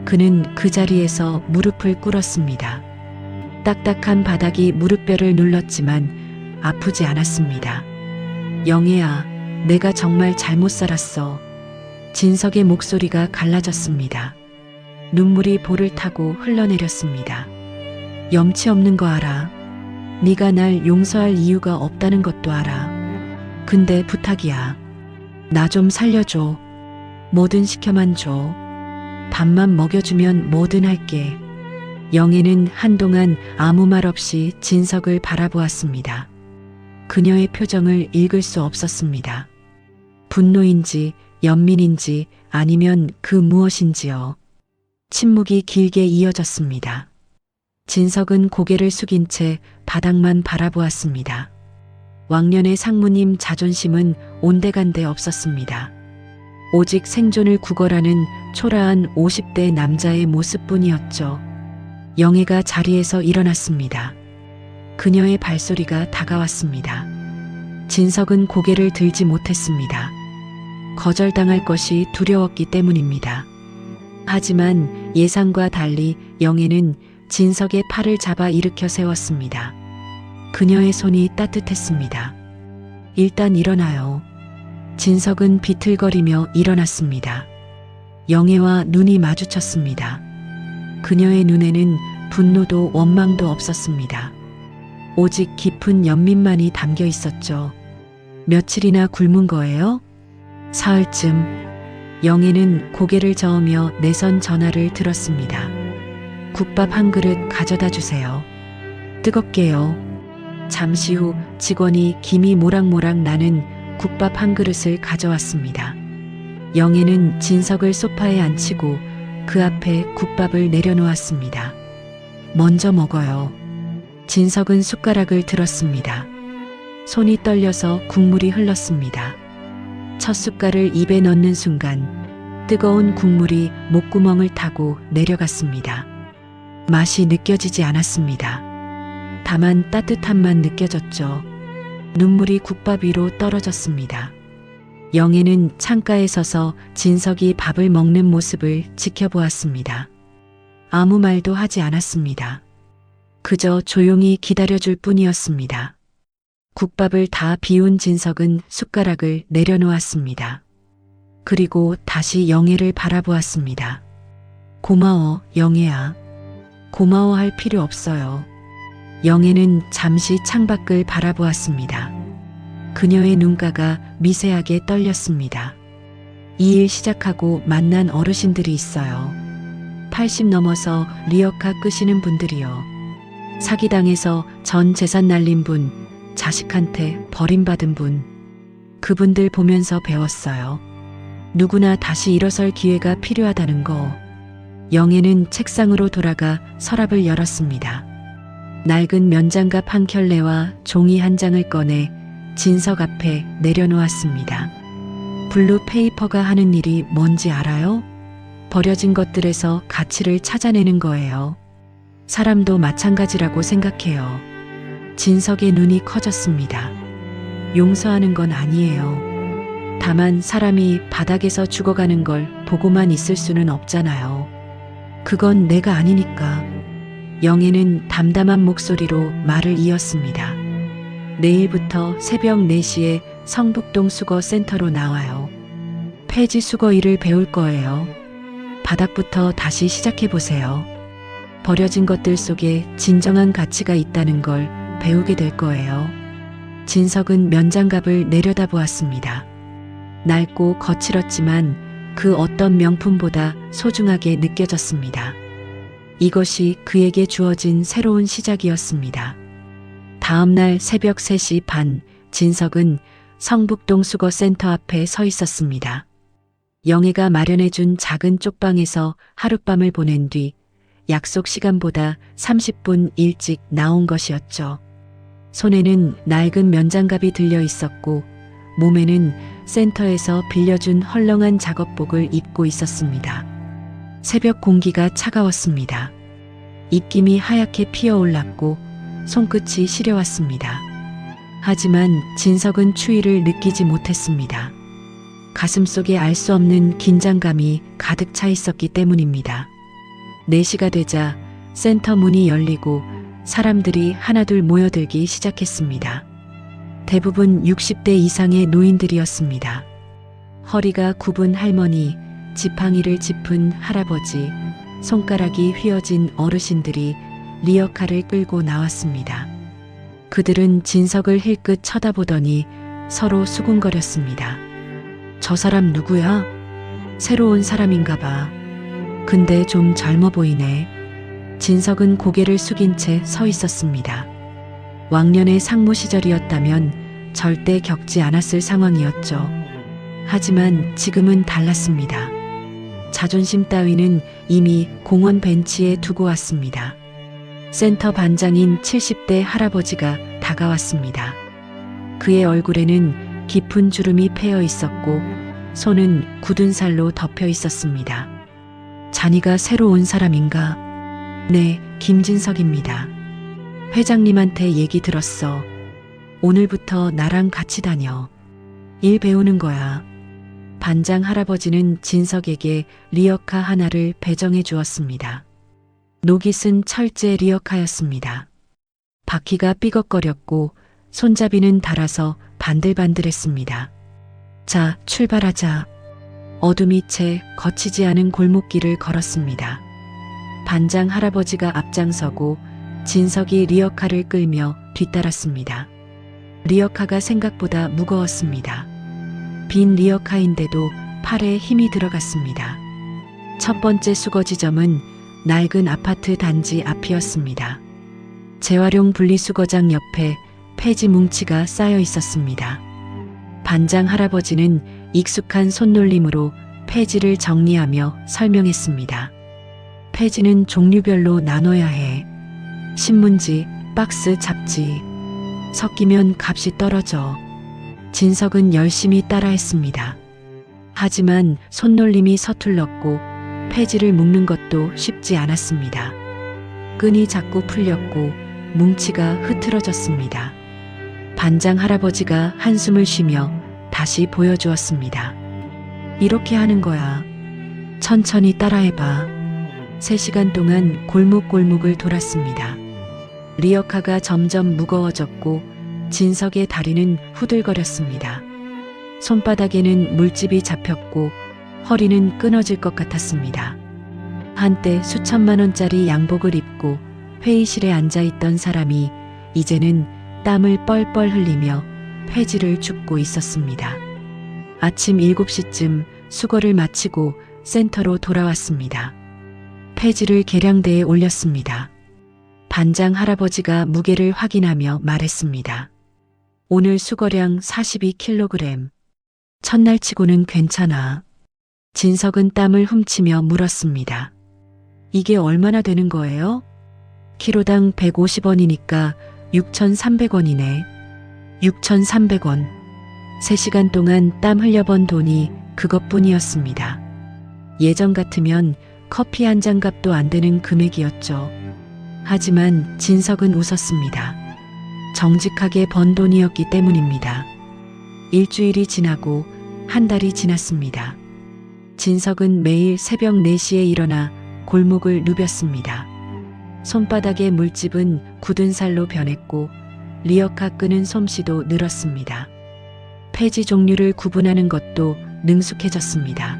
그는 그 자리에서 무릎을 꿇었습니다. 딱딱한 바닥이 무릎뼈를 눌렀지만 아프지 않았습니다. 영애야, 내가 정말 잘못 살았어. 진석의 목소리가 갈라졌습니다. 눈물이 볼을 타고 흘러내렸습니다. 염치 없는 거 알아. 네가 날 용서할 이유가 없다는 것도 알아. 근데 부탁이야. 나 좀 살려줘. 뭐든 시켜만 줘. 밥만 먹여주면 뭐든 할게. 영애는 한동안 아무 말 없이 진석을 바라보았습니다. 그녀의 표정을 읽을 수 없었습니다. 분노인지 연민인지 아니면 그 무엇인지요. 침묵이 길게 이어졌습니다. 진석은 고개를 숙인 채 바닥만 바라보았습니다. 왕년의 상무님 자존심은 온데간데 없었습니다. 오직 생존을 구걸하는 초라한 50대 남자의 모습뿐이었죠. 영애가 자리에서 일어났습니다. 그녀의 발소리가 다가왔습니다. 진석은 고개를 들지 못했습니다. 거절당할 것이 두려웠기 때문입니다. 하지만 예상과 달리 영애는 진석의 팔을 잡아 일으켜 세웠습니다. 그녀의 손이 따뜻했습니다. 일단 일어나요. 진석은 비틀거리며 일어났습니다. 영애와 눈이 마주쳤습니다. 그녀의 눈에는 분노도 원망도 없었습니다. 오직 깊은 연민만이 담겨 있었죠. 며칠이나 굶은 거예요? 사흘쯤 영애는 고개를 저으며 내선 전화를 들었습니다. 국밥 한 그릇 가져다 주세요. 뜨겁게요. 잠시 후 직원이 김이 모락모락 나는 국밥 한 그릇을 가져왔습니다. 영애는 진석을 소파에 앉히고 그 앞에 국밥을 내려놓았습니다. 먼저 먹어요. 진석은 숟가락을 들었습니다. 손이 떨려서 국물이 흘렀습니다. 첫 숟갈을 입에 넣는 순간 뜨거운 국물이 목구멍을 타고 내려갔습니다. 맛이 느껴지지 않았습니다. 다만 따뜻함만 느껴졌죠. 눈물이 국밥 위로 떨어졌습니다. 영애는 창가에 서서 진석이 밥을 먹는 모습을 지켜보았습니다. 아무 말도 하지 않았습니다. 그저 조용히 기다려줄 뿐이었습니다. 국밥을 다 비운 진석은 숟가락을 내려놓았습니다. 그리고 다시 영애를 바라보았습니다. 고마워, 영애야. 고마워할 필요 없어요. 영애는 잠시 창밖을 바라보았습니다. 그녀의 눈가가 미세하게 떨렸습니다. 이 일 시작하고 만난 어르신들이 있어요. 80 넘어서 리어카 끄시는 분들이요. 사기당해서 전 재산 날린 분, 자식한테 버림받은 분. 그분들 보면서 배웠어요. 누구나 다시 일어설 기회가 필요하다는 거. 영애는 책상으로 돌아가 서랍을 열었습니다. 낡은 면장갑 한 켤레와 종이 한 장을 꺼내 진석 앞에 내려놓았습니다. 블루 페이퍼가 하는 일이 뭔지 알아요? 버려진 것들에서 가치를 찾아내는 거예요. 사람도 마찬가지라고 생각해요. 진석의 눈이 커졌습니다. 용서하는 건 아니에요. 다만 사람이 바닥에서 죽어가는 걸 보고만 있을 수는 없잖아요. 그건 내가 아니니까. 영애는 담담한 목소리로 말을 이었습니다. 내일부터 새벽 4시에 성북동 수거센터로 나와요. 폐지 수거 일을 배울 거예요. 바닥부터 다시 시작해보세요. 버려진 것들 속에 진정한 가치가 있다는 걸 배우게 될 거예요. 진석은 면장갑을 내려다보았습니다. 낡고 거칠었지만 그 어떤 명품보다 소중하게 느껴졌습니다. 이것이 그에게 주어진 새로운 시작이었습니다. 다음 날 새벽 3시 반, 진석은 성북동 수거센터 앞에 서 있었습니다. 영애가 마련해준 작은 쪽방에서 하룻밤을 보낸 뒤 약속 시간보다 30분 일찍 나온 것이었죠. 손에는 낡은 면장갑이 들려 있었고 몸에는 센터에서 빌려준 헐렁한 작업복을 입고 있었습니다. 새벽 공기가 차가웠습니다. 입김이 하얗게 피어올랐고 손끝이 시려왔습니다. 하지만 진석은 추위를 느끼지 못했습니다. 가슴속에 알 수 없는 긴장감이 가득 차 있었기 때문입니다. 4시가 되자 센터 문이 열리고 사람들이 하나둘 모여들기 시작했습니다. 대부분 60대 이상의 노인들이었습니다. 허리가 굽은 할머니, 지팡이를 짚은 할아버지, 손가락이 휘어진 어르신들이 리어카를 끌고 나왔습니다. 그들은 진석을 힐끗 쳐다보더니 서로 수군거렸습니다. 저 사람 누구야? 새로운 사람인가 봐. 근데 좀 젊어 보이네. 진석은 고개를 숙인 채 서 있었습니다. 왕년의 상무 시절이었다면 절대 겪지 않았을 상황이었죠. 하지만 지금은 달랐습니다. 자존심 따위는 이미 공원 벤치에 두고 왔습니다. 센터 반장인 70대 할아버지가 다가왔습니다. 그의 얼굴에는 깊은 주름이 패여 있었고 손은 굳은 살로 덮여 있었습니다. 자니가 새로 온 사람인가? 네, 김진석입니다. 회장님한테 얘기 들었어. 오늘부터 나랑 같이 다녀. 일 배우는 거야. 반장 할아버지는 진석에게 리어카 하나를 배정해 주었습니다. 녹이 쓴 철제 리어카였습니다. 바퀴가 삐걱거렸고 손잡이는 닳아서 반들반들했습니다. 자, 출발하자. 어둠이 채 거치지 않은 골목길을 걸었습니다. 반장 할아버지가 앞장서고 진석이 리어카를 끌며 뒤따랐습니다. 리어카가 생각보다 무거웠습니다. 빈 리어카인데도 팔에 힘이 들어갔습니다. 첫 번째 수거 지점은 낡은 아파트 단지 앞이었습니다. 재활용 분리수거장 옆에 폐지 뭉치가 쌓여 있었습니다. 반장 할아버지는 익숙한 손놀림으로 폐지를 정리하며 설명했습니다. 폐지는 종류별로 나눠야 해. 신문지, 박스, 잡지. 섞이면 값이 떨어져. 진석은 열심히 따라했습니다. 하지만 손놀림이 서툴렀고 폐지를 묶는 것도 쉽지 않았습니다. 끈이 자꾸 풀렸고 뭉치가 흐트러졌습니다. 반장 할아버지가 한숨을 쉬며 다시 보여주었습니다. 이렇게 하는 거야. 천천히 따라해봐. 3시간 동안 골목골목을 돌았습니다. 리어카가 점점 무거워졌고 진석의 다리는 후들거렸습니다. 손바닥에는 물집이 잡혔고 허리는 끊어질 것 같았습니다. 한때 수천만 원짜리 양복을 입고 회의실에 앉아있던 사람이 이제는 땀을 뻘뻘 흘리며 폐지를 줍고 있었습니다. 아침 7시쯤 수거를 마치고 센터로 돌아왔습니다. 폐지를 계량대에 올렸습니다. 반장 할아버지가 무게를 확인하며 말했습니다. 오늘 수거량 42kg. 첫날치고는 괜찮아. 진석은 땀을 훔치며 물었습니다. 이게 얼마나 되는 거예요? 키로당 150원이니까 6,300원이네. 6,300원. 3시간 동안 땀 흘려번 돈이 그것뿐이었습니다. 예전 같으면 커피 한 잔 값도 안 되는 금액이었죠. 하지만 진석은 웃었습니다. 정직하게 번 돈이었기 때문입니다. 일주일이 지나고 한 달이 지났습니다. 진석은 매일 새벽 4시에 일어나 골목을 누볐습니다. 손바닥의 물집은 굳은 살로 변했고 리어카 끄는 솜씨도 늘었습니다. 폐지 종류를 구분하는 것도 능숙해졌습니다.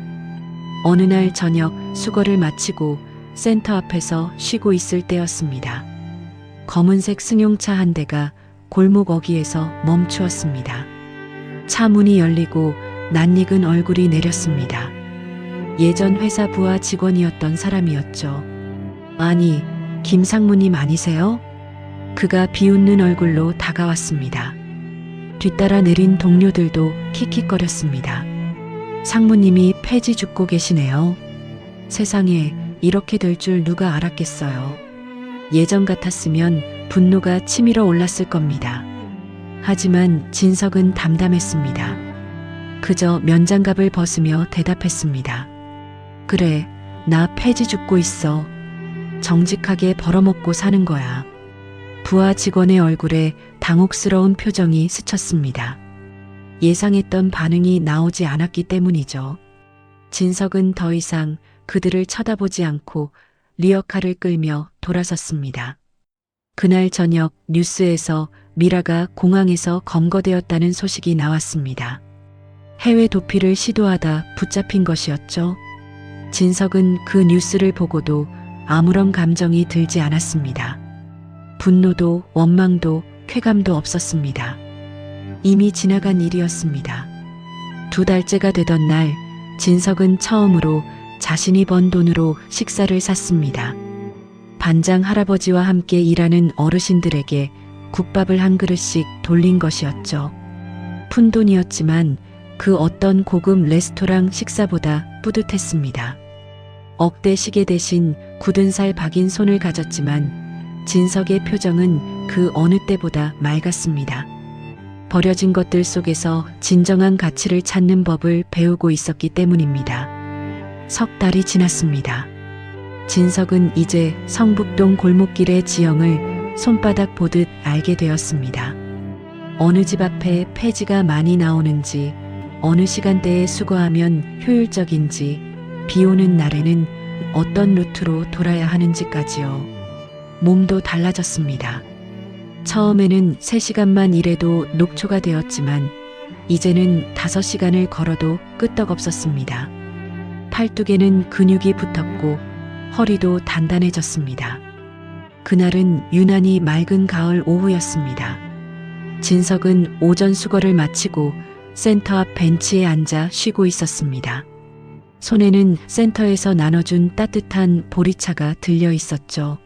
어느 날 저녁 수거를 마치고 센터 앞에서 쉬고 있을 때였습니다. 검은색 승용차 한 대가 골목 어귀에서 멈추었습니다. 차 문이 열리고 낯익은 얼굴이 내렸습니다. 예전 회사 부하 직원이었던 사람이었죠. 아니, 김상무님 아니세요? 그가 비웃는 얼굴로 다가왔습니다. 뒤따라 내린 동료들도 킥킥거렸습니다. 상무님이 폐지 줍고 계시네요. 세상에 이렇게 될 줄 누가 알았겠어요. 예전 같았으면 분노가 치밀어 올랐을 겁니다. 하지만 진석은 담담했습니다. 그저 면장갑을 벗으며 대답했습니다. 그래, 나 폐지 줍고 있어. 정직하게 벌어먹고 사는 거야. 부하 직원의 얼굴에 당혹스러운 표정이 스쳤습니다. 예상했던 반응이 나오지 않았기 때문이죠. 진석은 더 이상 그들을 쳐다보지 않고 리어카를 끌며 돌아섰습니다. 그날 저녁 뉴스에서 미라가 공항에서 검거되었다는 소식이 나왔습니다. 해외 도피를 시도하다 붙잡힌 것이었죠. 진석은 그 뉴스를 보고도 아무런 감정이 들지 않았습니다. 분노도 원망도 쾌감도 없었습니다. 이미 지나간 일이었습니다. 2달째가 되던 날 진석은 처음으로 자신이 번 돈으로 식사를 샀습니다. 반장 할아버지와 함께 일하는 어르신들에게 국밥을 한 그릇씩 돌린 것이었죠. 푼돈이었지만 그 어떤 고급 레스토랑 식사보다 뿌듯했습니다. 억대 시계 대신 굳은 살 박인 손을 가졌지만 진석의 표정은 그 어느 때보다 맑았습니다. 버려진 것들 속에서 진정한 가치를 찾는 법을 배우고 있었기 때문입니다. 3달이 지났습니다. 진석은 이제 성북동 골목길의 지형을 손바닥 보듯 알게 되었습니다. 어느 집 앞에 폐지가 많이 나오는지, 어느 시간대에 수거하면 효율적인지, 비 오는 날에는 어떤 루트로 돌아야 하는지까지요. 몸도 달라졌습니다. 처음에는 3시간만 일해도 녹초가 되었지만 이제는 5시간을 걸어도 끄떡없었습니다. 팔뚝에는 근육이 붙었고 허리도 단단해졌습니다. 그날은 유난히 맑은 가을 오후였습니다. 진석은 오전 수거를 마치고 센터 앞 벤치에 앉아 쉬고 있었습니다. 손에는 센터에서 나눠준 따뜻한 보리차가 들려 있었죠.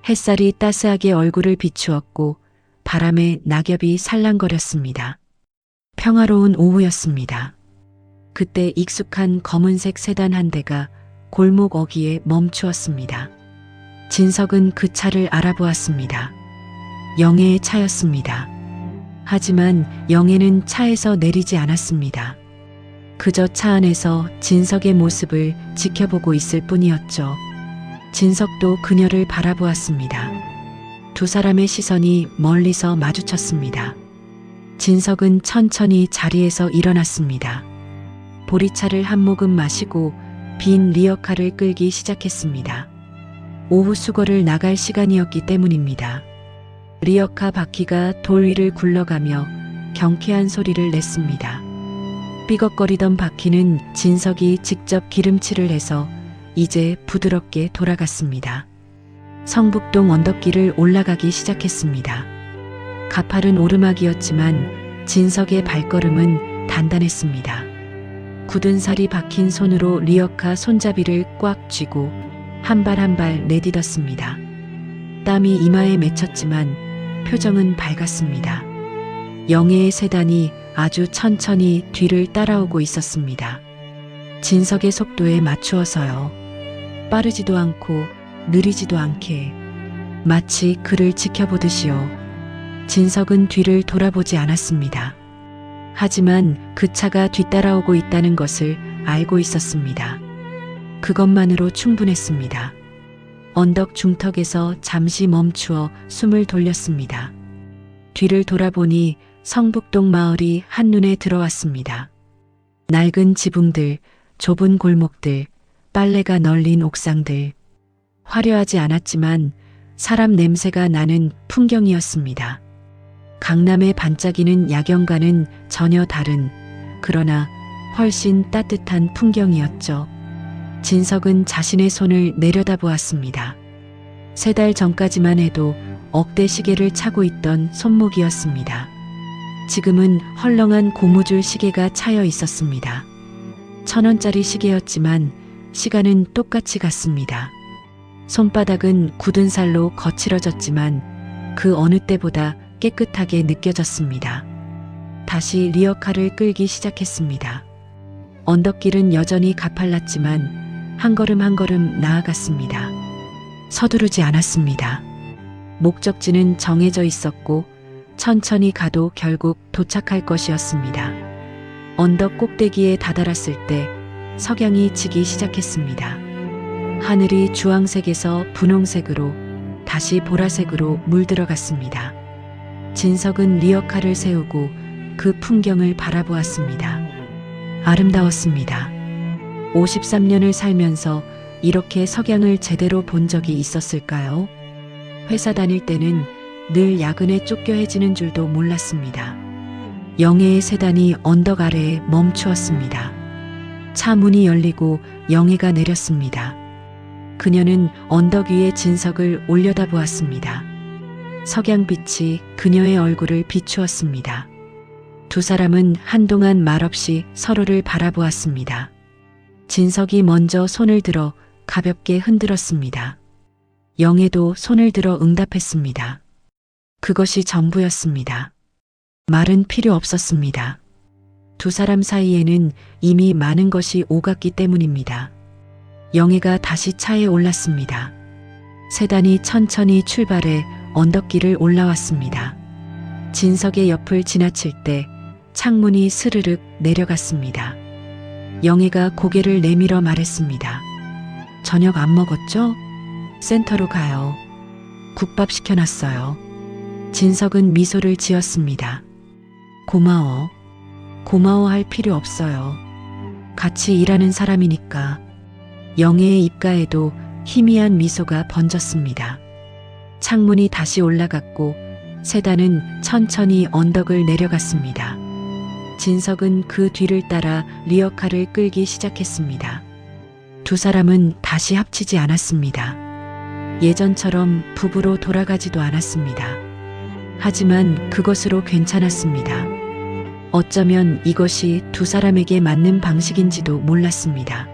햇살이 따스하게 얼굴을 비추었고 바람에 낙엽이 살랑거렸습니다. 평화로운 오후였습니다. 그때 익숙한 검은색 세단 한 대가 골목 어귀에 멈추었습니다. 진석은 그 차를 알아보았습니다. 영애의 차였습니다. 하지만 영애는 차에서 내리지 않았습니다. 그저 차 안에서 진석의 모습을 지켜보고 있을 뿐이었죠. 진석도 그녀를 바라보았습니다. 두 사람의 시선이 멀리서 마주쳤습니다. 진석은 천천히 자리에서 일어났습니다. 보리차를 한 모금 마시고 빈 리어카를 끌기 시작했습니다. 오후 수거를 나갈 시간이었기 때문입니다. 리어카 바퀴가 돌 위를 굴러가며 경쾌한 소리를 냈습니다. 삐걱거리던 바퀴는 진석이 직접 기름칠을 해서 이제 부드럽게 돌아갔습니다. 성북동 언덕길을 올라가기 시작했습니다. 가파른 오르막이었지만 진석의 발걸음은 단단했습니다. 굳은 살이 박힌 손으로 리어카 손잡이를 꽉 쥐고 한 발 한 발 내딛었습니다. 땀이 이마에 맺혔지만 표정은 밝았습니다. 영애의 세단이 아주 천천히 뒤를 따라오고 있었습니다. 진석의 속도에 맞추어서요. 빠르지도 않고 느리지도 않게 마치 그를 지켜보듯이요. 진석은 뒤를 돌아보지 않았습니다. 하지만 그 차가 뒤따라오고 있다는 것을 알고 있었습니다. 그것만으로 충분했습니다. 언덕 중턱에서 잠시 멈추어 숨을 돌렸습니다. 뒤를 돌아보니 성북동 마을이 한눈에 들어왔습니다. 낡은 지붕들, 좁은 골목들, 빨래가 널린 옥상들. 화려하지 않았지만 사람 냄새가 나는 풍경이었습니다. 강남의 반짝이는 야경과는 전혀 다른, 그러나 훨씬 따뜻한 풍경이었죠. 진석은 자신의 손을 내려다보았습니다. 3달 전까지만 해도 억대 시계를 차고 있던 손목이었습니다. 지금은 헐렁한 고무줄 시계가 차여 있었습니다. 1,000원짜리 시계였지만 시간은 똑같이 갔습니다. 손바닥은 굳은 살로 거칠어졌지만 그 어느 때보다 깨끗하게 느껴졌습니다. 다시 리어카를 끌기 시작했습니다. 언덕길은 여전히 가팔랐지만 한 걸음 한 걸음 나아갔습니다. 서두르지 않았습니다. 목적지는 정해져 있었고 천천히 가도 결국 도착할 것이었습니다. 언덕 꼭대기에 다다랐을 때 석양이 지기 시작했습니다. 하늘이 주황색에서 분홍색으로 다시 보라색으로 물들어갔습니다. 진석은 리어카를 세우고 그 풍경을 바라보았습니다. 아름다웠습니다. 53년을 살면서 이렇게 석양을 제대로 본 적이 있었을까요? 회사 다닐 때는 늘 야근에 쫓겨 해지는 줄도 몰랐습니다. 영애의 세단이 언덕 아래에 멈추었습니다. 차 문이 열리고 영애가 내렸습니다. 그녀는 언덕 위에 진석을 올려다보았습니다. 석양빛이 그녀의 얼굴을 비추었습니다. 두 사람은 한동안 말없이 서로를 바라보았습니다. 진석이 먼저 손을 들어 가볍게 흔들었습니다. 영애도 손을 들어 응답했습니다. 그것이 전부였습니다. 말은 필요 없었습니다. 두 사람 사이에는 이미 많은 것이 오갔기 때문입니다. 영애가 다시 차에 올랐습니다. 세단이 천천히 출발해 언덕길을 올라왔습니다. 진석의 옆을 지나칠 때 창문이 스르륵 내려갔습니다. 영애가 고개를 내밀어 말했습니다. 저녁 안 먹었죠? 센터로 가요. 국밥 시켜놨어요. 진석은 미소를 지었습니다. 고마워. 고마워할 필요 없어요. 같이 일하는 사람이니까. 영애의 입가에도 희미한 미소가 번졌습니다. 창문이 다시 올라갔고 세단은 천천히 언덕을 내려갔습니다. 진석은 그 뒤를 따라 리어카를 끌기 시작했습니다. 두 사람은 다시 합치지 않았습니다. 예전처럼 부부로 돌아가지도 않았습니다. 하지만 그것으로 괜찮았습니다. 어쩌면 이것이 두 사람에게 맞는 방식인지도 몰랐습니다.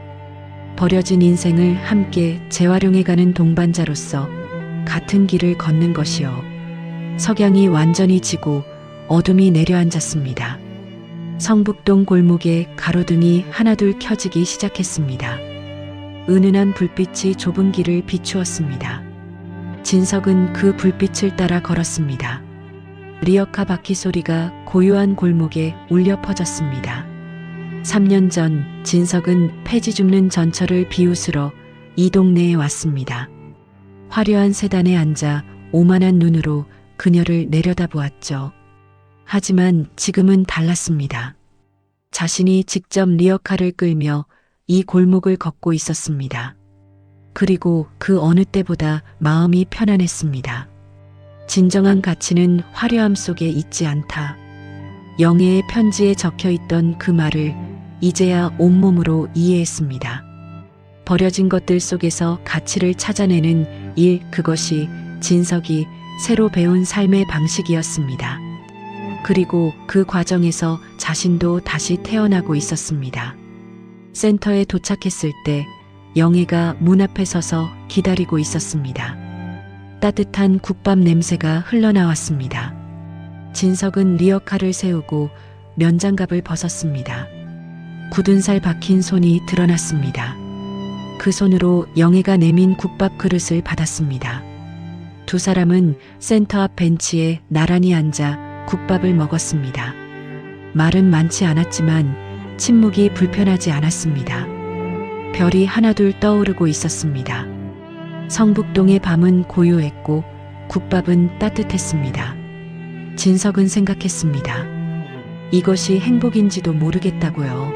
버려진 인생을 함께 재활용해가는 동반자로서 같은 길을 걷는 것이요. 석양이 완전히 지고 어둠이 내려앉았습니다. 성북동 골목에 가로등이 하나둘 켜지기 시작했습니다. 은은한 불빛이 좁은 길을 비추었습니다. 진석은 그 불빛을 따라 걸었습니다. 리어카 바퀴 소리가 고요한 골목에 울려 퍼졌습니다. 3년 전 진석은 폐지 줍는 전철을 비웃으러 이 동네에 왔습니다. 화려한 세단에 앉아 오만한 눈으로 그녀를 내려다보았죠. 하지만 지금은 달랐습니다. 자신이 직접 리어카를 끌며 이 골목을 걷고 있었습니다. 그리고 그 어느 때보다 마음이 편안했습니다. 진정한 가치는 화려함 속에 있지 않다. 영애의 편지에 적혀 있던 그 말을 이제야 온몸으로 이해했습니다. 버려진 것들 속에서 가치를 찾아내는 일, 그것이 진석이 새로 배운 삶의 방식이었습니다. 그리고 그 과정에서 자신도 다시 태어나고 있었습니다. 센터에 도착했을 때 영애가 문 앞에 서서 기다리고 있었습니다. 따뜻한 국밥 냄새가 흘러나왔습니다. 진석은 리어카를 세우고 면장갑을 벗었습니다. 굳은 살 박힌 손이 드러났습니다. 그 손으로 영애가 내민 국밥 그릇을 받았습니다. 두 사람은 센터 앞 벤치에 나란히 앉아 국밥을 먹었습니다. 말은 많지 않았지만 침묵이 불편하지 않았습니다. 별이 하나둘 떠오르고 있었습니다. 성북동의 밤은 고요했고 국밥은 따뜻했습니다. 진석은 생각했습니다. 이것이 행복인지도 모르겠다고요.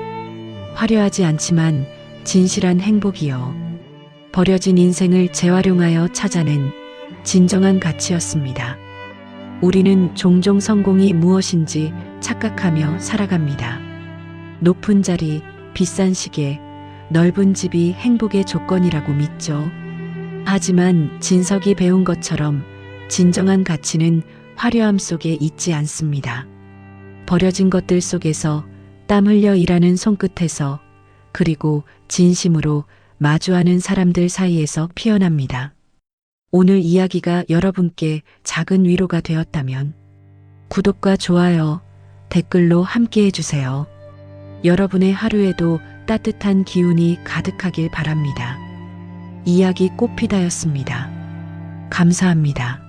화려하지 않지만 진실한 행복이요. 버려진 인생을 재활용하여 찾아낸 진정한 가치였습니다. 우리는 종종 성공이 무엇인지 착각하며 살아갑니다. 높은 자리, 비싼 시계, 넓은 집이 행복의 조건이라고 믿죠. 하지만 진석이 배운 것처럼 진정한 가치는 화려함 속에 있지 않습니다. 버려진 것들 속에서 땀 흘려 일하는 손끝에서, 그리고 진심으로 마주하는 사람들 사이에서 피어납니다. 오늘 이야기가 여러분께 작은 위로가 되었다면 구독과 좋아요, 댓글로 함께 해주세요. 여러분의 하루에도 따뜻한 기운이 가득하길 바랍니다. 이야기 꽃피다였습니다. 감사합니다.